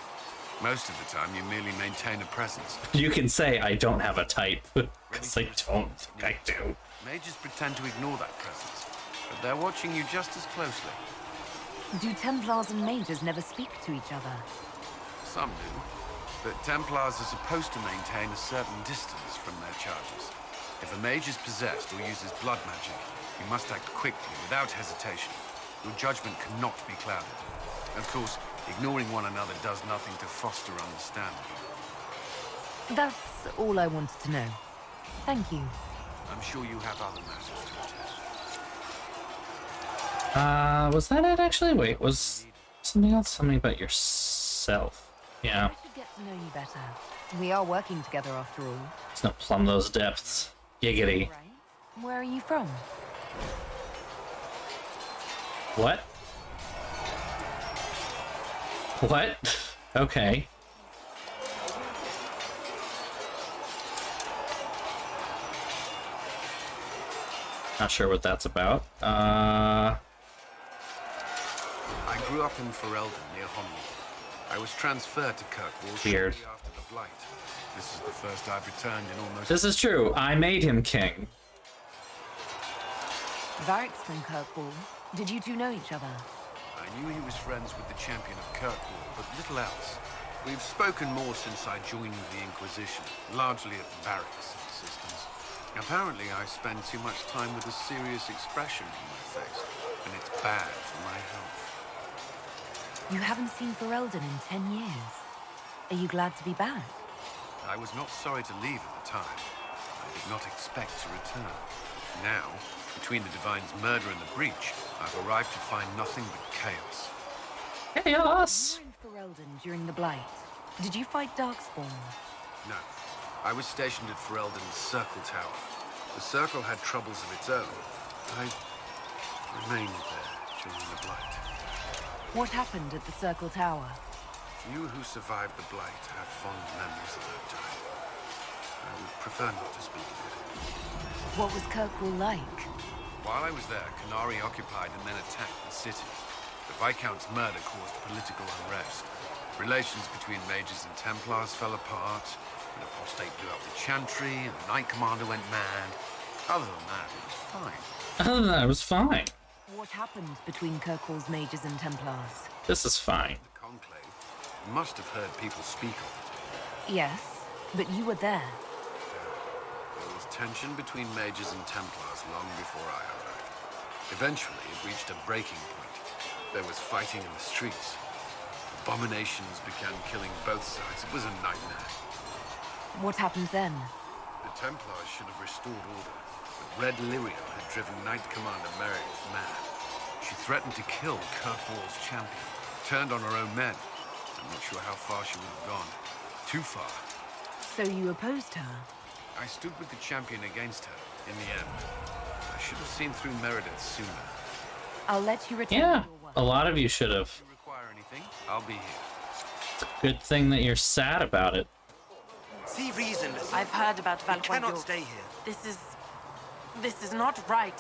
Most of the time, you merely maintain a presence. You can say I don't have a type, because I don't think I do. Mages pretend to ignore that presence, but they're watching you just as closely. Do Templars and mages never speak to each other? Some do, but Templars are supposed to maintain a certain distance from their charges. If a mage is possessed or uses blood magic, you must act quickly, without hesitation. Your judgment cannot be clouded. Of course, ignoring one another does nothing to foster understanding. That's all I wanted to know. Thank you. I'm sure you have other matters to attend. Was that it actually? Wait, was something else? Something about yourself. Yeah. I should get to know you better. We are working together after all. Let's not plumb those depths. Giggity. Where are you from? What? What? Okay. Not sure what that's about. I grew up in Ferelden, near Honwell. I was transferred to Kirkwall Weird. shortly after the Blight. This is the first I've returned in almost... This is true. I made him king. Varric's from Kirkwall. Did you two know each other? I knew he was friends with the champion of Kirkwall, but little else. We've spoken more since I joined the Inquisition, largely at Varric's insistence. Apparently, I spend too much time with a serious expression on my face, and it's bad for my health. You haven't seen Ferelden in 10 years. Are you glad to be back? I was not sorry to leave at the time. I did not expect to return. Now, between the Divine's murder and the breach, I've arrived to find nothing but chaos. Chaos! You were in Ferelden during the Blight. Did you fight Darkspawn? No. I was stationed at Ferelden's Circle Tower. The Circle had troubles of its own. I remained there during the Blight. What happened at the Circle Tower? Few who survived the Blight have fond memories of that time. I would prefer not to speak of it. What was Kirkwall like? While I was there, Canary occupied and then attacked the city. The Viscount's murder caused political unrest. Relations between mages and Templars fell apart. An apostate blew up the Chantry, and the Knight Commander went mad. Other than that, it was fine. Other than that, it was fine. What happened between Kirkwall's mages and Templars? This is fine. The Conclave. You must have heard people speak of it. Yes, but you were there. There was tension between mages and Templars long before I arrived. Eventually, it reached a breaking point. There was fighting in the streets. Abominations began killing both sides. It was a nightmare. What happened then? The Templars should have restored order, but Red Lyria had driven Knight Commander Meredith mad. She threatened to kill Kirkwall's champion, turned on her own men. I'm not sure how far she would have gone. Too far. So you opposed her? I stood with the champion against her, in the end. I should have seen through Meredith sooner. I'll let you return Yeah, to your work. a lot of you should have. If you require anything, I'll be here. It's a good thing that you're sad about it. See reason. I've heard about We cannot Valpoyo. stay here. This is not right.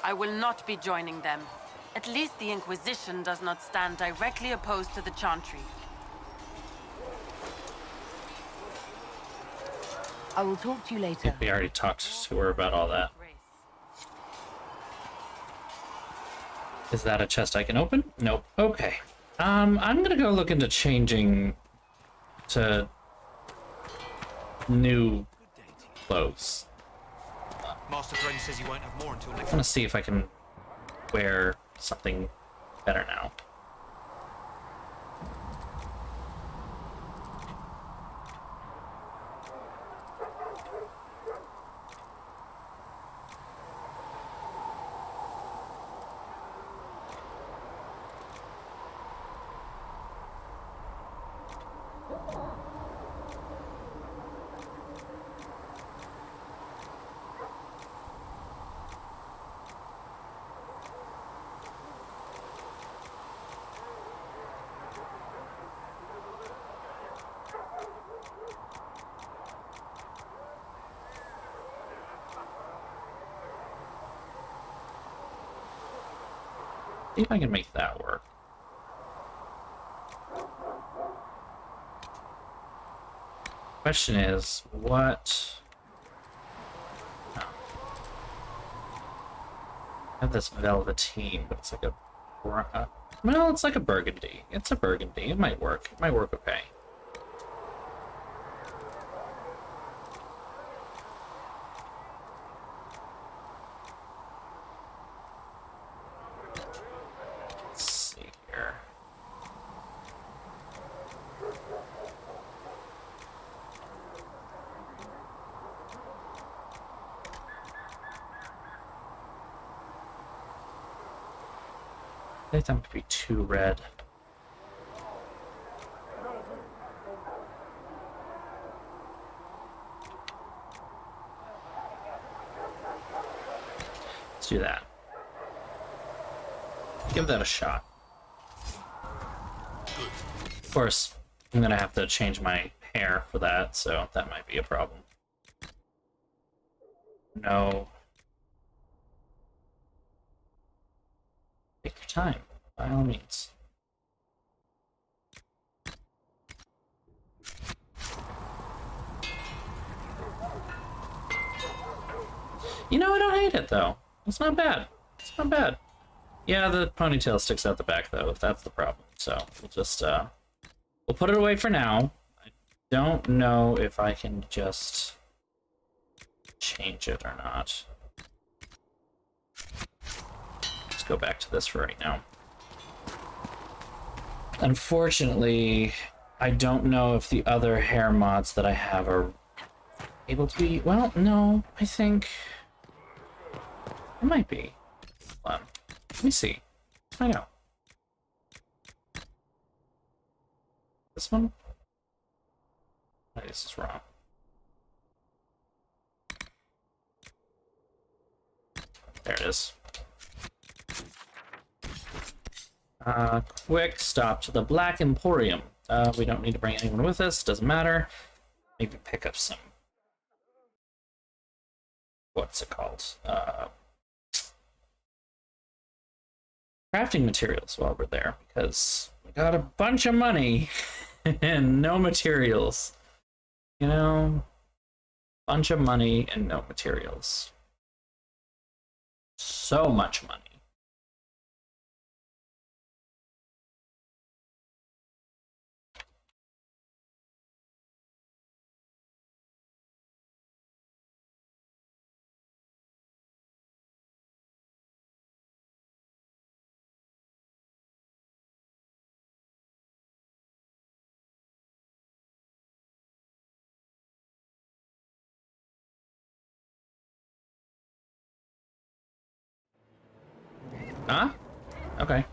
I will not be joining them. At least the Inquisition does not stand directly opposed to the Chantry. I will talk to you later. We already talked to her about all that. Is that a chest I can open? Nope. Okay. I'm gonna go look into changing to new clothes. Master Throne says you won't have more until I next. want to see if I can wear something better now. See if I can make that work. Question is, what? Oh. I have this velveteen, but it's like a... well, it's like a burgundy. It's a burgundy. It might work. It might work okay. Let's see here. I think that might be too red. Let's do that. Give that a shot. Of course, I'm gonna have to change my hair for that, so that might be a problem. No. Take your time, by all means. You know, I don't hate it, though. It's not bad. It's not bad. Yeah, the ponytail sticks out the back, though. That's the problem. So, we'll just, we'll put it away for now. I don't know if I can just change it or not. Let's go back to this for right now. Unfortunately, I don't know if the other hair mods that I have are able to be... well, no, I think... it might be. Hold on. Let me see. Find out. This one? Oh, this is wrong. There it is. Quick stop to the Black Emporium. We don't need to bring anyone with us. Doesn't matter. Maybe pick up some... what's it called? Crafting materials while we're there, because we got a bunch of money and no materials. You know, bunch of money and no materials. So much money. Huh? Okay.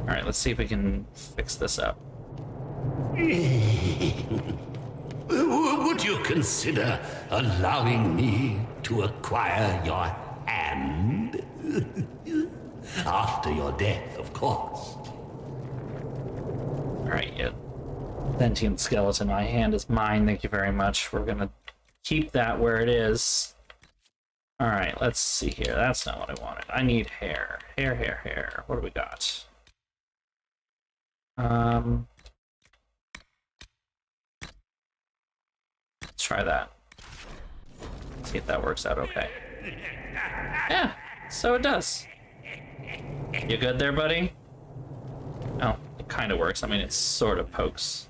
Alright, let's see if we can fix this up. Would you consider allowing me to acquire your hand? After your death, of course. Alright, yeah. Sentient skeleton, my hand is mine, thank you very much. We're gonna keep that where it is. Alright, let's see here. That's not what I wanted. I need hair. Hair. What do we got? Let's try that. See if that works out okay. Yeah, so it does. You good there, buddy? Oh, it kind of works. I mean, it sort of pokes.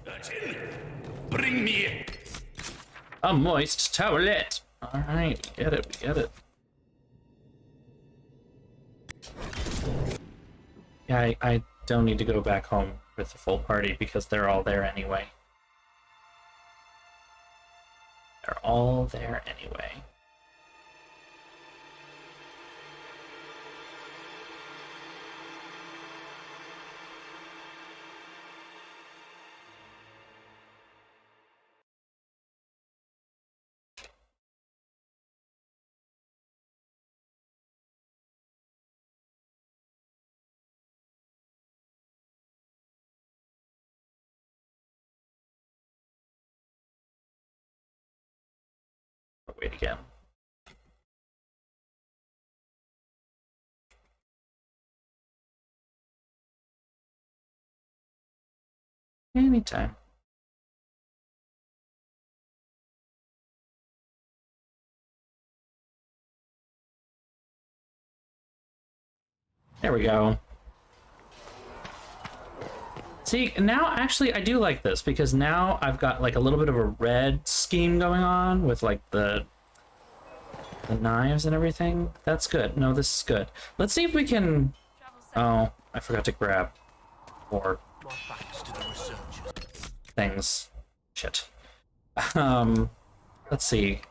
Bring me a moist towelette. All right, we get it. Yeah, I don't need to go back home with the full party because they're all there anyway. They're all there anyway. Wait again. Anytime. There we go. See, now actually I do like this because now I've got like a little bit of a red scheme going on with like the knives and everything. That's good. No, this is good. Let's see if we can... Oh, I forgot to grab more things. Shit. Let's see.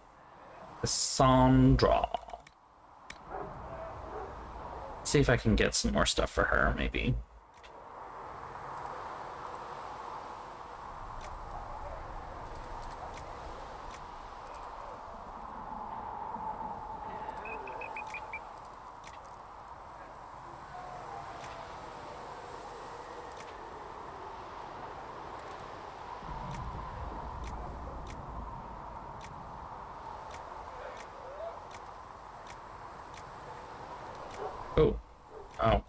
Cassandra. See if I can get some more stuff for her, maybe. Oh. Oh.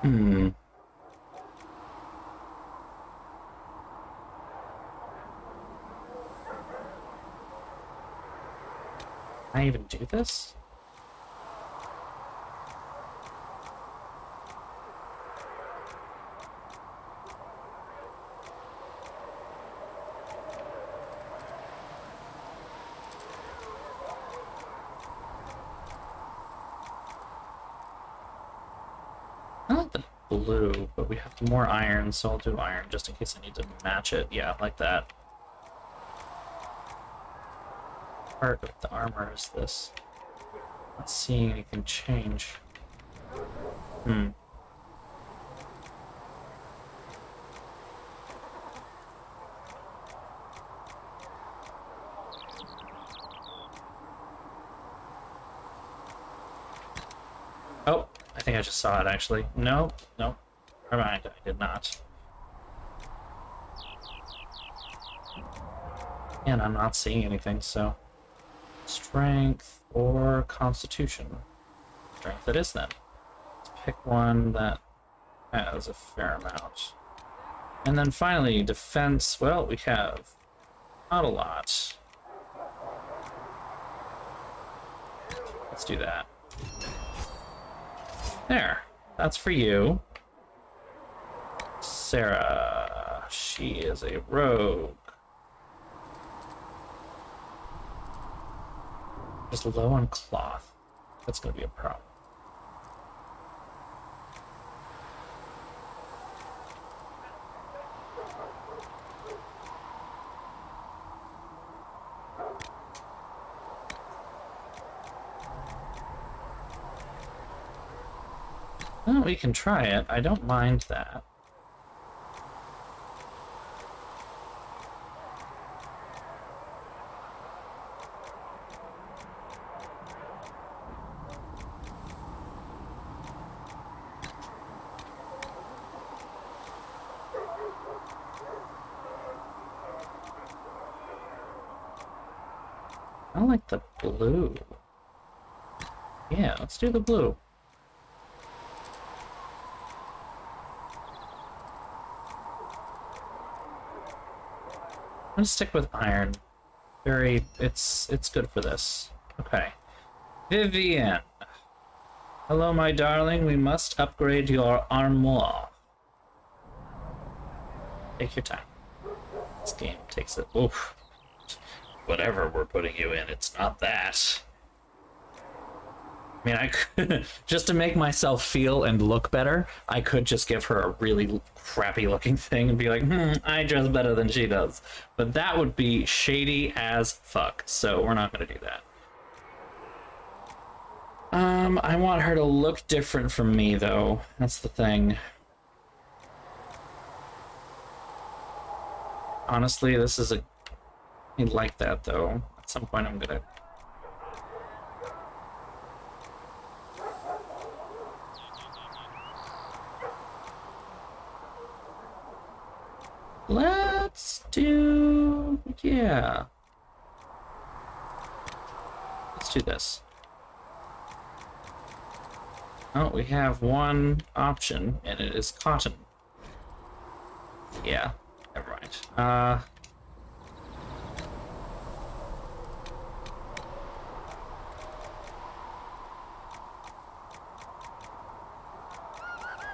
Hmm. Can I even do this? I like the blue, but we have more iron, so I'll do iron just in case I need to match it. Yeah, like that. Part of the armor is this. Not seeing anything change. Hmm. Oh, I think I just saw it actually. No, no. Never mind, I did not. And I'm not seeing anything, so... Strength or Constitution? Strength it is then. Let's pick one that has a fair amount. And then finally, defense. Well, we have not a lot. Let's do that. There. That's for you. Sarah. She is a rogue. Just low on cloth. That's going to be a problem. Well, we can try it. I don't mind that. I like the blue. Yeah, let's do the blue. I'm gonna stick with iron. It's good for this. Okay. Vivian. Hello, my darling. We must upgrade your armor. Take your time. This game takes it. Oof. Whatever we're putting you in, it's not that. I mean, I could, just to make myself feel and look better, I could just give her a really crappy looking thing and be like, I dress better than she does. But that would be shady as fuck, so we're not gonna do that. I want her to look different from me, though. That's the thing. Honestly, this is a... I like that, though. At some point, I'm gonna... Let's do... yeah. Let's do this. Oh, we have one option, and it is cotton. Yeah, never mind.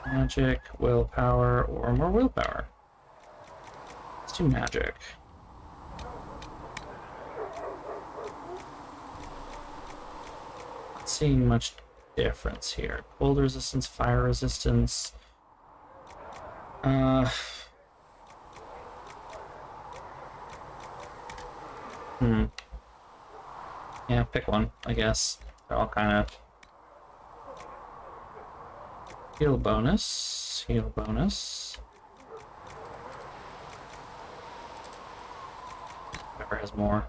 Magic, willpower, or more willpower. Let's do magic. Not seeing much difference here. Cold resistance, fire resistance. Yeah, pick one, I guess. They're all kind of... Heal bonus. Heal bonus. Whoever has more.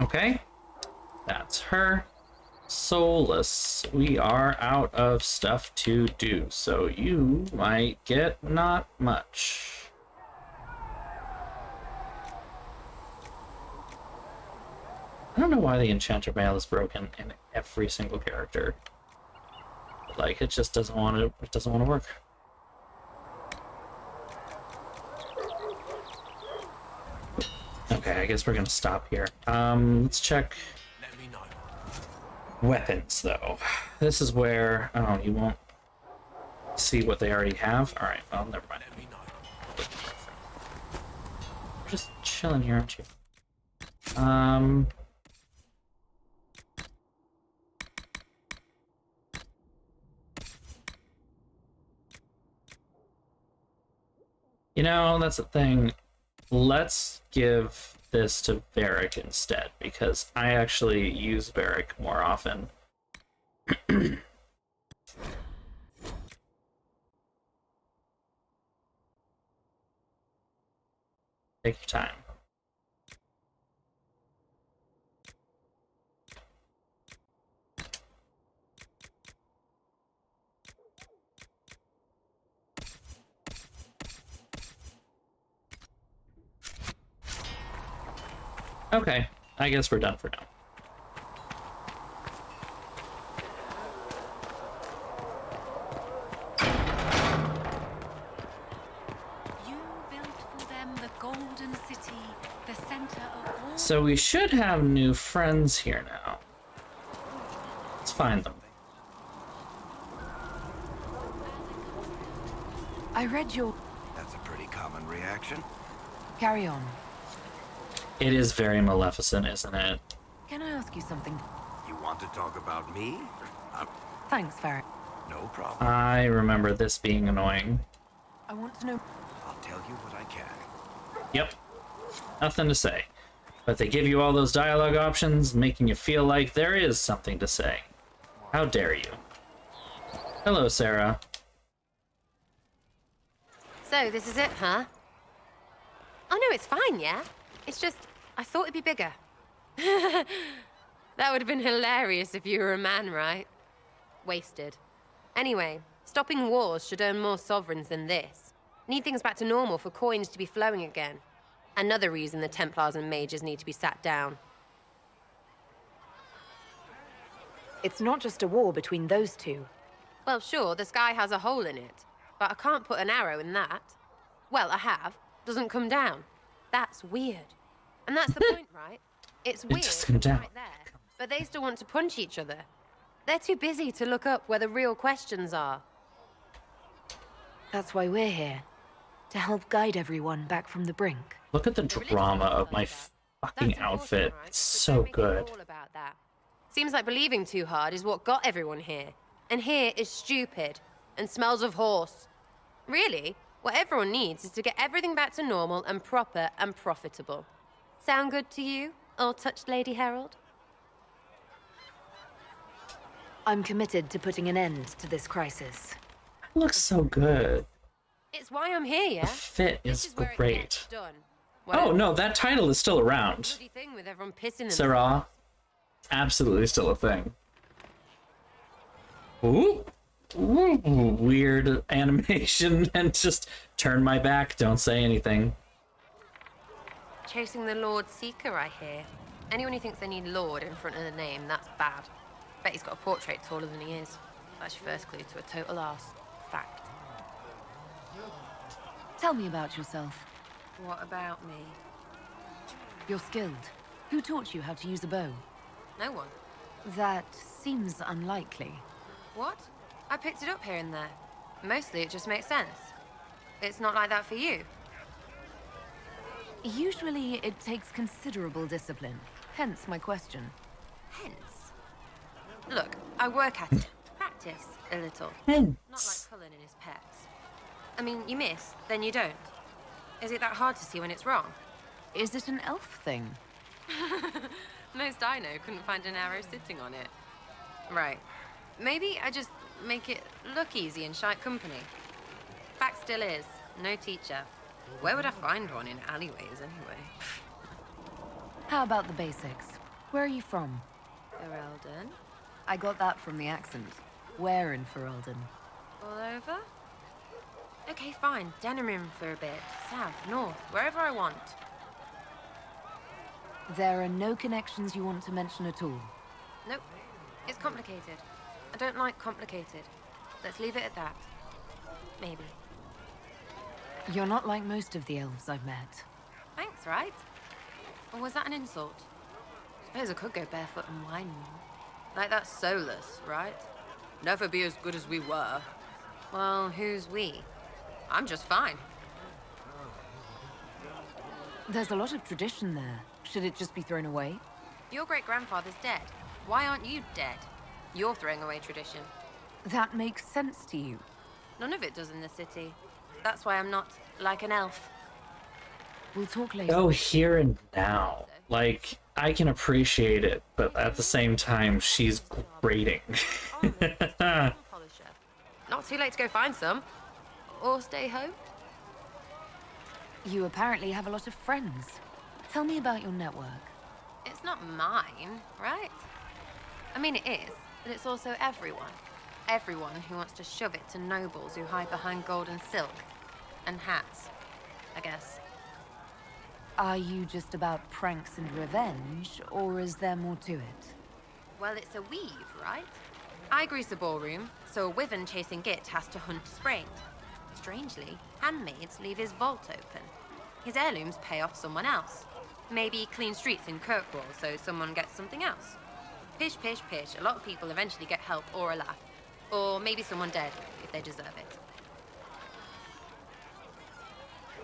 Okay. That's her. Soulless. We are out of stuff to do, so you might get not much. I don't know why the enchanter mail is broken in every single character. Like, it just doesn't want to. It doesn't want to work. Okay, I guess we're gonna stop here. Let's check weapons, though. This is where... oh, you won't see what they already have? Alright, well, never mind. We're just chilling here, aren't you? You know, that's the thing. Let's give this to Varric instead, because I actually use Varric more often. Take your time. Okay, I guess we're done for now. You built for them the golden city, the center of all... So we should have new friends here now. Let's find them. I read your... That's a pretty common reaction. Carry on. It is very Maleficent, isn't it? Can I ask you something? You want to talk about me? Thanks, Varric. No problem. I remember this being annoying. I want to know... I'll tell you what I can. Yep. Nothing to say. But they give you all those dialogue options, making you feel like there is something to say. How dare you? Hello, Sarah. So, this is it, huh? Oh no, it's fine, yeah? It's just, I thought it'd be bigger. That would have been hilarious if you were a man, right? Wasted. Anyway, stopping wars should earn more sovereigns than this. Need things back to normal for coins to be flowing again. Another reason the Templars and mages need to be sat down. It's not just a war between those two. Well, sure, the sky has a hole in it. But I can't put an arrow in that. Well, I have. Doesn't come down. That's weird. And that's the point, right? It's weird, doesn't come down. right there. But they still want to punch each other. They're too busy to look up where the real questions are. That's why we're here. To help guide everyone back from the brink. Look at the drama of my fucking outfit. It's so good. All about that. Seems like believing too hard is what got everyone here. And here is stupid and smells of horse. Really, what everyone needs is to get everything back to normal and proper and profitable. Sound good to you, all-touched Lady Herald? I'm committed to putting an end to this crisis. It looks so good. It's why I'm here, yeah? The fit is great. Done. Oh no, that title is still around. Bloody thing with everyone pissing Sarah, absolutely still a thing. Ooh. Ooh, weird animation and just turn my back, don't say anything. Chasing the Lord Seeker, I hear. Anyone who thinks they need Lord in front of the name, that's bad. Bet he's got a portrait taller than he is. That's your first clue to a total arse. Fact. Tell me about yourself. What about me? You're skilled. Who taught you how to use a bow? No one. That seems unlikely. What? I picked it up here and there. Mostly it just makes sense. It's not like that for you. Usually it takes considerable discipline. Hence my question. Hence? Look, I work at it. Practice a little. Hence. Not like Cullen and his pets. I mean, you miss, then you don't. Is it that hard to see when it's wrong? Is it an elf thing? Most I know couldn't find an arrow sitting on it. Right. Maybe I just make it look easy in shite company. Fact still is, no teacher. Where would I find one in alleyways anyway? How about the basics? Where are you from? Ferelden? I got that from the accent. Where in Ferelden? All over? Okay, fine. Denerim for a bit. South, north, wherever I want. There are no connections you want to mention at all? Nope. It's complicated. I don't like complicated. Let's leave it at that. Maybe. You're not like most of the elves I've met. Thanks, right? Or was that an insult? Suppose I could go barefoot and whine more. Like that's soulless, right? Never be as good as we were. Well, who's we? I'm just fine. There's a lot of tradition there. Should it just be thrown away? Your great-grandfather's dead. Why aren't you dead? You're throwing away tradition. That makes sense to you. None of it does in the city. That's why I'm not like an elf. We'll talk later. Go here and now. Like, I can appreciate it, but at the same time, she's grating. Not too late to go find some. Or stay home. You apparently have a lot of friends. Tell me about your network. It's not mine, right? I mean, it is, but it's also everyone. Everyone who wants to shove it to nobles who hide behind gold and silk. And hats, I guess. Are you just about pranks and revenge, or is there more to it? Well, it's a weave, right? I grease a ballroom, so a wyvern chasing Git has to hunt Spraint. Strangely, handmaids leave his vault open. His heirlooms pay off someone else. Maybe clean streets in Kirkwall, so someone gets something else. Pish, pish, pish. A lot of people eventually get help or a laugh. Or maybe someone dead, if they deserve it.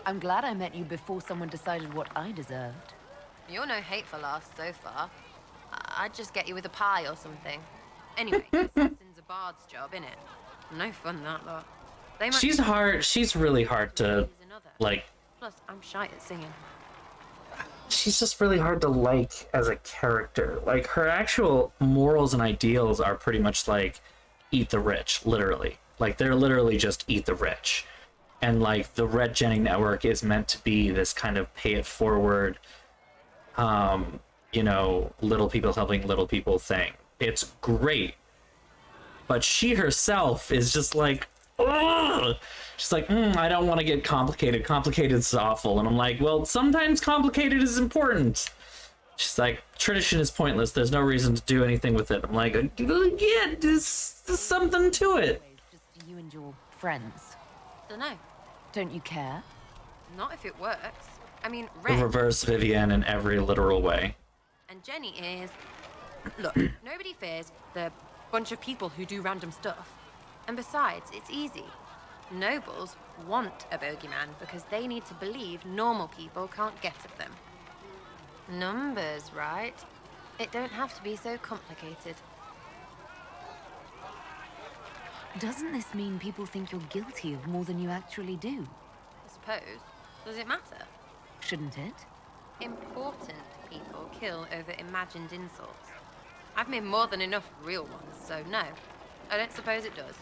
I'm glad I met you before someone decided what I deserved. You're no hateful ass so far. I'd just get you with a pie or something. Anyway, assassin's a bard's job, innit? No fun, that lot. She's hard. She's really hard to, like... Plus, I'm shy at singing. she's just really hard to like as a character. Like, her actual morals and ideals are pretty much like eat the rich, literally. Like, they're literally just eat the rich. And like the Red Jenning Network is meant to be this kind of pay it forward, you know, little people helping little people thing. It's great. But she herself is just like, ugh! She's like, I don't want to get complicated. Complicated is awful. And I'm like, well, sometimes complicated is important. She's like, tradition is pointless. There's no reason to do anything with it. I'm like, yeah, there's something to it. Just you and your friends. Dunno. Don't you care? Not if it works. I mean, The Red reverse Vivienne in every literal way. and Jenny is... Look, nobody fears the bunch of people who do random stuff. And besides, it's easy. Nobles want a bogeyman because they need to believe normal people can't get at them. Numbers, right? It don't have to be so complicated. Doesn't this mean people think you're guilty of more than you actually do? I suppose. Does it matter? Shouldn't it? Important people kill over imagined insults. I've made more than enough real ones, so no. I don't suppose it does.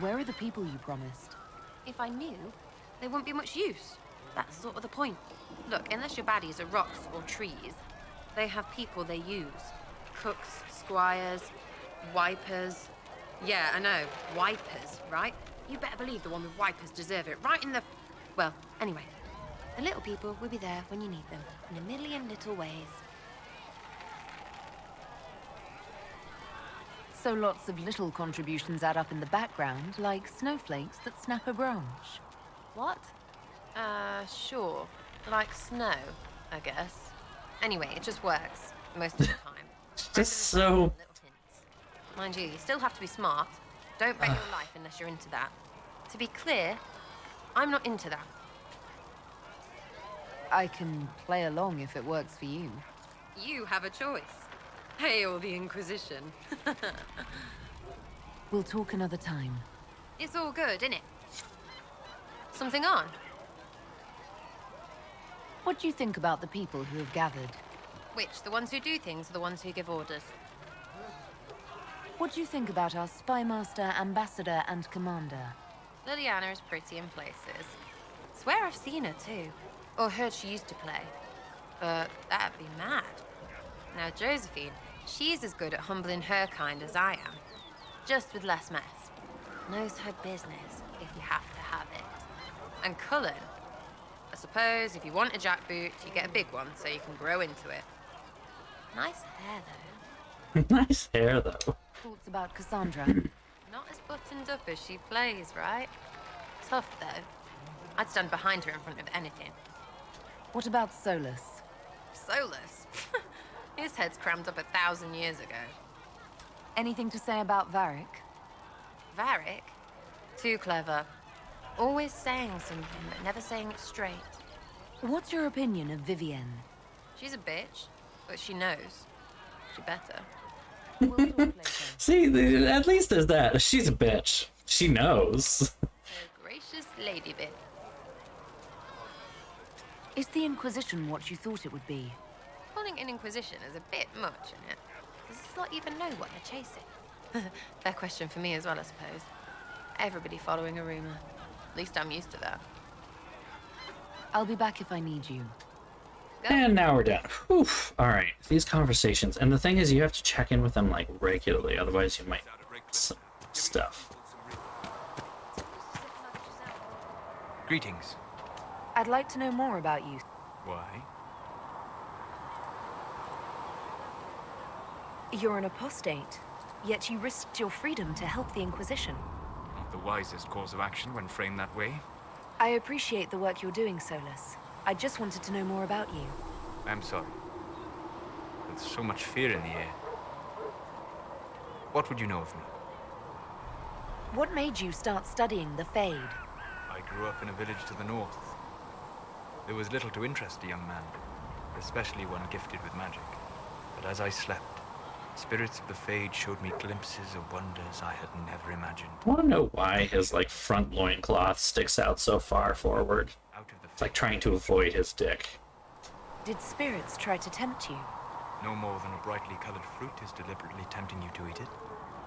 Where are the people you promised? If I knew, there wouldn't be much use. That's sort of the point. Look, unless your baddies are rocks or trees, they have people they use. Cooks, squires, wipers. Yeah, I know, wipers, right? You better believe the one with wipers deserve it, right in the... Well, anyway. The little people will be there when you need them, in a million little ways. So lots of little contributions add up in the background, like snowflakes that snap a branch. What? Sure. Like snow, I guess. Anyway, it just works, most of the time. Just so... Mind you, you still have to be smart. Don't bet your life unless you're into that. To be clear, I'm not into that. I can play along if it works for you. You have a choice. Hail the Inquisition. We'll talk another time. It's all good, innit? Something on? What do you think about the people who have gathered? Which, the ones who do things or the ones who give orders? What do you think about our spymaster, ambassador, and commander? Liliana is pretty in places. Swear I've seen her too. Or heard she used to play. But that'd be mad. Now Josephine, she's as good at humbling her kind as I am. Just with less mess. Knows her business, if you have to have it. And Cullen, I suppose if you want a jackboot, you get a big one so you can grow into it. Nice hair, though. Nice hair, though. Thoughts about Cassandra? Not as buttoned up as she plays, right? Tough, though. I'd stand behind her in front of anything. What about Solus? Solus? His head's crammed up 1,000 years ago. Anything to say about Varric? Varric? Too clever. Always saying something, but never saying it straight. What's your opinion of Vivienne? She's a bitch, but she knows. She better. See, at least there's that. She's a bitch. She knows. A gracious lady bit. Is the Inquisition what you thought it would be? Calling an Inquisition is a bit much, isn't it? Does this lot even know what they're chasing? Fair question for me as well, I suppose. Everybody following a rumor. At least I'm used to that. I'll be back if I need you. And now we're done. Whew. All right, these conversations, and the thing is, you have to check in with them like regularly, otherwise you might some stuff. Greetings. I'd like to know more about you. Why? You're an apostate, yet you risked your freedom to help the Inquisition. Not the wisest course of action when framed that way. I appreciate the work you're doing, Solus. I just wanted to know more about you. I'm sorry. There's so much fear in the air. What would you know of me? What made you start studying the Fade? I grew up in a village to the north. There was little to interest a young man, especially one gifted with magic. But as I slept, Spirits of the Fade showed me glimpses of wonders I had never imagined. I want to know why his like front loincloth sticks out so far forward. It's like trying to avoid his dick. Did spirits try to tempt you? No more than a brightly colored fruit is deliberately tempting you to eat it.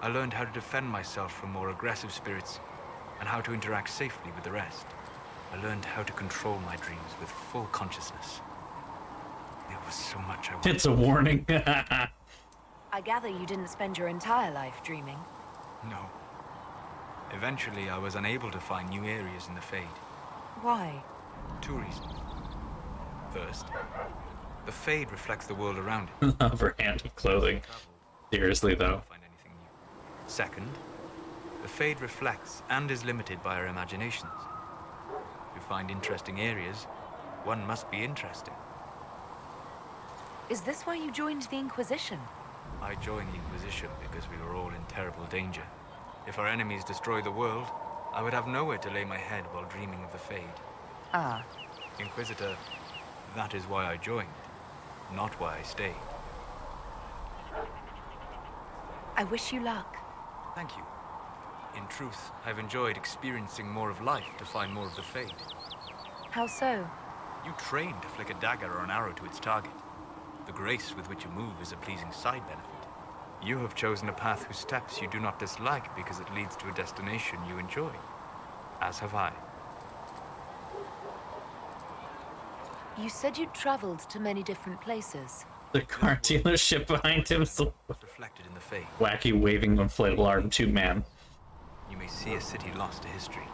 I learned how to defend myself from more aggressive spirits and how to interact safely with the rest. I learned how to control my dreams with full consciousness. There was so much I wanted. It's a warning. I gather you didn't spend your entire life dreaming. No. Eventually, I was unable to find new areas in the Fade. Why? 2 reasons. First, the Fade reflects the world around it. Her hand of clothing. Seriously, though. Second, the Fade reflects and is limited by our imaginations. To find interesting areas, one must be interesting. Is this why you joined the Inquisition? I joined the Inquisition because we were all in terrible danger. If our enemies destroy the world, I would have nowhere to lay my head while dreaming of the Fade. Ah. Inquisitor, that is why I joined, not why I stayed. I wish you luck. Thank you. In truth, I've enjoyed experiencing more of life to find more of the Fade. How so? You train to flick a dagger or an arrow to its target. The grace with which you move is a pleasing side benefit. You have chosen a path whose steps you do not dislike because it leads to a destination you enjoy. As have I. You said you'd traveled to many different places. The car dealership behind him is the reflected in the Fade. wacky waving inflatable arm tube man. You may see a city lost to history.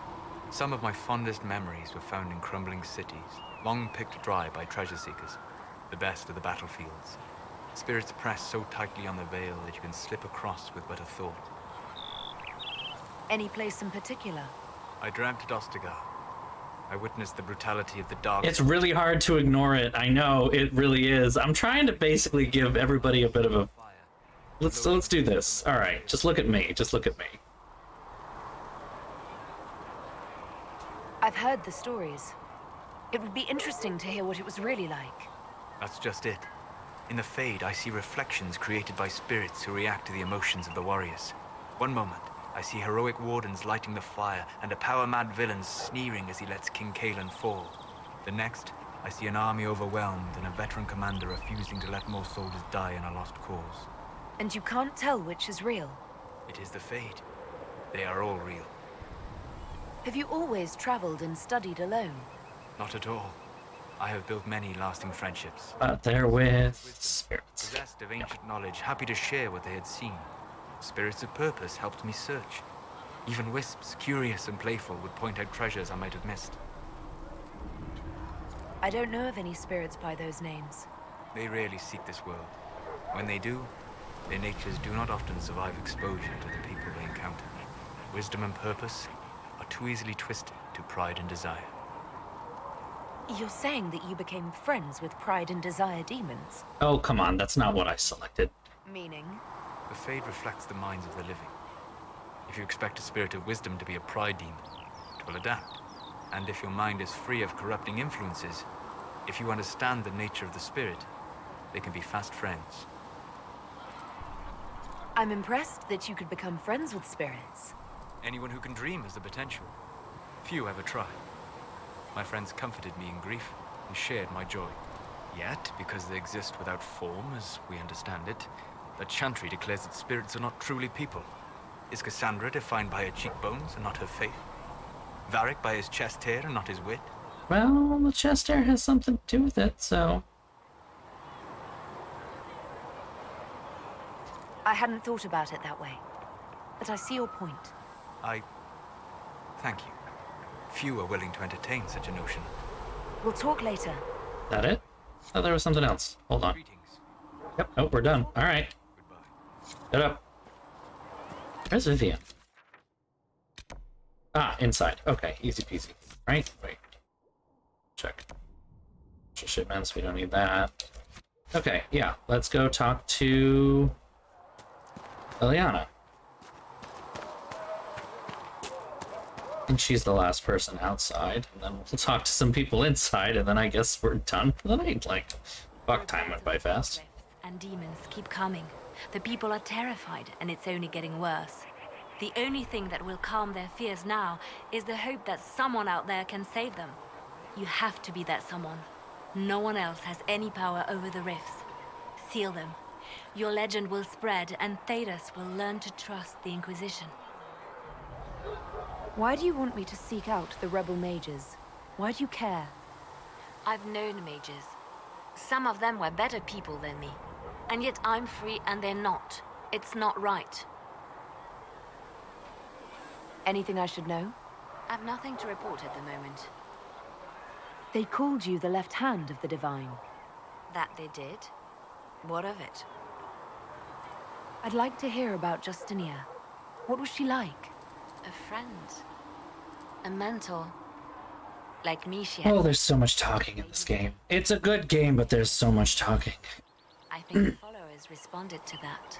Some of my fondest memories were found in crumbling cities, long picked dry by treasure seekers. The best of the battlefields. Spirits press so tightly on the veil that you can slip across with but a thought. Any place in particular? I dreamt at Ostagar. I witnessed the brutality of the dark. It's really hard to ignore it. I know, it really is. I'm trying to basically give everybody a bit of a... Let's do this. All right, just look at me. Just look at me. I've heard the stories. It would be interesting to hear what it was really like. That's just it. In the Fade, I see reflections created by spirits who react to the emotions of the warriors. One moment, I see heroic wardens lighting the fire and a power-mad villain sneering as he lets King Kaelan fall. The next, I see an army overwhelmed and a veteran commander refusing to let more soldiers die in a lost cause. And you can't tell which is real? It is the Fade. They are all real. Have you always traveled and studied alone? Not at all. I have built many lasting friendships. But they're with spirits. Possessed of ancient knowledge, happy to share what they had seen. Spirits of purpose helped me search. Even wisps, curious and playful, would point out treasures I might have missed. I don't know of any spirits by those names. They rarely seek this world. When they do, their natures do not often survive exposure to the people they encounter. Wisdom and purpose are too easily twisted to pride and desire. You're saying that you became friends with Pride and Desire demons? Oh, come on, that's not what I selected. Meaning? The Fade reflects the minds of the living. If you expect a spirit of wisdom to be a pride demon, it will adapt. And if your mind is free of corrupting influences, if you understand the nature of the spirit, they can be fast friends. I'm impressed that you could become friends with spirits. Anyone who can dream has the potential. Few ever try. My friends comforted me in grief and shared my joy. Yet, because they exist without form, as we understand it, the Chantry declares that spirits are not truly people. Is Cassandra defined by her cheekbones and not her faith? Varric by his chest hair and not his wit? Well, the chest hair has something to do with it, so... I hadn't thought about it that way, but I see your point. Thank you. Few are willing to entertain such a notion. We'll talk later. Is that it? Oh, there was something else. Hold on. Yep, oh, we're done. All right. Shut up. Where's Vivian? Ah, inside. Okay, easy peasy. Right? Wait. Check. Shipments, we don't need that. Okay, yeah, let's go talk to Eliana. I think she's the last person outside, and then we'll talk to some people inside, and then I guess we're done for the night. Like, fuck, time went by fast. And demons keep coming. The people are terrified, and it's only getting worse. The only thing that will calm their fears now is the hope that someone out there can save them. You have to be that someone. No one else has any power over the rifts. Seal them. Your legend will spread, and Thedas will learn to trust the Inquisition. Why do you want me to seek out the rebel mages? Why do you care? I've known mages. Some of them were better people than me. And yet I'm free and they're not. It's not right. Anything I should know? I've nothing to report at the moment. They called you the left hand of the Divine. That they did? What of it? I'd like to hear about Justinia. What was she like? A friend. A mentor. Like me, she had... Oh, there's so much talking in this game. It's a good game, but there's so much talking. I think the followers responded to that.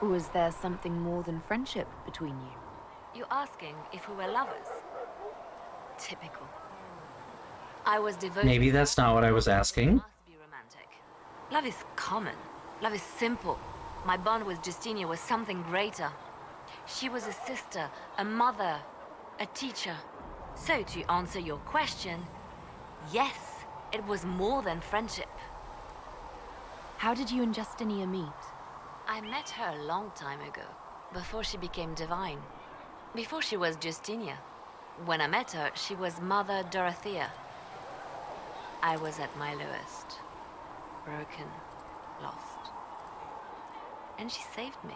Was there something more than friendship between you? You're asking if we were lovers? Typical. I was devoted... Maybe that's not what I was asking. Must be romantic. Love is common. Love is simple. My bond with Justinia was something greater. She was a sister, a mother, a teacher. So to answer your question, yes, it was more than friendship. How did you and Justinia meet? I met her a long time ago, before she became divine. Before she was Justinia. When I met her, she was Mother Dorothea. I was at my lowest. Broken, lost. And she saved me.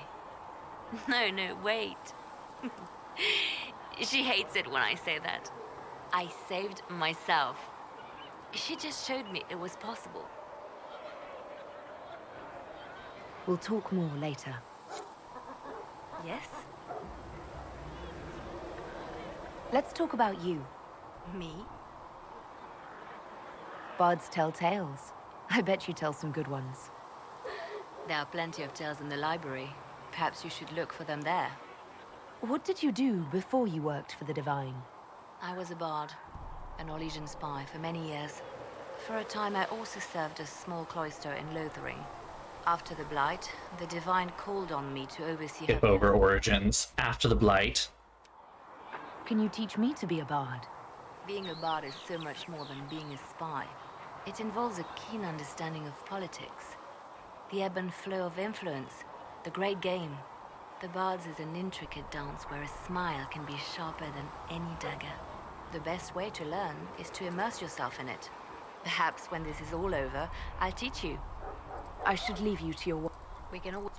No, wait. She hates it when I say that. I saved myself. She just showed me it was possible. We'll talk more later. Yes? Let's talk about you. Me? Bards tell tales. I bet you tell some good ones. There are plenty of tales in the library. Perhaps you should look for them there. What did you do before you worked for the Divine? I was a bard, an Orlesian spy for many years. For a time I also served a small cloister in Lothering. After the Blight, the Divine called on me to oversee her... Skip over Origins. After the Blight. Can you teach me to be a bard? Being a bard is so much more than being a spy. It involves a keen understanding of politics. The ebb and flow of influence. The great game. The Bards is an intricate dance where a smile can be sharper than any dagger. The best way to learn is to immerse yourself in it. Perhaps when this is all over, I'll teach you. I should leave you to your work. We can all...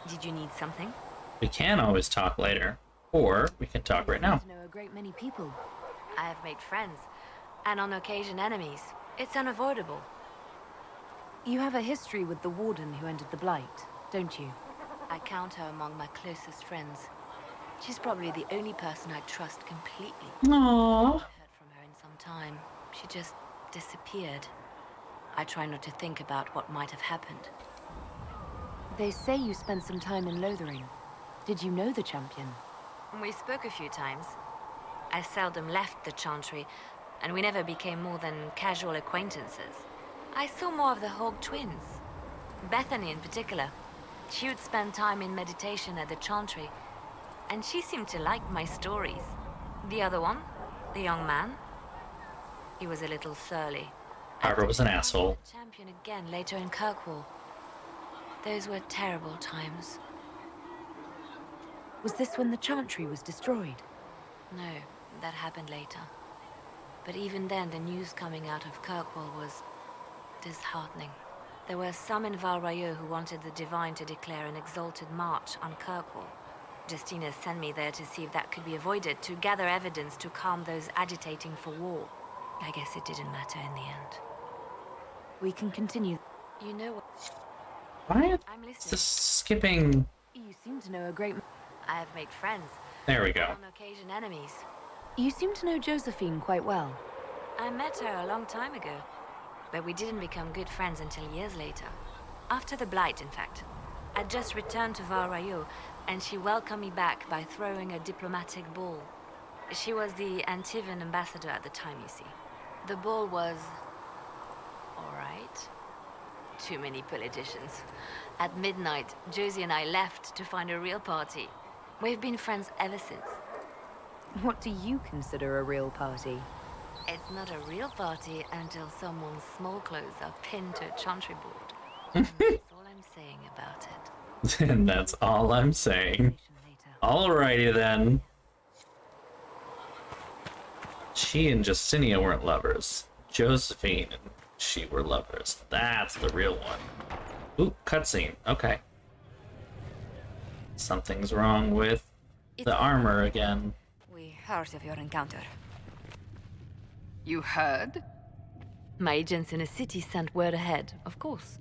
Did you need something? We can always talk later. Or we can talk right now. I know a great many people. I have made friends. And on occasion enemies. It's unavoidable. You have a history with the Warden who ended the Blight, don't you? I count her among my closest friends. She's probably the only person I trust completely. Aww. I haven't heard from her in some time. She just disappeared. I try not to think about what might have happened. They say you spent some time in Lothering. Did you know the champion? We spoke a few times. I seldom left the Chantry, and we never became more than casual acquaintances. I saw more of the Hog twins. Bethany in particular. She would spend time in meditation at the Chantry, and she seemed to like my stories. The other one, the young man, he was a little surly. Barbara was an asshole. Champion again later in Kirkwall. Those were terrible times. Was this when the Chantry was destroyed? No, that happened later. But even then, the news coming out of Kirkwall was disheartening. There were some in Val Rayo who wanted the Divine to declare an exalted march on Kirkwall. Justina sent me there to see if that could be avoided, to gather evidence to calm those agitating for war. I guess it didn't matter in the end. We can continue. You know what? Why? I'm listening. Just skipping. You seem to know a great... I have made friends. There we go. On occasion, enemies. You seem to know Josephine quite well. I met her a long time ago. But we didn't become good friends until years later. After the Blight, in fact. I'd just returned to Val Rayo, and she welcomed me back by throwing a diplomatic ball. She was the Antivan ambassador at the time, you see. The ball was... alright. Too many politicians. At midnight, Josie and I left to find a real party. We've been friends ever since. What do you consider a real party? It's not a real party until someone's small clothes are pinned to a chantry board. And that's all I'm saying about it. And that's all I'm saying. Alrighty then. She and Justinia weren't lovers. Josephine and she were lovers. That's the real one. Ooh, cutscene. Okay. Something's wrong with the armor again. We heard of your encounter. You heard? My agents in the city sent word ahead, of course.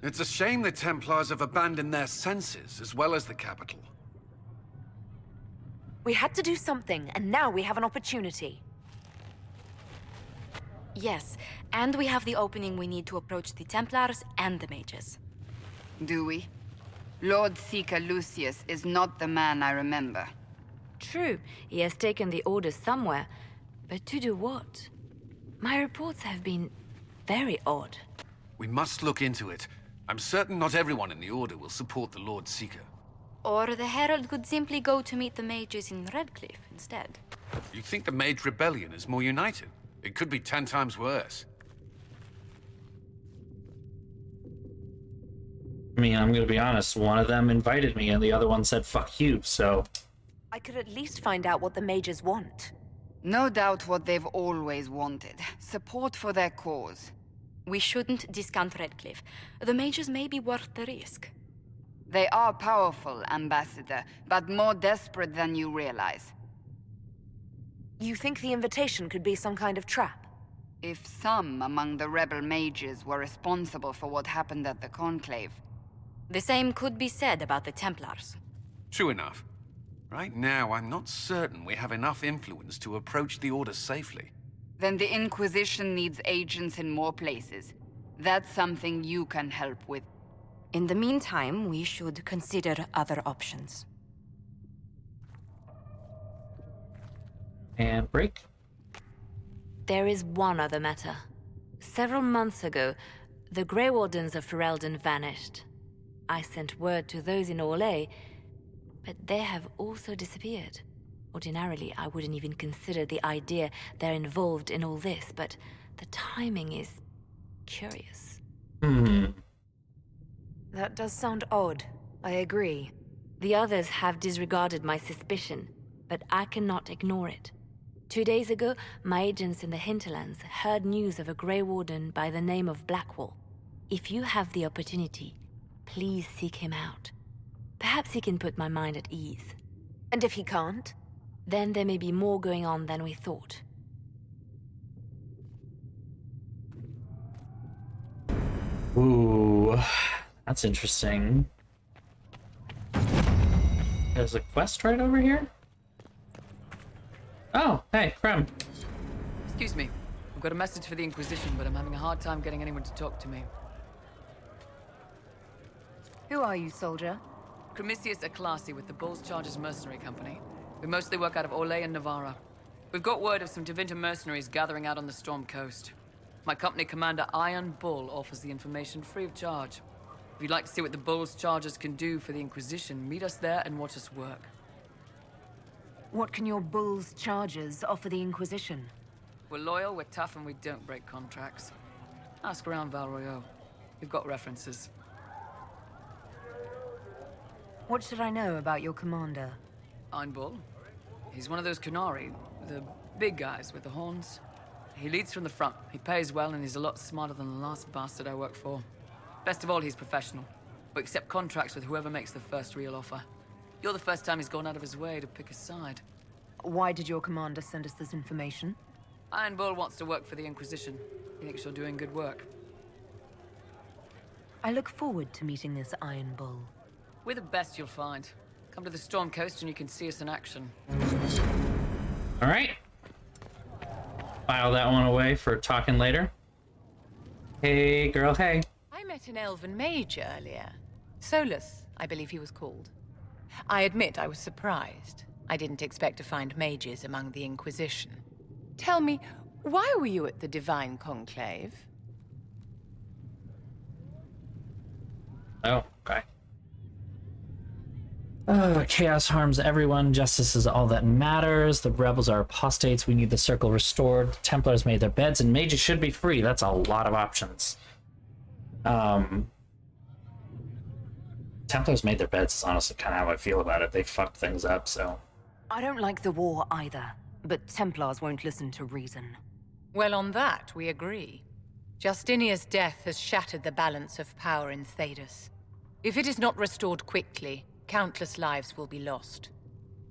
It's a shame the Templars have abandoned their senses, as well as the capital. We had to do something, and now we have an opportunity. Yes, and we have the opening we need to approach the Templars and the mages. Do we? Lord Seeker Lucius is not the man I remember. True, he has taken the orders somewhere, but to do what? My reports have been very odd. We must look into it. I'm certain not everyone in the Order will support the Lord Seeker. Or the Herald could simply go to meet the mages in Redcliffe instead. You think the Mage Rebellion is more united? It could be 10 times worse. I mean, I'm gonna be honest, one of them invited me and the other one said fuck you, so... I could at least find out what the mages want. No doubt what they've always wanted. Support for their cause. We shouldn't discount Redcliffe. The mages may be worth the risk. They are powerful, Ambassador, but more desperate than you realize. You think the invitation could be some kind of trap? If some among the rebel mages were responsible for what happened at the Conclave... The same could be said about the Templars. True enough. Right now, I'm not certain we have enough influence to approach the Order safely. Then the Inquisition needs agents in more places. That's something you can help with. In the meantime, we should consider other options. And break. There is one other matter. Several months ago, the Grey Wardens of Ferelden vanished. I sent word to those in Orlais, but they have also disappeared. Ordinarily, I wouldn't even consider the idea they're involved in all this, but the timing is curious. That does sound odd. I agree. The others have disregarded my suspicion, but I cannot ignore it. 2 days ago, my agents in the hinterlands heard news of a Grey Warden by the name of Blackwall. If you have the opportunity, please seek him out. Perhaps he can put my mind at ease. And if he can't? Then there may be more going on than we thought. Ooh, that's interesting. There's a quest right over here? Oh, hey, Krem. Excuse me. I've got a message for the Inquisition, but I'm having a hard time getting anyone to talk to me. Who are you, soldier? Cremisius Aclasi with the Bulls Chargers Mercenary Company. We mostly work out of Orlais and Navarra. We've got word of some Tevinter mercenaries gathering out on the Storm Coast. My company commander, Iron Bull, offers the information free of charge. If you'd like to see what the Bulls Chargers can do for the Inquisition, meet us there and watch us work. What can your Bulls Chargers offer the Inquisition? We're loyal, we're tough, and we don't break contracts. Ask around Val Royeaux. We've got references. What should I know about your commander? Iron Bull. He's one of those Kunari, the big guys with the horns. He leads from the front. He pays well, and he's a lot smarter than the last bastard I worked for. Best of all, he's professional. We accept contracts with whoever makes the first real offer. You're the first time he's gone out of his way to pick a side. Why did your commander send us this information? Iron Bull wants to work for the Inquisition. He thinks you're doing good work. I look forward to meeting this Iron Bull. We're the best you'll find. Come to the Storm Coast and you can see us in action. Alright. File that one away for talking later. Hey, girl, hey. I met an elven mage earlier. Solus, I believe he was called. I admit I was surprised. I didn't expect to find mages among the Inquisition. Tell me, why were you at the Divine Conclave? Oh, okay. Chaos harms everyone. Justice is all that matters. The rebels are apostates. We need the circle restored. The Templars made their beds, and mages should be free. That's a lot of options. Templars made their beds is honestly kind of how I feel about it. They fucked things up, so... I don't like the war either, but Templars won't listen to reason. Well, on that, we agree. Justinia's death has shattered the balance of power in Thedas. If it is not restored quickly, countless lives will be lost.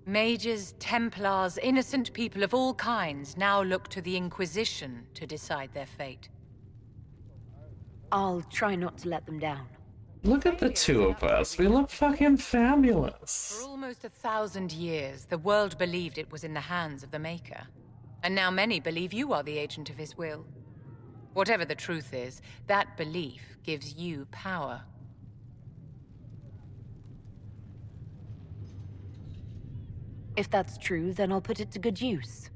Mages, Templars, innocent people of all kinds now look to the Inquisition to decide their fate. I'll try not to let them down. Look at the two of us. We look fucking fabulous. For almost 1,000 years, the world believed it was in the hands of the Maker. And now many believe you are the agent of his will. Whatever the truth is, that belief gives you power. If that's true, then I'll put it to good use.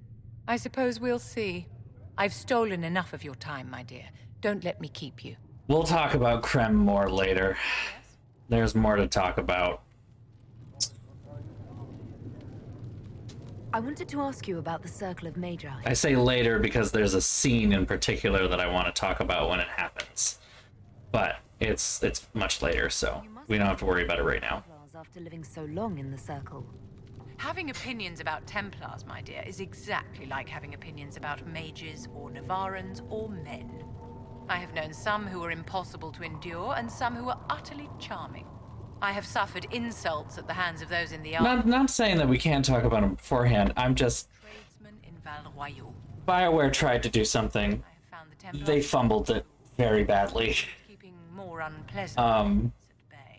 I suppose we'll see. I've stolen enough of your time, my dear. Don't let me keep you. We'll talk about Krem more later. There's more to talk about. I wanted to ask you about the Circle of Magi. I say later because there's a scene in particular that I want to talk about when it happens. But it's much later, so we don't have to worry about it right now. After living so long in the Circle. Having opinions about Templars, my dear, is exactly like having opinions about mages or Navarans or men. I have known some who were impossible to endure and some who were utterly charming. I have suffered insults at the hands of those in the army. Not saying that we can't talk about them beforehand. I'm just... Tradesmen in Val-Royaux. BioWare tried to do something. They fumbled it very badly. Keeping more unpleasant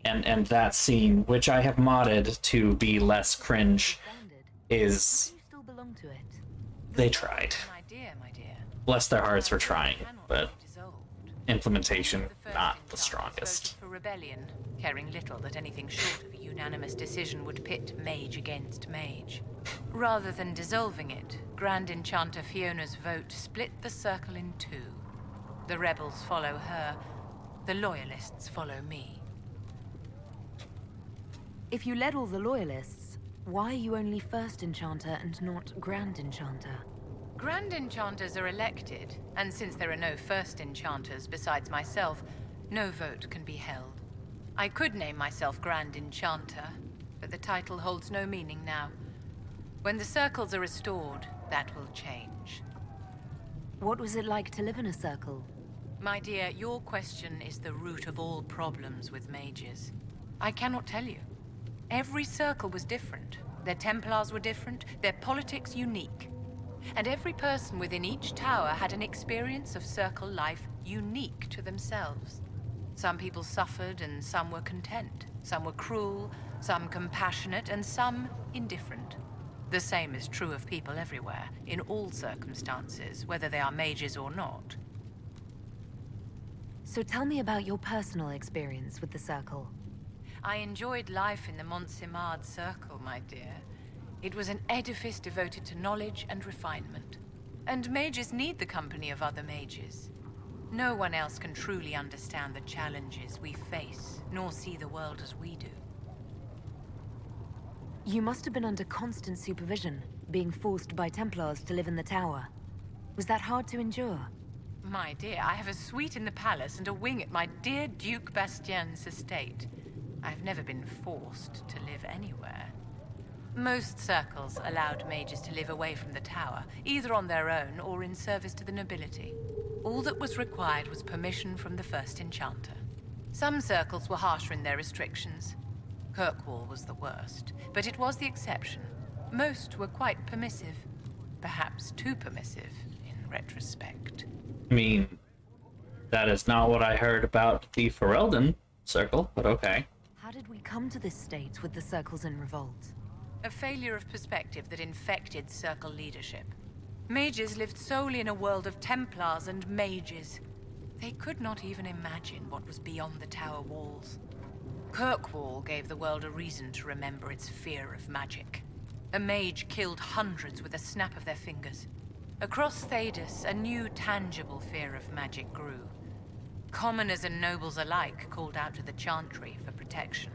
and that scene, which I have modded to be less cringe, is... Still belong to it. They tried. My dear. Bless their hearts for trying, but implementation not the strongest. For rebellion, caring little that anything short of a unanimous decision would pit mage against mage. Rather than dissolving it, Grand Enchanter Fiona's vote split the circle in two. The rebels follow her, the loyalists follow me. If you led all the loyalists, why are you only First Enchanter and not Grand Enchanter? Grand Enchanters are elected, and since there are no First Enchanters besides myself, no vote can be held. I could name myself Grand Enchanter, but the title holds no meaning now. When the circles are restored, that will change. What was it like to live in a circle? My dear, your question is the root of all problems with mages. I cannot tell you. Every circle was different. Their Templars were different, their politics unique. And every person within each tower had an experience of circle life unique to themselves. Some people suffered and some were content. Some were cruel, some compassionate, and some indifferent. The same is true of people everywhere, in all circumstances, whether they are mages or not. So tell me about your personal experience with the Circle. I enjoyed life in the Montsimard Circle, my dear. It was an edifice devoted to knowledge and refinement. And mages need the company of other mages. No one else can truly understand the challenges we face, nor see the world as we do. You must have been under constant supervision, being forced by Templars to live in the tower. Was that hard to endure? My dear, I have a suite in the palace and a wing at my dear Duke Bastien's estate. I've never been forced to live anywhere. Most circles allowed mages to live away from the tower, either on their own or in service to the nobility. All that was required was permission from the First Enchanter. Some circles were harsher in their restrictions. Kirkwall was the worst, but it was the exception. Most were quite permissive. Perhaps too permissive, in retrospect. I mean, that is not what I heard about the Ferelden circle, but okay. How did we come to this state with the circles in revolt? A failure of perspective that infected circle leadership. Mages lived solely in a world of Templars and mages. They could not even imagine what was beyond the tower walls. Kirkwall gave the world a reason to remember its fear of magic. A mage killed hundreds with a snap of their fingers. Across Thedas, a new tangible fear of magic grew. Commoners and nobles alike called out to the Chantry for protection.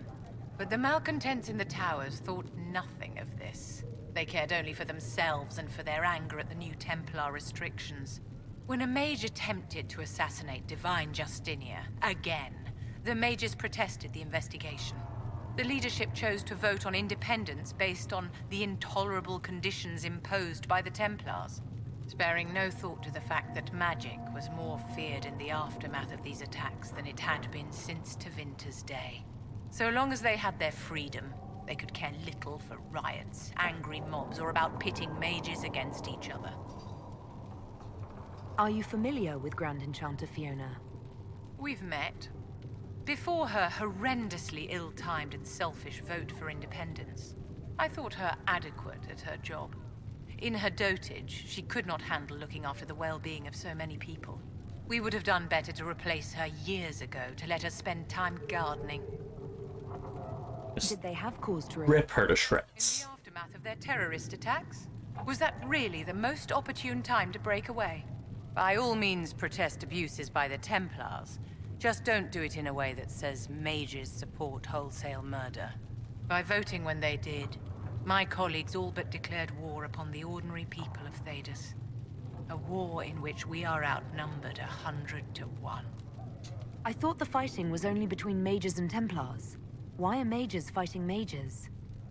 But the malcontents in the towers thought nothing of this. They cared only for themselves and for their anger at the new Templar restrictions. When a mage attempted to assassinate Divine Justinia, again, the mages protested the investigation. The leadership chose to vote on independence based on the intolerable conditions imposed by the Templars, sparing no thought to the fact that magic was more feared in the aftermath of these attacks than it had been since Tevinter's day. So long as they had their freedom, they could care little for riots, angry mobs, or about pitting mages against each other. Are you familiar with Grand Enchanter Fiona? We've met. Before her horrendously ill-timed and selfish vote for independence, I thought her adequate at her job. In her dotage, she could not handle looking after the well-being of so many people. We would have done better to replace her years ago, to let her spend time gardening. Did they have cause to Rip her to shreds. In the aftermath of their terrorist attacks? Was that really the most opportune time to break away? By all means, protest abuses by the Templars. Just don't do it in a way that says mages support wholesale murder. By voting when they did, my colleagues all but declared war upon the ordinary people of Thedas. A war in which we are outnumbered 100 to 1. I thought the fighting was only between mages and Templars. Why are mages fighting mages?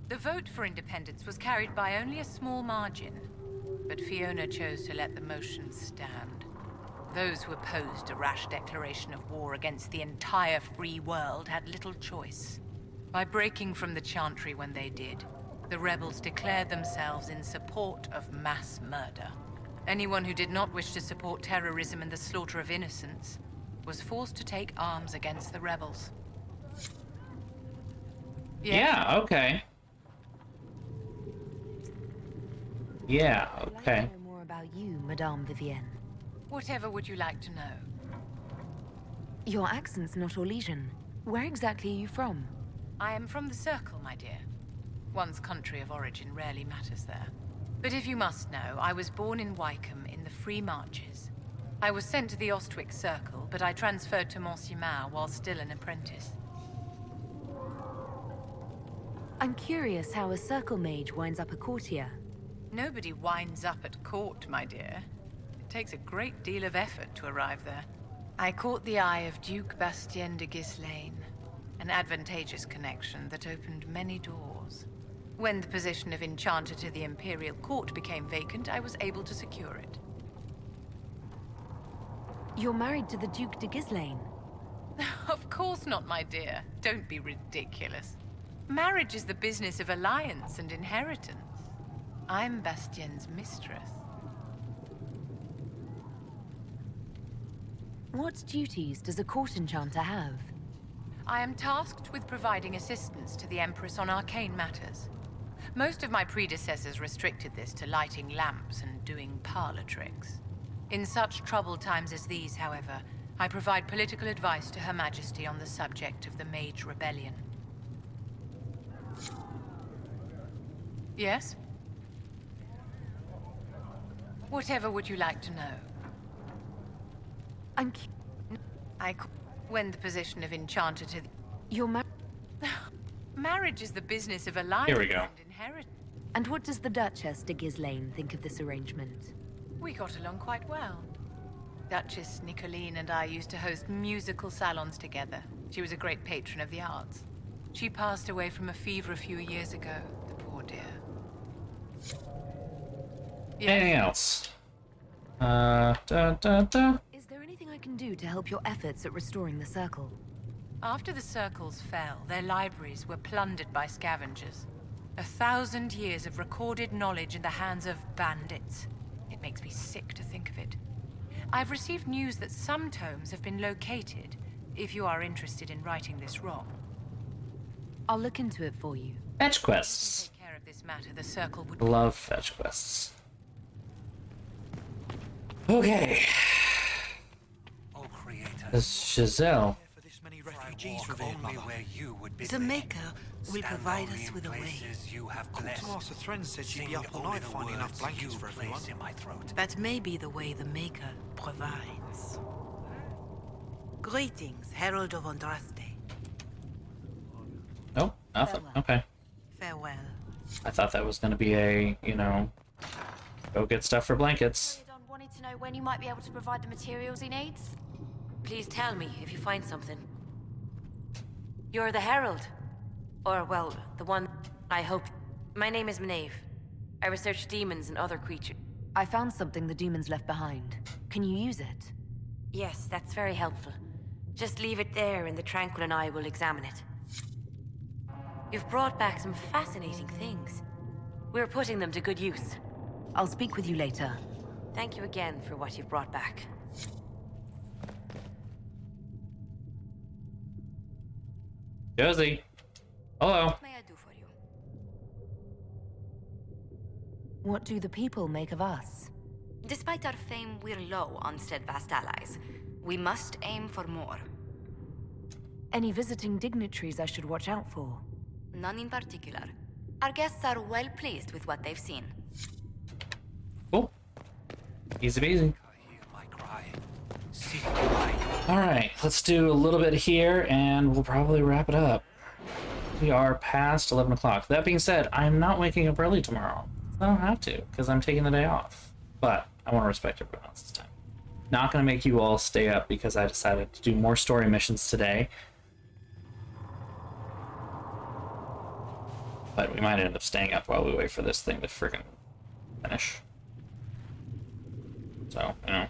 The vote for independence was carried by only a small margin, but Fiona chose to let the motion stand. Those who opposed a rash declaration of war against the entire free world had little choice. By breaking from the Chantry when they did, the rebels declared themselves in support of mass murder. Anyone who did not wish to support terrorism and the slaughter of innocents was forced to take arms against the rebels. Yeah, okay. Yeah, I'd like okay. to know more about you, Madame Vivienne. Whatever would you like to know? Your accent's not Orlesian. Where exactly are you from? I am from the Circle, my dear. One's country of origin rarely matters there. But if you must know, I was born in Wycombe in the Free Marches. I was sent to the Ostwick Circle, but I transferred to Monsignor while still an apprentice. I'm curious how a Circle mage winds up a courtier. Nobody winds up at court, my dear. It takes a great deal of effort to arrive there. I caught the eye of Duke Bastien de Ghislaine, an advantageous connection that opened many doors. When the position of Enchanter to the Imperial Court became vacant, I was able to secure it. You're married to the Duke de Ghislaine? Of course not, my dear. Don't be ridiculous. Marriage is the business of alliance and inheritance. I'm Bastien's mistress. What duties does a court enchanter have? I am tasked with providing assistance to the Empress on arcane matters. Most of my predecessors restricted this to lighting lamps and doing parlor tricks. In such troubled times as these, however, I provide political advice to Her Majesty on the subject of the Mage Rebellion. Yes? Whatever would you like to know? When the position of Enchanter to the... Your Marriage is the business of alliance Here we go. and inheritance. And what does the Duchess de Ghislaine think of this arrangement? We got along quite well. Duchess Nicoline and I used to host musical salons together. She was a great patron of the arts. She passed away from a fever a few years ago, the poor dear. Anything else? Da. Is there anything I can do to help your efforts at restoring the Circle? After the Circles fell, their libraries were plundered by scavengers. 1,000 years of recorded knowledge in the hands of bandits. It makes me sick to think of it. I've received news that some tomes have been located, if you are interested in righting this wrong. I'll look into it for you. Fetch quests. Take care of this matter, the Circle would... Love fetch quests. Okay. This is Giselle. The Maker will provide us with a way. Master Thren said she'd be up all night finding enough blankets for everyone. That may be the way the Maker provides. Greetings, Herald of Andraste. Nope, nothing. Okay. Farewell. I thought that was going to be a, you know, go get stuff for blankets. Don wanted to know when you might be able to provide the materials he needs. Please tell me if you find something. You're the Herald. Or, well, the one I hope. My name is Maeve. I research demons and other creatures. I found something the demons left behind. Can you use it? Yes, that's very helpful. Just leave it there and the Tranquil and I will examine it. You've brought back some fascinating things. We're putting them to good use. I'll speak with you later. Thank you again for what you've brought back. Josie. Hello. What may I do for you? What do the people make of us? Despite our fame, we're low on steadfast allies. We must aim for more. Any visiting dignitaries I should watch out for? None in particular. Our guests are well pleased with what they've seen. Cool. Easy peasy. Alright, let's do a little bit here and we'll probably wrap it up. We are past 11 o'clock. That being said, I'm not waking up early tomorrow. I don't have to, because I'm taking the day off. But I want to respect everyone else's time. Not going to make you all stay up because I decided to do more story missions today. But we might end up staying up while we wait for this thing to friggin' finish. So, you know.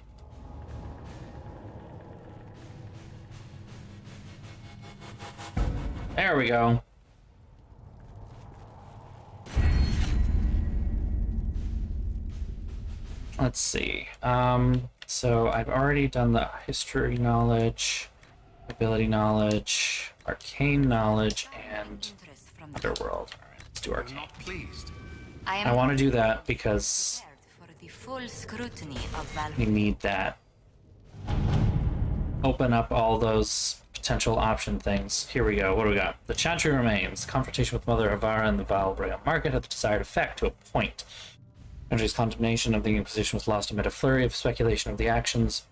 There we go. Let's see. So I've already done the history knowledge, ability knowledge, arcane knowledge, and underworld. Alright, let's do arcane. I want to do that because For the full scrutiny of we need that. Open up all those potential option things. Here we go. What do we got? The Chantry remains. Confrontation with Mother Avara and the Vile Royal Market had the desired effect to a point. Chantry's condemnation of the Inquisition was lost amid a flurry of speculation of the actions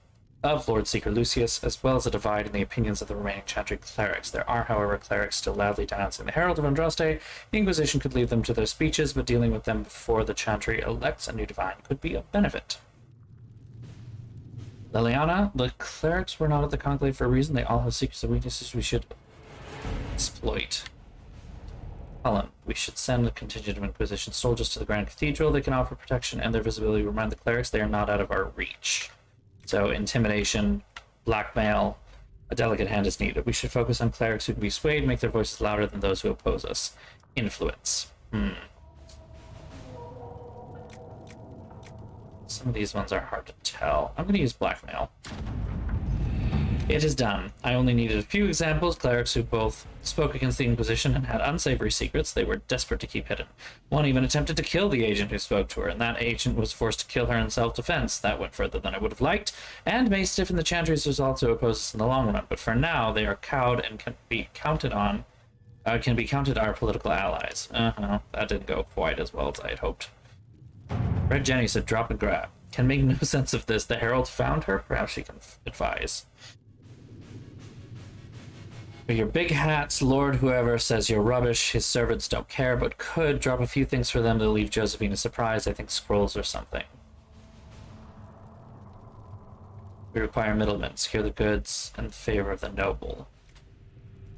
of Lord Seeker Lucius, as well as a divide in the opinions of the remaining Chantry clerics. There are, however, clerics still loudly denouncing the Herald of Andraste. The Inquisition could leave them to their speeches, but dealing with them before the Chantry elects a new divine could be of benefit. Liliana, the clerics were not at the conclave for a reason. They all have secrets and weaknesses we should exploit. Helen, we should send a contingent of Inquisition soldiers to the Grand Cathedral. They can offer protection and their visibility remind the clerics they are not out of our reach. So, intimidation, blackmail, a delicate hand is needed. We should focus on clerics who can be swayed, make their voices louder than those who oppose us. Influence. Some of these ones are hard to tell. I'm going to use blackmail. It is done. I only needed a few examples. Clerics who both spoke against the Inquisition and had unsavory secrets they were desperate to keep hidden. One even attempted to kill the agent who spoke to her, and that agent was forced to kill her in self-defense. That went further than I would have liked, and may stiffen the Chantry's resolve to oppose us in the long run. But for now, they are cowed and can be counted our political allies. That didn't go quite as well as I had hoped. Red Jenny said, drop and grab. Can make no sense of this. The Herald found her? Perhaps she can advise. For your big hats, Lord whoever says you're rubbish. His servants don't care, but could drop a few things for them to leave Josephine a surprise. I think scrolls or something. We require middlemen. Secure the goods in favor of the noble.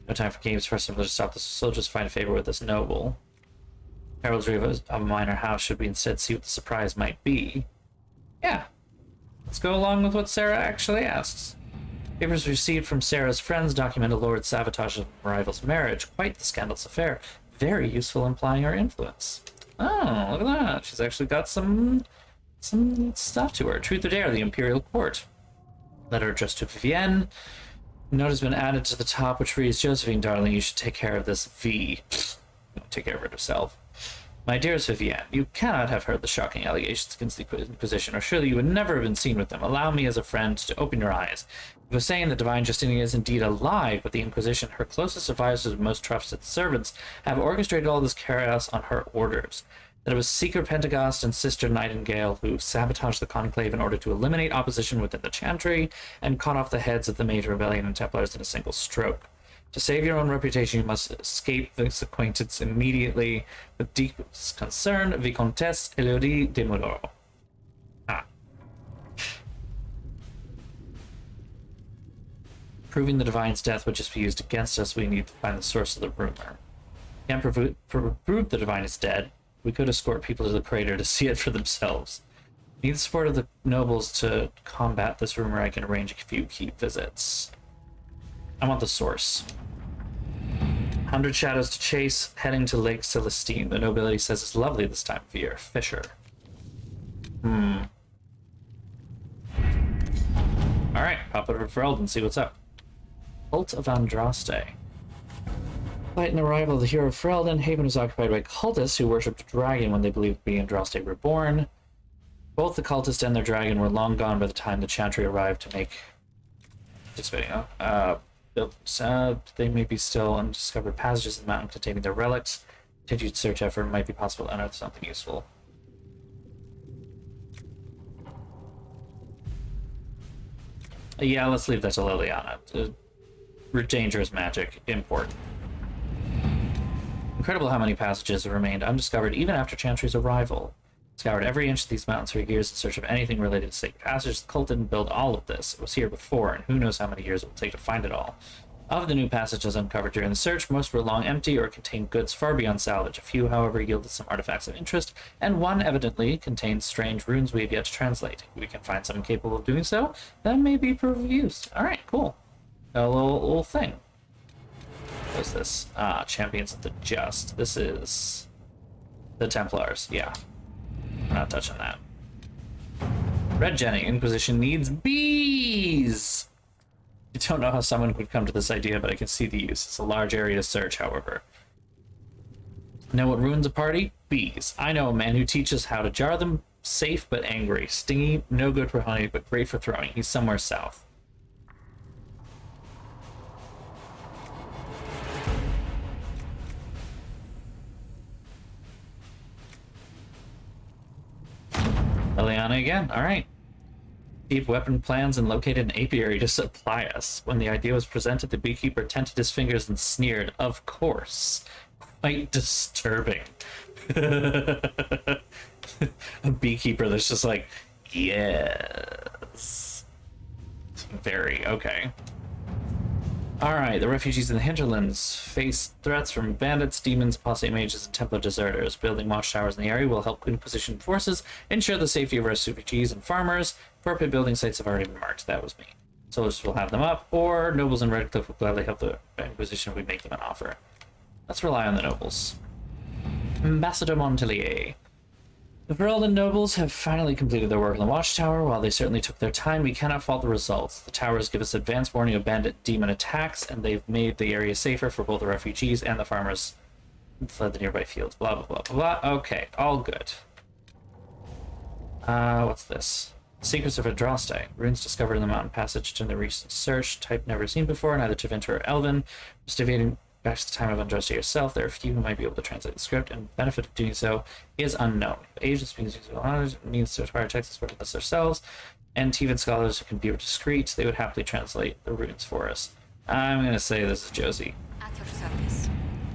No time for games. First, to stop the soldiers. Find favor with this noble. Heraldry of a minor house. Should we instead see what the surprise might be? Yeah. Let's go along with what Sarah actually asks. Papers received from Sarah's friends document a Lord's sabotage of a rival's marriage. Quite the scandalous affair. Very useful, implying her influence. Oh, look at that. She's actually got some stuff to her. Truth or dare, the Imperial Court. Letter addressed to Vivienne. Note has been added to the top, which reads, Josephine, darling, you should take care of this V. Take care of it herself. My dearest Vivienne, you cannot have heard the shocking allegations against the Inquisition, or surely you would never have been seen with them. Allow me as a friend to open your eyes. It was saying that Divine Justinian is indeed alive, but the Inquisition, her closest advisors and most trusted servants, have orchestrated all this chaos on her orders. that it was Seeker Pentecost and Sister Nightingale who sabotaged the Conclave in order to eliminate opposition within the Chantry and cut off the heads of the Major Rebellion and Templars in a single stroke. To save your own reputation, you must escape this acquaintance immediately. With deepest concern, Vicomtesse Elodie de Moreau. Ah. Proving the Divine's death would just be used against us. We need to find the source of the rumor. Can't prove the Divine is dead. We could escort people to the crater to see it for themselves. Need the support of the nobles to combat this rumor. I can arrange a few key visits. I want the source. 100 shadows to chase, heading to Lake Celestine. The nobility says it's lovely this time of year. Fisher. Alright, pop over for Eld and see what's up. Cult of Andraste. Despite an arrival of the hero Ferelden, Haven was occupied by cultists who worshipped a dragon when they believed the Andraste were born. Both the cultist and their dragon were long gone by the time the Chantry arrived to make... they may be still undiscovered passages in the mountain containing their relics. Continued search effort might be possible to unearth something useful. Yeah, let's leave that to Liliana. Dangerous magic. Important. Incredible how many passages have remained undiscovered even after Chantry's arrival. Scoured every inch of these mountains for years in search of anything related to sacred passages. The cult didn't build all of this. It was here before, and who knows how many years it will take to find it all. Of the new passages uncovered during the search, most were long empty or contained goods far beyond salvage. A few, however, yielded some artifacts of interest, and one evidently contains strange runes we have yet to translate. If we can find someone capable of doing so, that may be proof of use. Alright, cool. A little thing. What's this? Ah, Champions of the Just. This is the Templars. Yeah. We're not touching that. Red Jenny. Inquisition needs bees! I don't know how someone would come to this idea, but I can see the use. It's a large area to search, however. Know what ruins a party? Bees. I know a man who teaches how to jar them. Safe but angry. Stingy, no good for honey, but great for throwing. He's somewhere south. Liliana again. Alright. Deep weapon plans and located an apiary to supply us. When the idea was presented, the beekeeper tented his fingers and sneered. Of course. Quite disturbing. A beekeeper that's just like, yes. Very, okay. Alright, the refugees in the hinterlands face threats from bandits, demons, apostate mages, and Templar deserters. Building watchtowers in the area will help Inquisition forces ensure the safety of refugees and farmers. Appropriate building sites have already been marked. That was me. Soldiers will have them up, or nobles in Redcliffe will gladly help the Inquisition if we make them an offer. Let's rely on the nobles. Ambassador Montelier. The Ferelden nobles have finally completed their work in the watchtower. While they certainly took their time, we cannot fault the results. The towers give us advance warning of bandit demon attacks, and they've made the area safer for both the refugees and the farmers who fled the nearby fields. Blah, blah, blah, blah, blah. Okay, all good. What's this? Secrets of Andraste. Runes discovered in the mountain passage during the recent search. Type never seen before, neither Tevinter or Elven. Investigating back to the time of Andraste yourself, there are few who might be able to translate the script, and the benefit of doing so is unknown. Agents means to acquire text experts themselves, and Tevan scholars who can be discreet, they would happily translate the runes for us. I'm going to say this is Josie. At your service.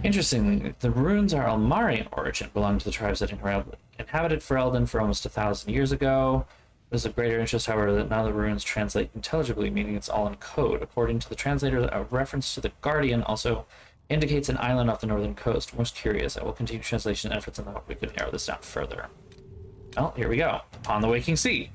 Interestingly, the runes are Almari in origin, belong to the tribes that inhabited Ferelden for almost 1,000 years ago. There's of greater interest, however, that none of the runes translate intelligibly, meaning it's all in code. According to the translator, a reference to the Guardian also indicates an island off the northern coast. Most curious. I will continue translation efforts in the hope we could narrow this down further. Well, here we go. Upon the Waking Sea.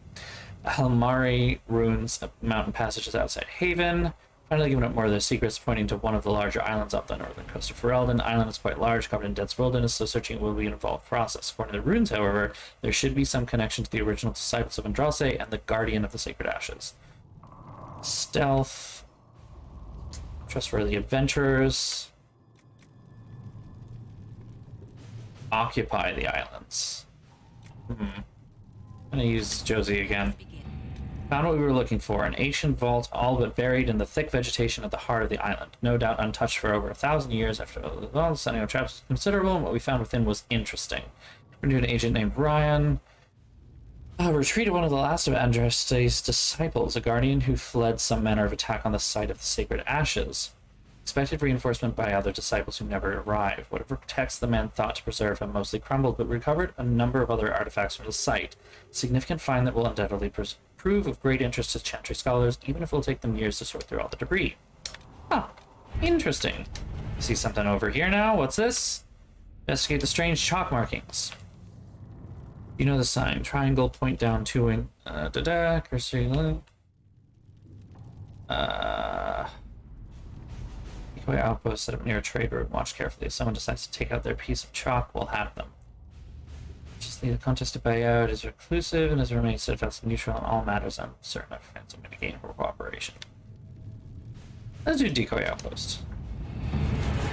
Almari runes, mountain passages outside Haven. Finally giving up more of their secrets, pointing to one of the larger islands off the northern coast of Ferelden. The island is quite large, covered in dense wilderness, so searching will be an involved process. According to the runes, however, there should be some connection to the original disciples of Andraste and the Guardian of the Sacred Ashes. Stealth. Trustworthy adventurers. Occupy the islands. I'm gonna use Josie again. Found what we were looking for, an ancient vault all but buried in the thick vegetation at the heart of the island. No doubt untouched for over 1,000 years after the setting of traps was considerable, and what we found within was interesting. We're doing an agent named Ryan. Retreated one of the last of Andraste's disciples, a guardian who fled some manner of attack on the site of the sacred ashes. Expected reinforcement by other disciples who never arrived. Whatever texts the men thought to preserve have mostly crumbled, but recovered a number of other artifacts from the site. Significant find that will undoubtedly prove of great interest to Chantry scholars, even if it will take them years to sort through all the debris. Oh, interesting. See something over here now? What's this? Investigate the strange chalk markings. You know the sign. Triangle, point down, cursor. Decoy outpost set up near a trade route. Watch carefully. If someone decides to take out their piece of chalk, we'll have them. Just leave the contest to buy out is reclusive and has remained steadfast and neutral in all matters uncertain of ransom and gain for cooperation. Let's do decoy outpost.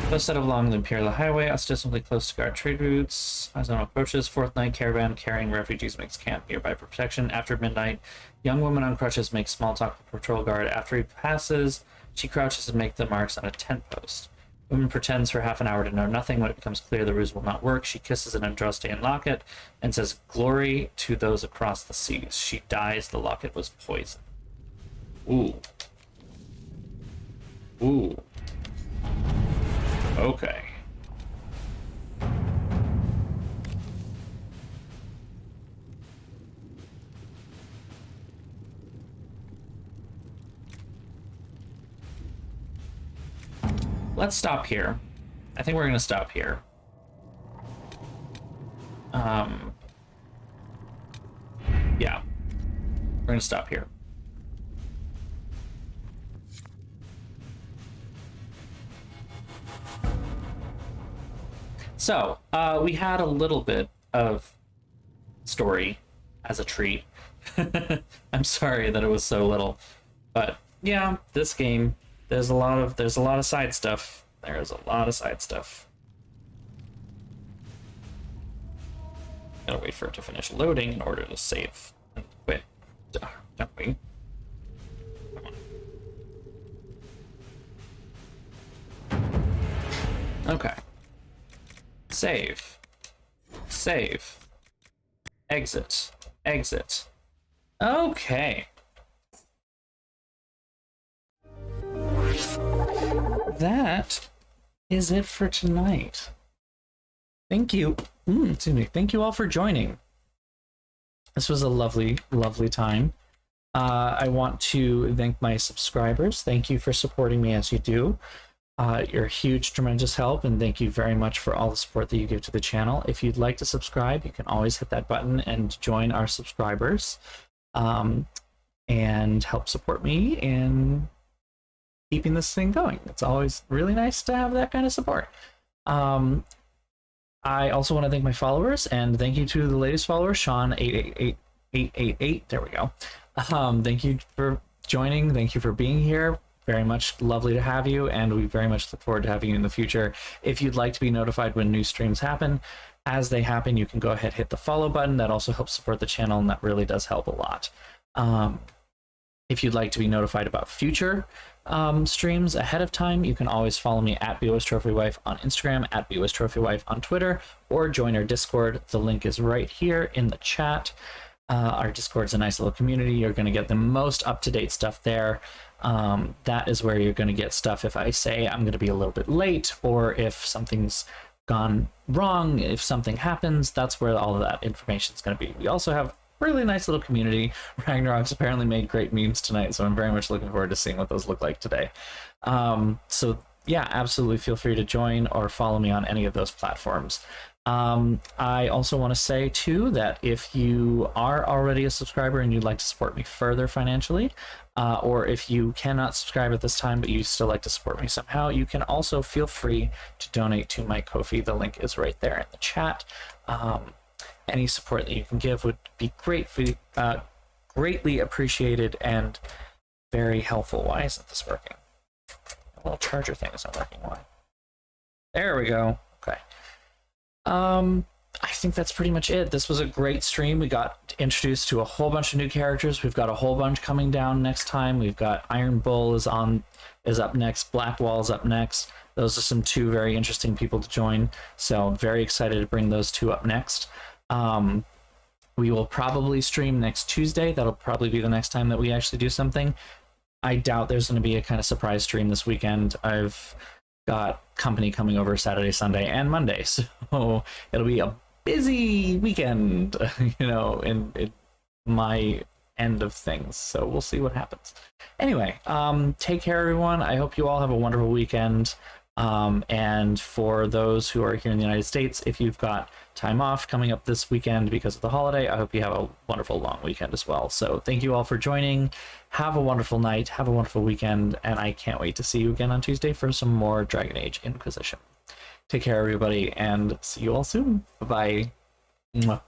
Post set up along the Imperial Highway, ostensibly close to guard trade routes. Arizona approaches. Fourth night caravan carrying refugees makes camp nearby for protection. After midnight, young woman on crutches makes small talk with patrol guard. After he passes, she crouches and makes the marks on a tent post. Woman pretends for half an hour to know nothing. When it becomes clear the ruse will not work, she kisses an Andraste locket and says, "Glory to those across the seas." She dies. The locket was poison. Ooh. Ooh. Okay. Let's stop here. I think we're going to stop here. Yeah. We're going to stop here. So, we had a little bit of story as a treat. I'm sorry that it was so little, but yeah, this game, there's a lot of side stuff. There's a lot of side stuff. Gotta wait for it to finish loading in order to save and quit, don't we? Come on. Okay. Save. Save. Exit. Exit. Okay. That is it for tonight. Thank you. Excuse me. Thank you all for joining. This was a lovely, lovely time. I want to thank my subscribers. Thank you for supporting me as you do. You're a huge, tremendous help, and thank you very much for all the support that you give to the channel. If you'd like to subscribe, you can always hit that button and join our subscribers, and help support me in keeping this thing going. It's always really nice to have that kind of support. I also want to thank my followers, and thank you to the latest follower, Sean888. There we go. Thank you for joining. Thank you for being here. Very much lovely to have you, and we very much look forward to having you in the future. If you'd like to be notified when new streams happen, as they happen, you can go ahead and hit the follow button. That also helps support the channel, and that really does help a lot. If you'd like to be notified about future streams ahead of time, you can always follow me at BOSTrophyWife on Instagram, at BOSTrophyWife on Twitter, or join our Discord. The link is right here in the chat. Our Discord's a nice little community. You're going to get the most up-to-date stuff there. That is where you're going to get stuff if I say I'm going to be a little bit late, or if something's gone wrong, if something happens, that's where all of that information is going to be. We also have a really nice little community. Ragnarok's apparently made great memes tonight, so I'm very much looking forward to seeing what those look like today. So yeah, absolutely feel free to join or follow me on any of those platforms. I also want to say too that if you are already a subscriber and you'd like to support me further financially, or if you cannot subscribe at this time but you still like to support me somehow, you can also feel free to donate to my Ko-fi. The link is right there in the chat. Any support that you can give would be greatly appreciated and very helpful. Why isn't this working? The little charger thing isn't working. Why? There we go. Okay. I think that's pretty much it. This was a great stream. We got introduced to a whole bunch of new characters. We've got a whole bunch coming down next time. We've got Iron Bull is up next. Blackwall is up next. Those are some two very interesting people to join. So very excited to bring those two up next. We will probably stream next Tuesday. That'll probably be the next time that we actually do something. I doubt there's going to be a kind of surprise stream this weekend. I've got company coming over Saturday, Sunday, and Monday, so it'll be a busy weekend, you know, in my end of things. So we'll see what happens. Anyway, take care, everyone. I hope you all have a wonderful weekend. And for those who are here in the United States, if you've got time off coming up this weekend because of the holiday, I hope you have a wonderful long weekend as well. So thank you all for joining. Have a wonderful night, have a wonderful weekend, and I can't wait to see you again on Tuesday for some more Dragon Age Inquisition. Take care, everybody, and see you all soon. Bye-bye.